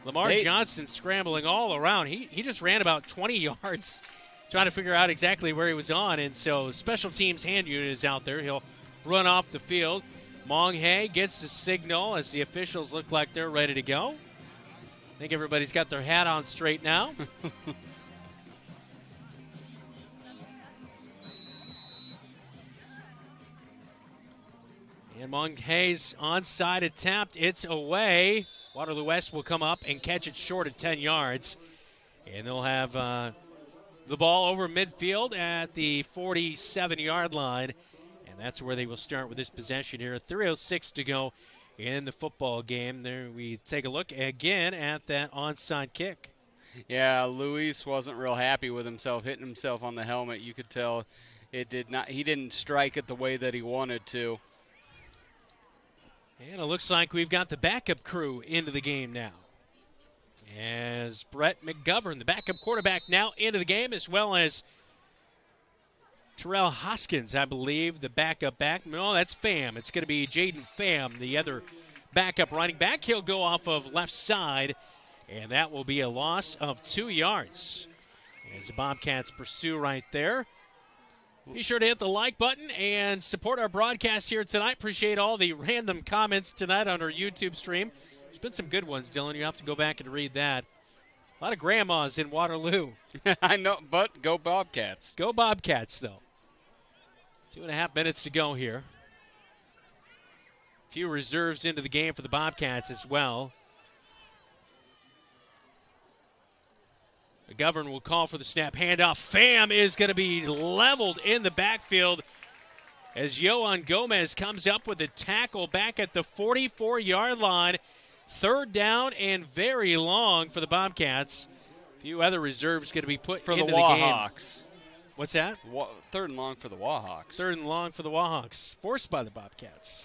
Lamar Johnson scrambling all around. He just ran about 20 yards trying to figure out exactly where he was on, and so special teams hand unit is out there. He'll run off the field. Monghay gets the signal as the officials look like they're ready to go. I think everybody's got their hat on straight now. And Monghay's onside attempt. It's away. Waterloo West will come up and catch it short at 10 yards. And they'll have the ball over midfield at the 47-yard line. And that's where they will start with this possession here. 3:06 to go in the football game. There we take a look again at that onside kick. Yeah, Luis wasn't real happy with himself, hitting himself on the helmet. You could tell he didn't strike it the way that he wanted to. And it looks like we've got the backup crew into the game now. As Brett McGovern, the backup quarterback, now into the game, as well as Terrell Hoskins, I believe, the backup back. No, that's Pham. It's going to be Jaden Pham, the other backup running back. He'll go off of left side, and that will be a loss of 2 yards. As the Bobcats pursue right there. Be sure to hit the like button and support our broadcast here tonight. Appreciate all the random comments tonight on our YouTube stream. There's been some good ones, Dylan. You have to go back and read that. A lot of grandmas in Waterloo. I know, but go Bobcats. Go Bobcats, though. 2.5 minutes to go here. A few reserves into the game for the Bobcats as well. McGovern will call for the snap handoff. Pham is going to be leveled in the backfield as Yohan Gomez comes up with a tackle back at the 44-yard line. 3rd down and very long for the Bobcats. A few other reserves going to be put into the game. For the Wahawks. What's that? 3rd and long for the Wahawks. 3rd and long for the Wahawks. Forced by the Bobcats.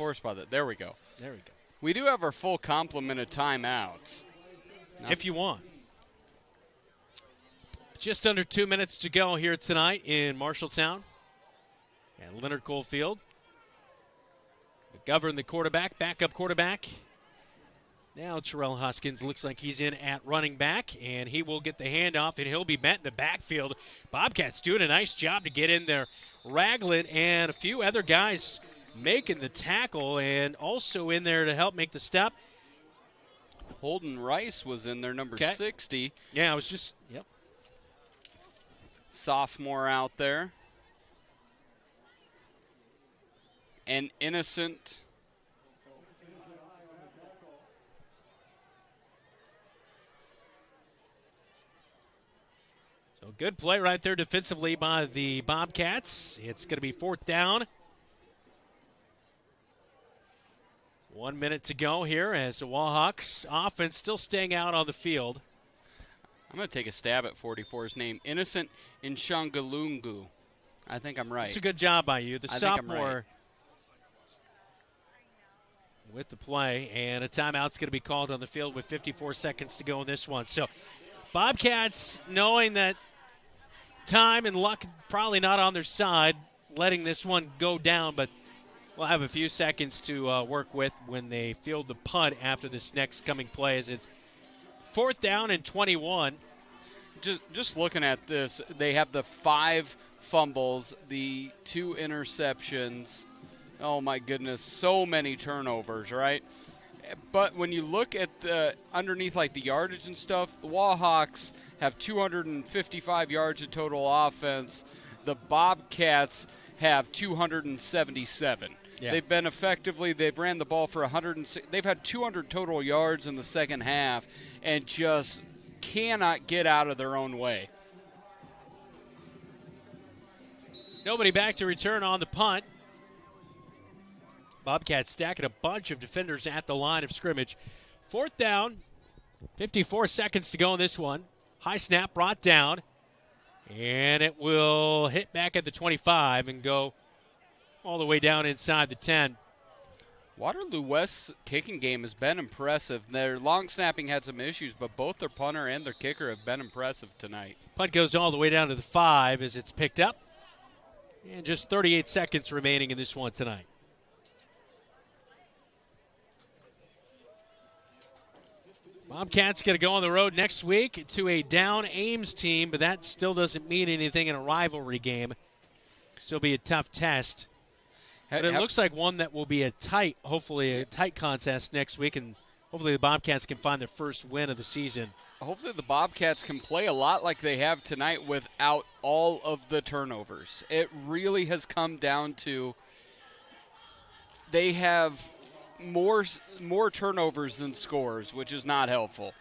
There we go. There we go. We do have our full complement of timeouts. If you want. Just under 2 minutes to go here tonight in Marshalltown. And Leonard Coalfield. McGovern, the quarterback, backup quarterback. Now Terrell Hoskins looks like he's in at running back, and he will get the handoff, and he'll be met in the backfield. Bobcats doing a nice job to get in there. Ragland and a few other guys making the tackle, and also in there to help make the stop. Holden Rice was in there, number 60. Yeah, I was just, yep. Sophomore out there. And Innocent. So good play right there defensively by the Bobcats. It's going to be 4th down. 1 minute to go here as the Wahawks offense still staying out on the field. I'm going to take a stab at 44's name. Innocent Nshangalungu. I think I'm right. It's a good job by you. The sophomore with the play. And a timeout's going to be called on the field with 54 seconds to go in this one. So Bobcats, knowing that time and luck probably not on their side, letting this one go down. But we'll have a few seconds to work with when they field the punt after this next coming play as it's 4th down and 21. Just looking at this, they have the 5 fumbles, the 2 interceptions. Oh, my goodness, so many turnovers, right? But when you look at underneath, like, the yardage and stuff, the Wahawks have 255 yards of total offense. The Bobcats have 277. Yeah. They've been they've ran the ball for 106. They've had 200 total yards in the second half and just cannot get out of their own way. Nobody back to return on the punt. Bobcats stacking a bunch of defenders at the line of scrimmage. 4th down, 54 seconds to go in this one. High snap brought down, and it will hit back at the 25 and go all the way down inside the 10. Waterloo West's kicking game has been impressive. Their long snapping had some issues, but both their punter and their kicker have been impressive tonight. Punt goes all the way down to the 5 as it's picked up. And just 38 seconds remaining in this one tonight. Bobcats going to go on the road next week to a down Ames team, but that still doesn't mean anything in a rivalry game. Still be a tough test. But it looks like one that will be hopefully a tight contest next week, and hopefully the Bobcats can find their first win of the season. Hopefully the Bobcats can play a lot like they have tonight without all of the turnovers. It really has come down to they have more turnovers than scores, which is not helpful.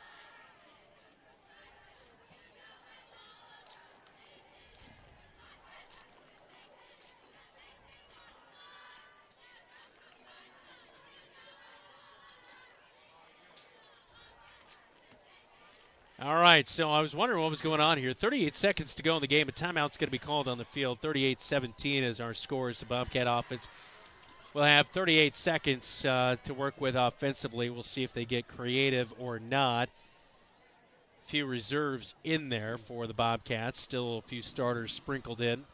All right, so I was wondering what was going on here. 38 seconds to go in the game. A timeout's going to be called on the field. 38-17 is our scores. The Bobcat offense will have 38 seconds to work with offensively. We'll see if they get creative or not. A few reserves in there for the Bobcats. Still a few starters sprinkled in.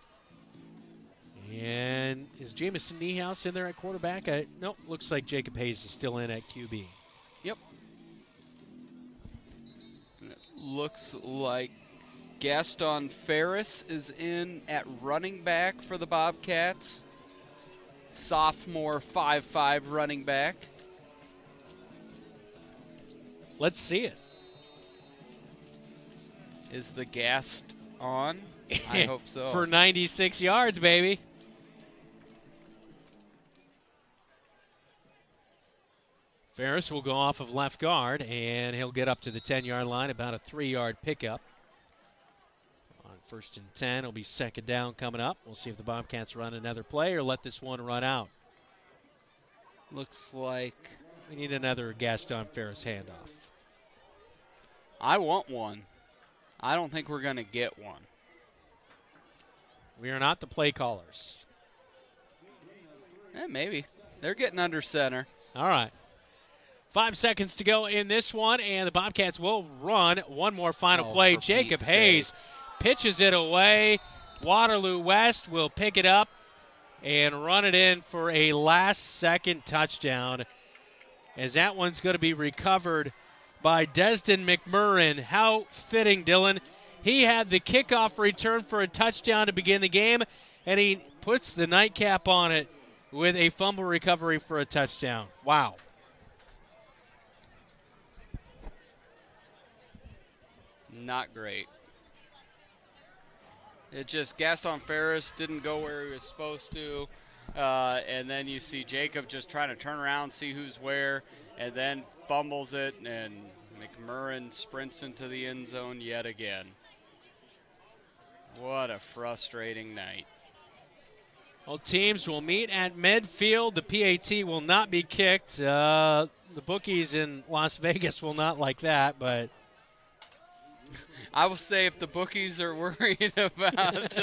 And is Jamison Niehaus in there at quarterback? Nope, looks like Jacob Hayes is still in at QB. Yep. Looks like Gaston Ferris is in at running back for the Bobcats. Sophomore 5'5" running back. Let's see it. Is the Gast on? I hope so. For 96 yards, baby. Ferris will go off of left guard, and he'll get up to the 10-yard line, about a 3-yard pickup. On 1st and 10, it'll be 2nd down coming up. We'll see if the Bobcats run another play or let this one run out. Looks like we need another Gaston Ferris handoff. I want one. I don't think we're going to get one. We are not the play callers. Maybe. They're getting under center. All right. 5 seconds to go in this one, and the Bobcats will run one more final play. Jacob Hayes pitches it away. Waterloo West will pick it up and run it in for a last-second touchdown, as that one's going to be recovered by Desden McMurrin. How fitting, Dylan. He had the kickoff return for a touchdown to begin the game, and he puts the nightcap on it with a fumble recovery for a touchdown. Wow. Not great. It just, Gaston Ferris didn't go where he was supposed to. And then you see Jacob just trying to turn around, see who's where, and then fumbles it, and McMurrin sprints into the end zone yet again. What a frustrating night. Well, teams will meet at midfield. The PAT will not be kicked. The bookies in Las Vegas will not like that, but I will say if the bookies are worried about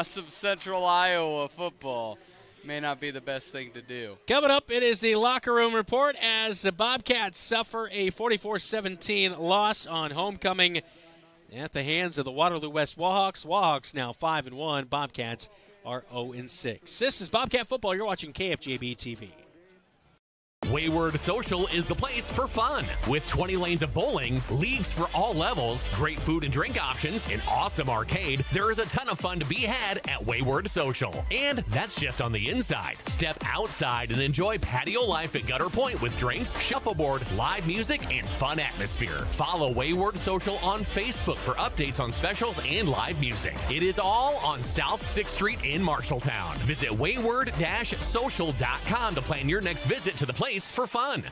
some Central Iowa football, may not be the best thing to do. Coming up, it is the locker room report as the Bobcats suffer a 44-17 loss on homecoming at the hands of the Waterloo West Wahawks. Wahawks now 5-1. Bobcats are 0-6. This is Bobcat football. You're watching KFJB-TV. Wayward Social is the place for fun. With 20 lanes of bowling, leagues for all levels, great food and drink options, an awesome arcade, there is a ton of fun to be had at Wayward Social. And that's just on the inside. Step outside and enjoy patio life at Gutter Point with drinks, shuffleboard, live music, and fun atmosphere. Follow Wayward Social on Facebook for updates on specials and live music. It is all on South 6th Street in Marshalltown. Visit wayward-social.com to plan your next visit to the place for fun.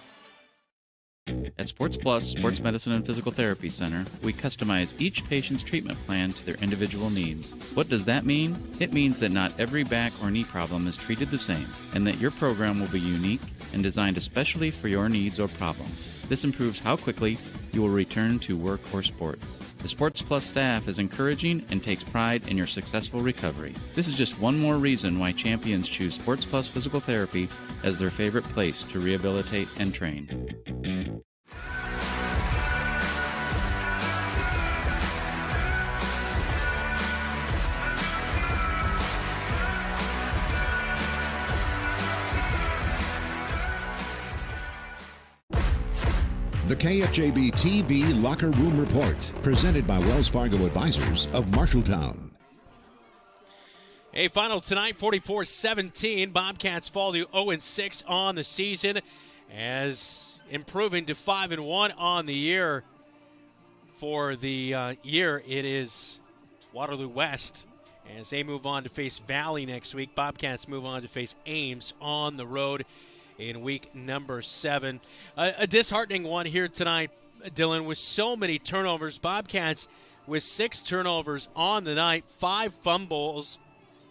At Sports Plus Sports Medicine and Physical Therapy Center, we customize each patient's treatment plan to their individual needs. What does that mean? It means that not every back or knee problem is treated the same, and that your program will be unique and designed especially for your needs or problem. This improves how quickly you will return to work or sports. The Sports Plus staff is encouraging and takes pride in your successful recovery. This is just one more reason why champions choose Sports Plus Physical Therapy as their favorite place to rehabilitate and train. The KFJB-TV Locker Room Report, presented by Wells Fargo Advisors of Marshalltown. A final tonight, 44-17. Bobcats fall to 0-6 on the season, as improving to 5-1 on the year. For the year, it is Waterloo West, as they move on to face Valley next week. Bobcats move on to face Ames on the road in week number 7. A disheartening one here tonight, Dylan, with so many turnovers. Bobcats with 6 turnovers on the night, 5 fumbles,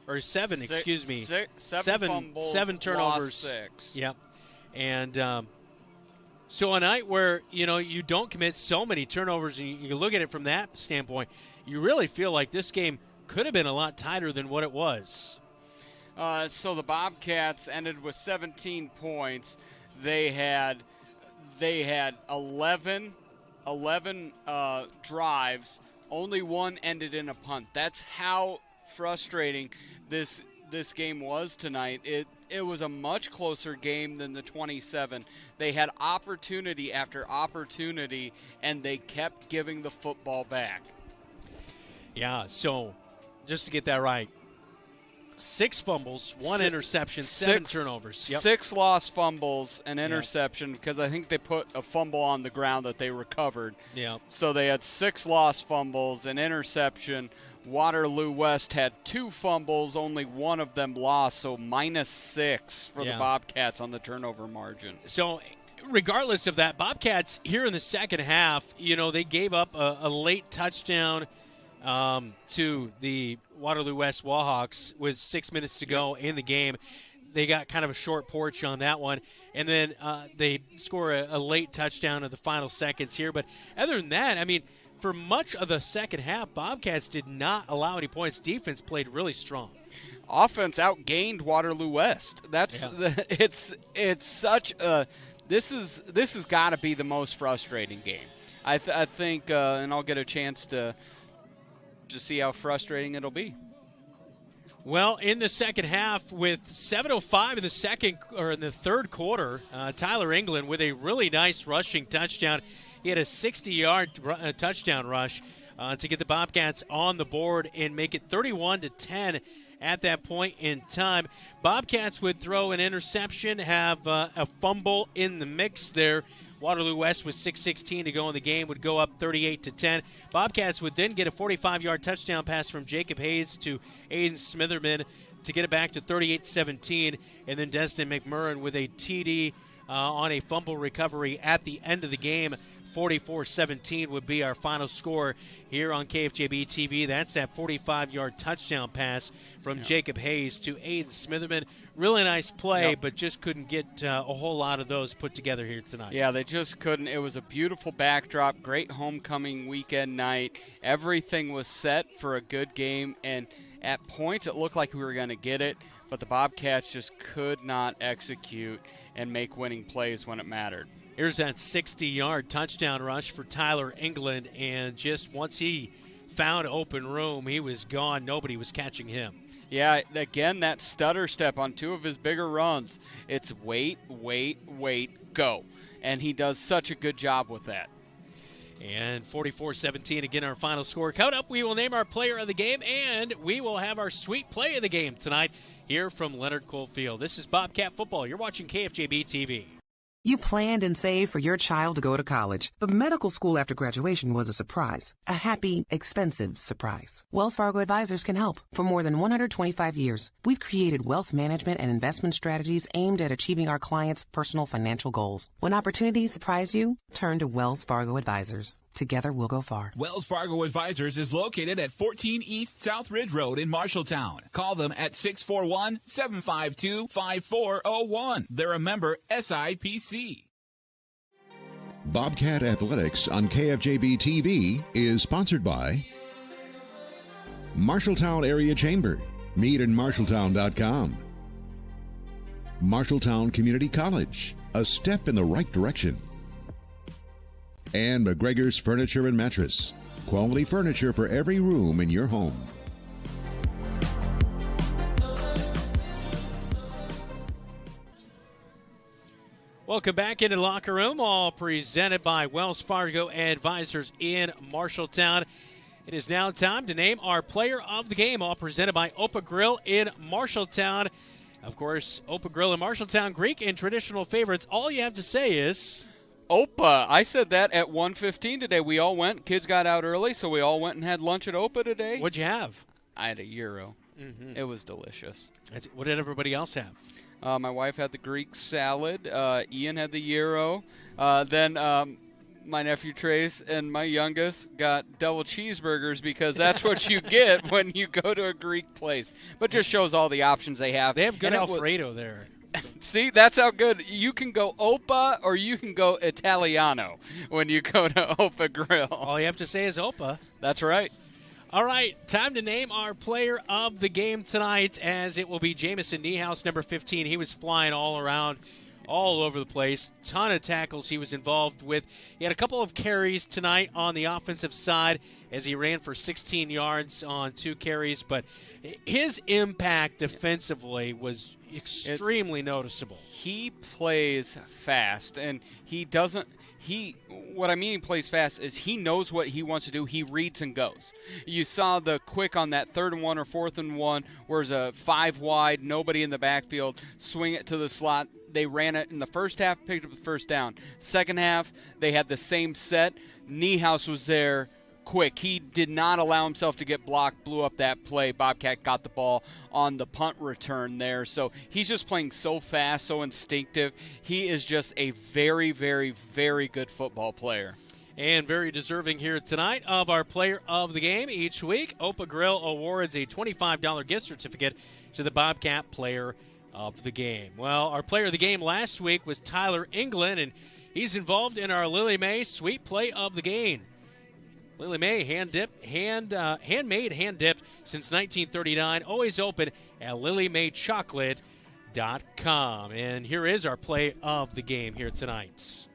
or 7, excuse me. Seven fumbles, 7 turnovers. lost 6. Yep. And so a night where, you don't commit so many turnovers, and you look at it from that standpoint, you really feel like this game could have been a lot tighter than what it was. So the Bobcats ended with 17 points. They had 11 drives. Only one ended in a punt. That's how frustrating this game was tonight. It was a much closer game than the 27. They had opportunity after opportunity, and they kept giving the football back. Yeah, so just to get that right, 6 fumbles, 1 interception, 7 turnovers. Yep. 6 lost fumbles, an interception, because I think they put a fumble on the ground that they recovered. Yeah. So they had 6 lost fumbles, an interception. Waterloo West had 2 fumbles, only one of them lost, so -6 for the Bobcats on the turnover margin. So regardless of that, Bobcats here in the second half, they gave up a late touchdown to the Waterloo West Wahawks with 6 minutes to go in the game. They got kind of a short porch on that one, and then they score a late touchdown in the final seconds here. But other than that, I mean, for much of the second half, Bobcats did not allow any points. Defense played really strong. Offense outgained Waterloo West. It's such a this has got to be the most frustrating game. I think, and I'll get a chance to see how frustrating it'll be. Well, in the second half, with 7:05 in the third quarter, Tyler England with a really nice rushing touchdown. He had a 60-yard touchdown rush to get the Bobcats on the board and make it 31-10 at that point in time. Bobcats would throw an interception, have a fumble in the mix there. Waterloo West with 6:16 to go in the game would go up 38-10. Bobcats would then get a 45-yard touchdown pass from Jacob Hayes to Aiden Smitherman to get it back to 38-17, and then Destin McMurrin with a TD on a fumble recovery at the end of the game. 44-17 would be our final score here on KFJB-TV. That's that 45-yard touchdown pass from Jacob Hayes to Aiden Smitherman. Really nice play, but just couldn't get a whole lot of those put together here tonight. Yeah, they just couldn't. It was a beautiful backdrop, great homecoming weekend night. Everything was set for a good game, and at points it looked like we were going to get it, but the Bobcats just could not execute and make winning plays when it mattered. Here's that 60-yard touchdown rush for Tyler England, and just once he found open room, he was gone. Nobody was catching him. Yeah, again, that stutter step on 2 of his bigger runs. It's wait, go. And he does such a good job with that. And 44-17, again, our final score. Coming up, we will name our player of the game, and we will have our sweet play of the game tonight here from Leonard Coalfield. This is Bobcat Football. You're watching KFJB-TV. You planned and saved for your child to go to college, but medical school after graduation was a surprise. A happy, expensive surprise. Wells Fargo Advisors can help. For more than 125 years, we've created wealth management and investment strategies aimed at achieving our clients' personal financial goals. When opportunities surprise you, turn to Wells Fargo Advisors. Together, we'll go far. Wells Fargo Advisors is located at 14 East South Ridge Road in Marshalltown. Call them at 641-752-5401. They're a member SIPC. Bobcat Athletics on KFJB-TV is sponsored by Marshalltown Area Chamber. Meet in Marshalltown.com. Marshalltown Community College, a step in the right direction. And McGregor's Furniture and Mattress. Quality furniture for every room in your home. Welcome back into the locker room, all presented by Wells Fargo Advisors in Marshalltown. It is now time to name our player of the game, all presented by Opa Grill in Marshalltown. Of course, Opa Grill in Marshalltown, Greek and traditional favorites. All you have to say is... Opa. I said that at 1:15 today. We all went. Kids got out early, so we all went and had lunch at Opa today. What'd you have? I had a gyro. Mm-hmm. It was delicious. What did everybody else have? My wife had the Greek salad. Ian had the gyro. Then my nephew Trace and my youngest got double cheeseburgers because that's what you get when you go to a Greek place. But just shows all the options they have. They have good Alfredo there. See, that's how good. You can go Opa or you can go Italiano when you go to Opa Grill. All you have to say is Opa. That's right. All right, time to name our player of the game tonight, as it will be Jamison Niehaus, number 15. He was flying all around, all over the place. Ton of tackles he was involved with. He had a couple of carries tonight on the offensive side as he ran for 16 yards on 2 carries, but his impact defensively was extremely noticeable. He plays fast, and he doesn't. What I mean he plays fast is he knows what he wants to do. He reads and goes. You saw the quick on that 3rd and 1 or 4th and 1, where it's a 5 wide, nobody in the backfield, swing it to the slot. They ran it in the first half, picked up the first down. Second half, they had the same set. Niehaus was there quick. He did not allow himself to get blocked, blew up that play. Bobcat got the ball on the punt return there. So he's just playing so fast, so instinctive. He is just a very, very, very good football player. And very deserving here tonight of our player of the game. Each week, Opa Grill awards a $25 gift certificate to the Bobcat player of the game. Well, our player of the game last week was Tyler England, and he's involved in our Lily Mae Sweet Play of the Game. Lily Mae, handmade, hand-dipped since 1939. Always open at lilymaechocolate.com. And here is our play of the game here tonight.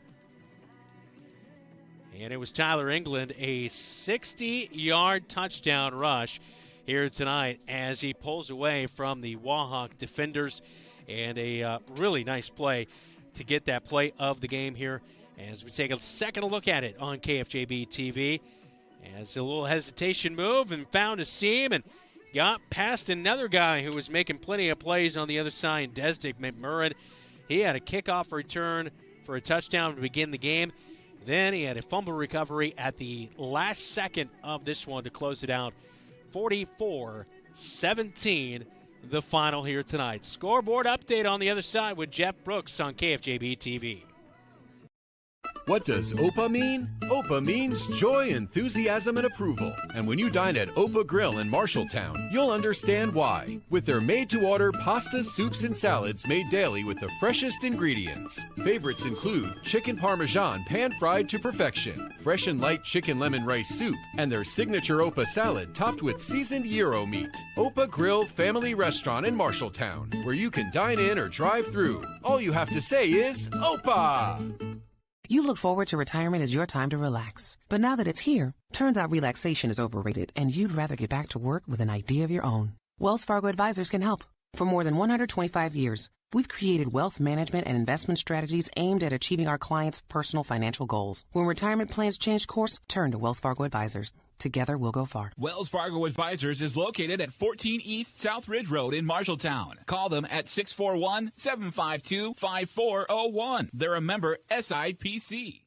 And it was Tyler England, a 60-yard touchdown rush here tonight as he pulls away from the Wahawk defenders. And a really nice play to get that play of the game here as we take a second look at it on KFJB-TV. As a little hesitation move and found a seam and got past another guy who was making plenty of plays on the other side, Desdick McMurrin. He had a kickoff return for a touchdown to begin the game. Then he had a fumble recovery at the last second of this one to close it out. 44-17, the final here tonight. Scoreboard update on the other side with Jeff Brooks on KFJB-TV. What does OPA mean? OPA means joy, enthusiasm, and approval. And when you dine at Opa Grill in Marshalltown, you'll understand why. With their made-to-order pastas, soups, and salads made daily with the freshest ingredients. Favorites include chicken parmesan pan-fried to perfection, fresh and light chicken lemon rice soup, and their signature Opa salad topped with seasoned gyro meat. Opa Grill Family Restaurant in Marshalltown, where you can dine in or drive through. All you have to say is, OPA! You look forward to retirement as your time to relax. But now that it's here, turns out relaxation is overrated and you'd rather get back to work with an idea of your own. Wells Fargo Advisors can help. For more than 125 years, we've created wealth management and investment strategies aimed at achieving our clients' personal financial goals. When retirement plans change course, turn to Wells Fargo Advisors. Together, we'll go far. Wells Fargo Advisors is located at 14 East South Ridge Road in Marshalltown. Call them at 641-752-5401. They're a member SIPC.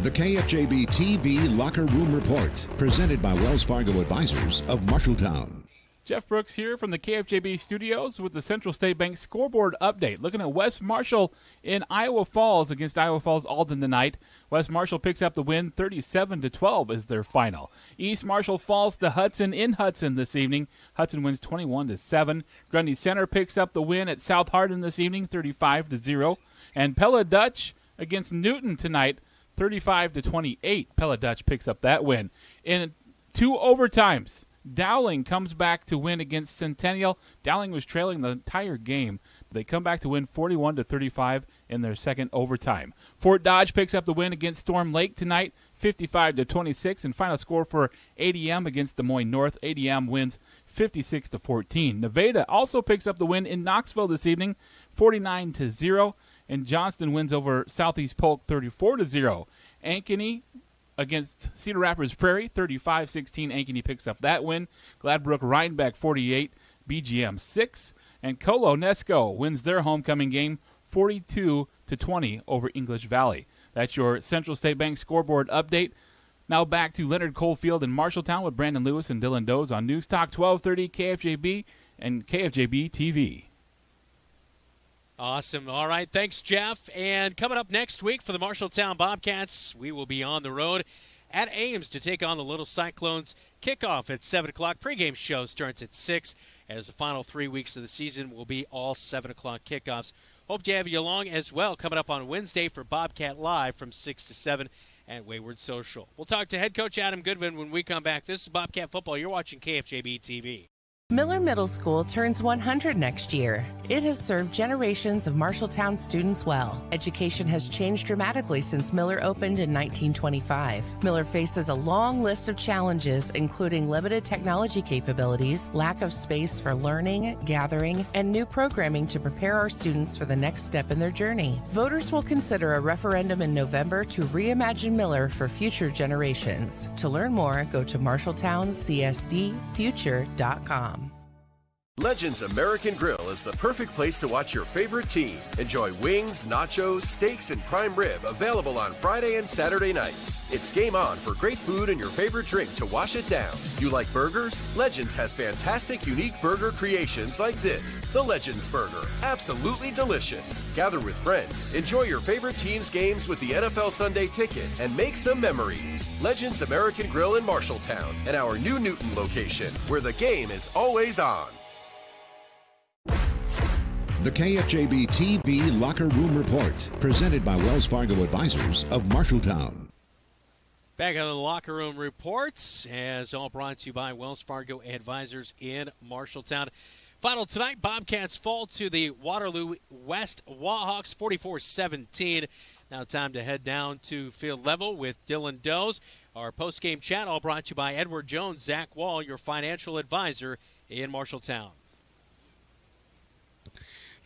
The KFJB-TV Locker Room Report, presented by Wells Fargo Advisors of Marshalltown. Jeff Brooks here from the KFJB studios with the Central State Bank scoreboard update. Looking at West Marshall in Iowa Falls against Iowa Falls Alden tonight. West Marshall picks up the win, 37-12 is their final. East Marshall falls to Hudson in Hudson this evening. Hudson wins 21-7. Grundy Center picks up the win at South Hardin this evening, 35-0. And Pella Dutch against Newton tonight, 35-28. Pella Dutch picks up that win. In 2 overtimes, Dowling comes back to win against Centennial. Dowling was trailing the entire game. They come back to win 41-35 in their second overtime. Fort Dodge picks up the win against Storm Lake tonight, 55-26. And final score for ADM against Des Moines North. ADM wins 56-14. Nevada also picks up the win in Knoxville this evening, 49-0. And Johnston wins over Southeast Polk 34-0. Ankeny against Cedar Rapids Prairie, 35-16. Ankeny picks up that win. Gladbrook Rhinebeck 48, BGM 6. And Colo Nesco wins their homecoming game 42-20 over English Valley. That's your Central State Bank scoreboard update. Now back to Leonard Coalfield in Marshalltown with Brandon Lewis and Dylan Doze on News Talk 1230 KFJB and KFJB-TV. Awesome. All right. Thanks, Jeff. And coming up next week for the Marshalltown Bobcats, we will be on the road at Ames to take on the Little Cyclones. Kickoff at 7 o'clock. Pregame show starts at 6, as the final 3 weeks of the season will be all 7 o'clock kickoffs. Hope to have you along as well coming up on Wednesday for Bobcat Live from 6 to 7 at Wayward Social. We'll talk to head coach Adam Goodwin when we come back. This is Bobcat Football. You're watching KFJB-TV. Miller Middle School turns 100 next year. It has served generations of Marshalltown students well. Education has changed dramatically since Miller opened in 1925. Miller faces a long list of challenges, including limited technology capabilities, lack of space for learning, gathering, and new programming to prepare our students for the next step in their journey. Voters will consider a referendum in November to reimagine Miller for future generations. To learn more, go to marshalltowncsdfuture.com. Legends American Grill is the perfect place to watch your favorite team. Enjoy wings, nachos, steaks, and prime rib available on Friday and Saturday nights. It's game on for great food and your favorite drink to wash it down. You like burgers? Legends has fantastic, unique burger creations like this. The Legends Burger. Absolutely delicious. Gather with friends, enjoy your favorite team's games with the NFL Sunday Ticket, and make some memories. Legends American Grill in Marshalltown and our new Newton location, where the game is always on. The KFJB-TV Locker Room Report, presented by Wells Fargo Advisors of Marshalltown. Back on the Locker Room Reports, as all brought to you by Wells Fargo Advisors in Marshalltown. Final tonight, Bobcats fall to the Waterloo West Wahawks 44-17. Now time to head down to field level with Dylan Doze. Our post-game chat all brought to you by Edward Jones, Zach Wall, your financial advisor in Marshalltown.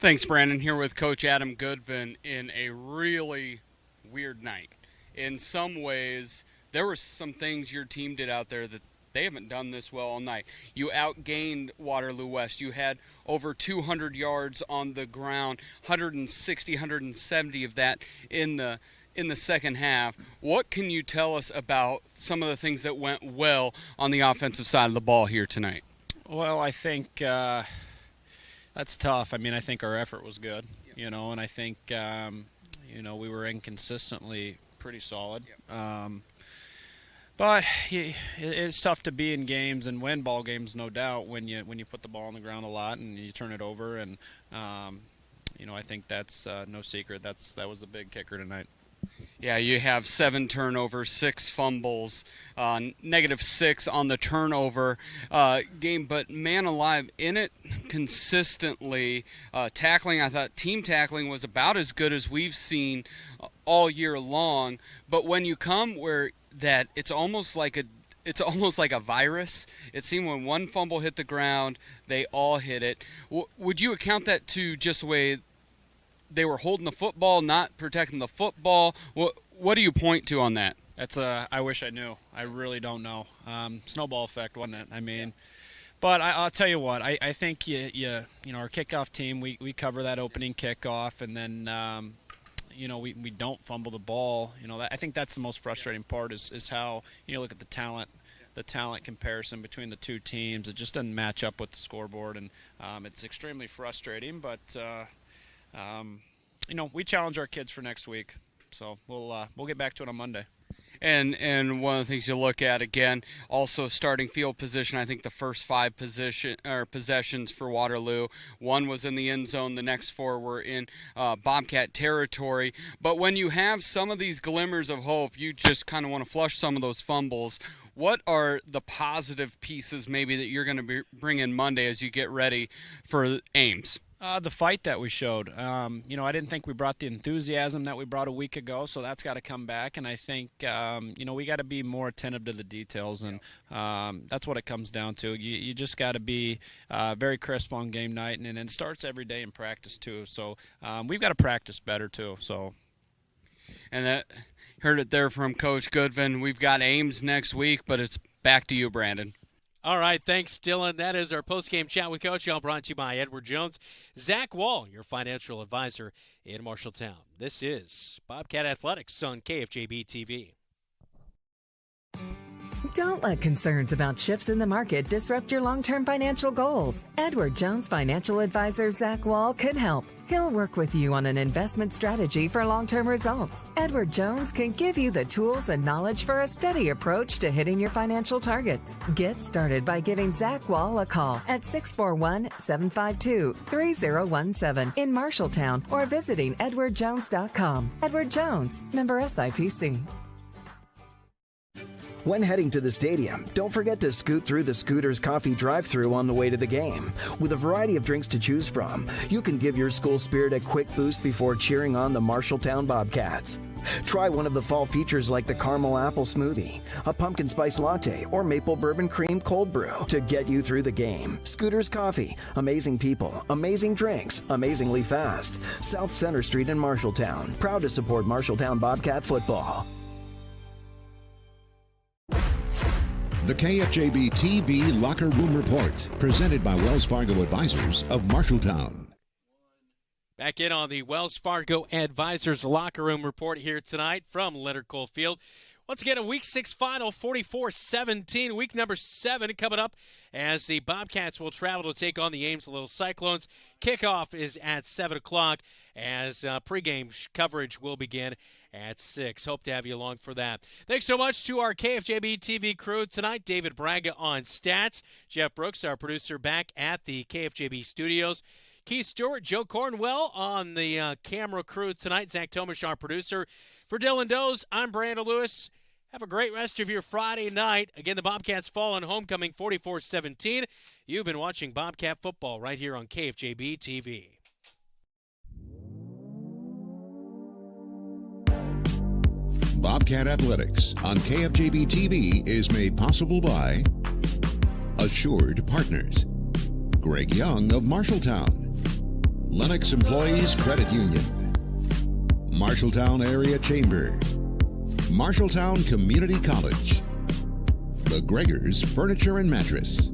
Thanks, Brandon. Here with Coach Adam Goodwin in a really weird night. In some ways, there were some things your team did out there that they haven't done this well all night. You outgained Waterloo West. You had over 200 yards on the ground, 160, 170 of that in the second half. What can you tell us about some of the things that went well on the offensive side of the ball here tonight? Well, I think that's tough. I mean, I think our effort was good, and I think, we were inconsistently pretty solid. But it's tough to be in games and win ball games, no doubt, when you put the ball on the ground a lot and you turn it over. And, I think that's no secret. That was the big kicker tonight. Yeah, you have 7 turnovers, 6 fumbles, -6 on the turnover game. But man alive, in it consistently. Tackling, I thought team tackling was about as good as we've seen all year long. But when you come where that it's almost like it's almost like a virus. It seemed when one fumble hit the ground, they all hit it. Would you account that to just the way they were holding the football, not protecting the football? What do you point to on that? I wish I knew. I really don't know. Snowball effect, wasn't it? I mean, but I'll tell you what. I think you know, our kickoff team, we cover that opening kickoff, and then you know, we don't fumble the ball. You know, I think that's the most frustrating part is how, you know, look at the talent comparison between the two teams. It just doesn't match up with the scoreboard, and it's extremely frustrating. But you know, we challenge our kids for next week, so we'll get back to it on Monday. And one of the things you look at, again, also starting field position. I think the first 5 possessions for Waterloo, 1 was in the end zone, the next 4 were in Bobcat territory. But when you have some of these glimmers of hope, you just kind of want to flush some of those fumbles. What are the positive pieces maybe that you're going to bring in Monday as you get ready for Ames? The fight that we showed. You know, I didn't think we brought the enthusiasm that we brought a week ago, so that's got to come back. And I think, you know, we got to be more attentive to the details, and that's what it comes down to. You just got to be very crisp on game night, and it starts every day in practice too. So we've got to practice better too. So. And that heard it there from Coach Goodvin. We've got Ames next week, but it's back to you, Brandon. All right, thanks, Dylan. That is our post-game chat with Coach, all brought to you by Edward Jones. Zach Wall, your financial advisor in Marshalltown. This is Bobcat Athletics on KFJB-TV. Don't let concerns about shifts in the market disrupt your long-term financial goals. Edward Jones financial advisor Zach Wall can help. He'll work with you on an investment strategy for long-term results. Edward Jones can give you the tools and knowledge for a steady approach to hitting your financial targets. Get started by giving Zach Wall a call at 641-752-3017 in Marshalltown or visiting edwardjones.com. Edward Jones, member SIPC. When heading to the stadium, don't forget to scoot through the Scooters Coffee drive-thru on the way to the game. With a variety of drinks to choose from, you can give your school spirit a quick boost before cheering on the Marshalltown Bobcats. Try one of the fall features like the caramel apple smoothie, a pumpkin spice latte, or maple bourbon cream cold brew to get you through the game. Scooters Coffee, amazing people, amazing drinks, amazingly fast. South Center Street in Marshalltown, proud to support Marshalltown Bobcat football. The KFJB-TV Locker Room Report, presented by Wells Fargo Advisors of Marshalltown. Back in on the Wells Fargo Advisors Locker Room Report here tonight from Leonard Field. Once again, a Week 6 final, 44-17, week number 7 coming up as the Bobcats will travel to take on the Ames Little Cyclones. Kickoff is at 7 o'clock as pregame coverage will begin at 6. Hope to have you along for that. Thanks so much to our KFJB-TV crew tonight. David Braga on stats. Jeff Brooks, our producer, back at the KFJB studios. Keith Stewart, Joe Cornwell on the camera crew tonight. Zach Tomish, our producer. For Dylan Doze, I'm Brandon Lewis. Have a great rest of your Friday night. Again, the Bobcats fall on homecoming 44-17. You've been watching Bobcat football right here on KFJB-TV. Bobcat Athletics on KFJB-TV is made possible by Assured Partners, Greg Young of Marshalltown, Lennox Employees Credit Union, Marshalltown Area Chamber, Marshalltown Community College, The Gregors Furniture and Mattress,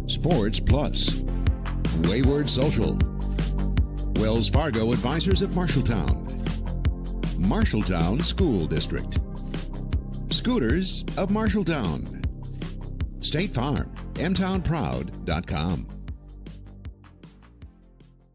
Sports Plus, Wayward Social, Wells Fargo Advisors of Marshalltown, Marshalltown School District, Scooters of Marshalltown, State Farm, mtownproud.com.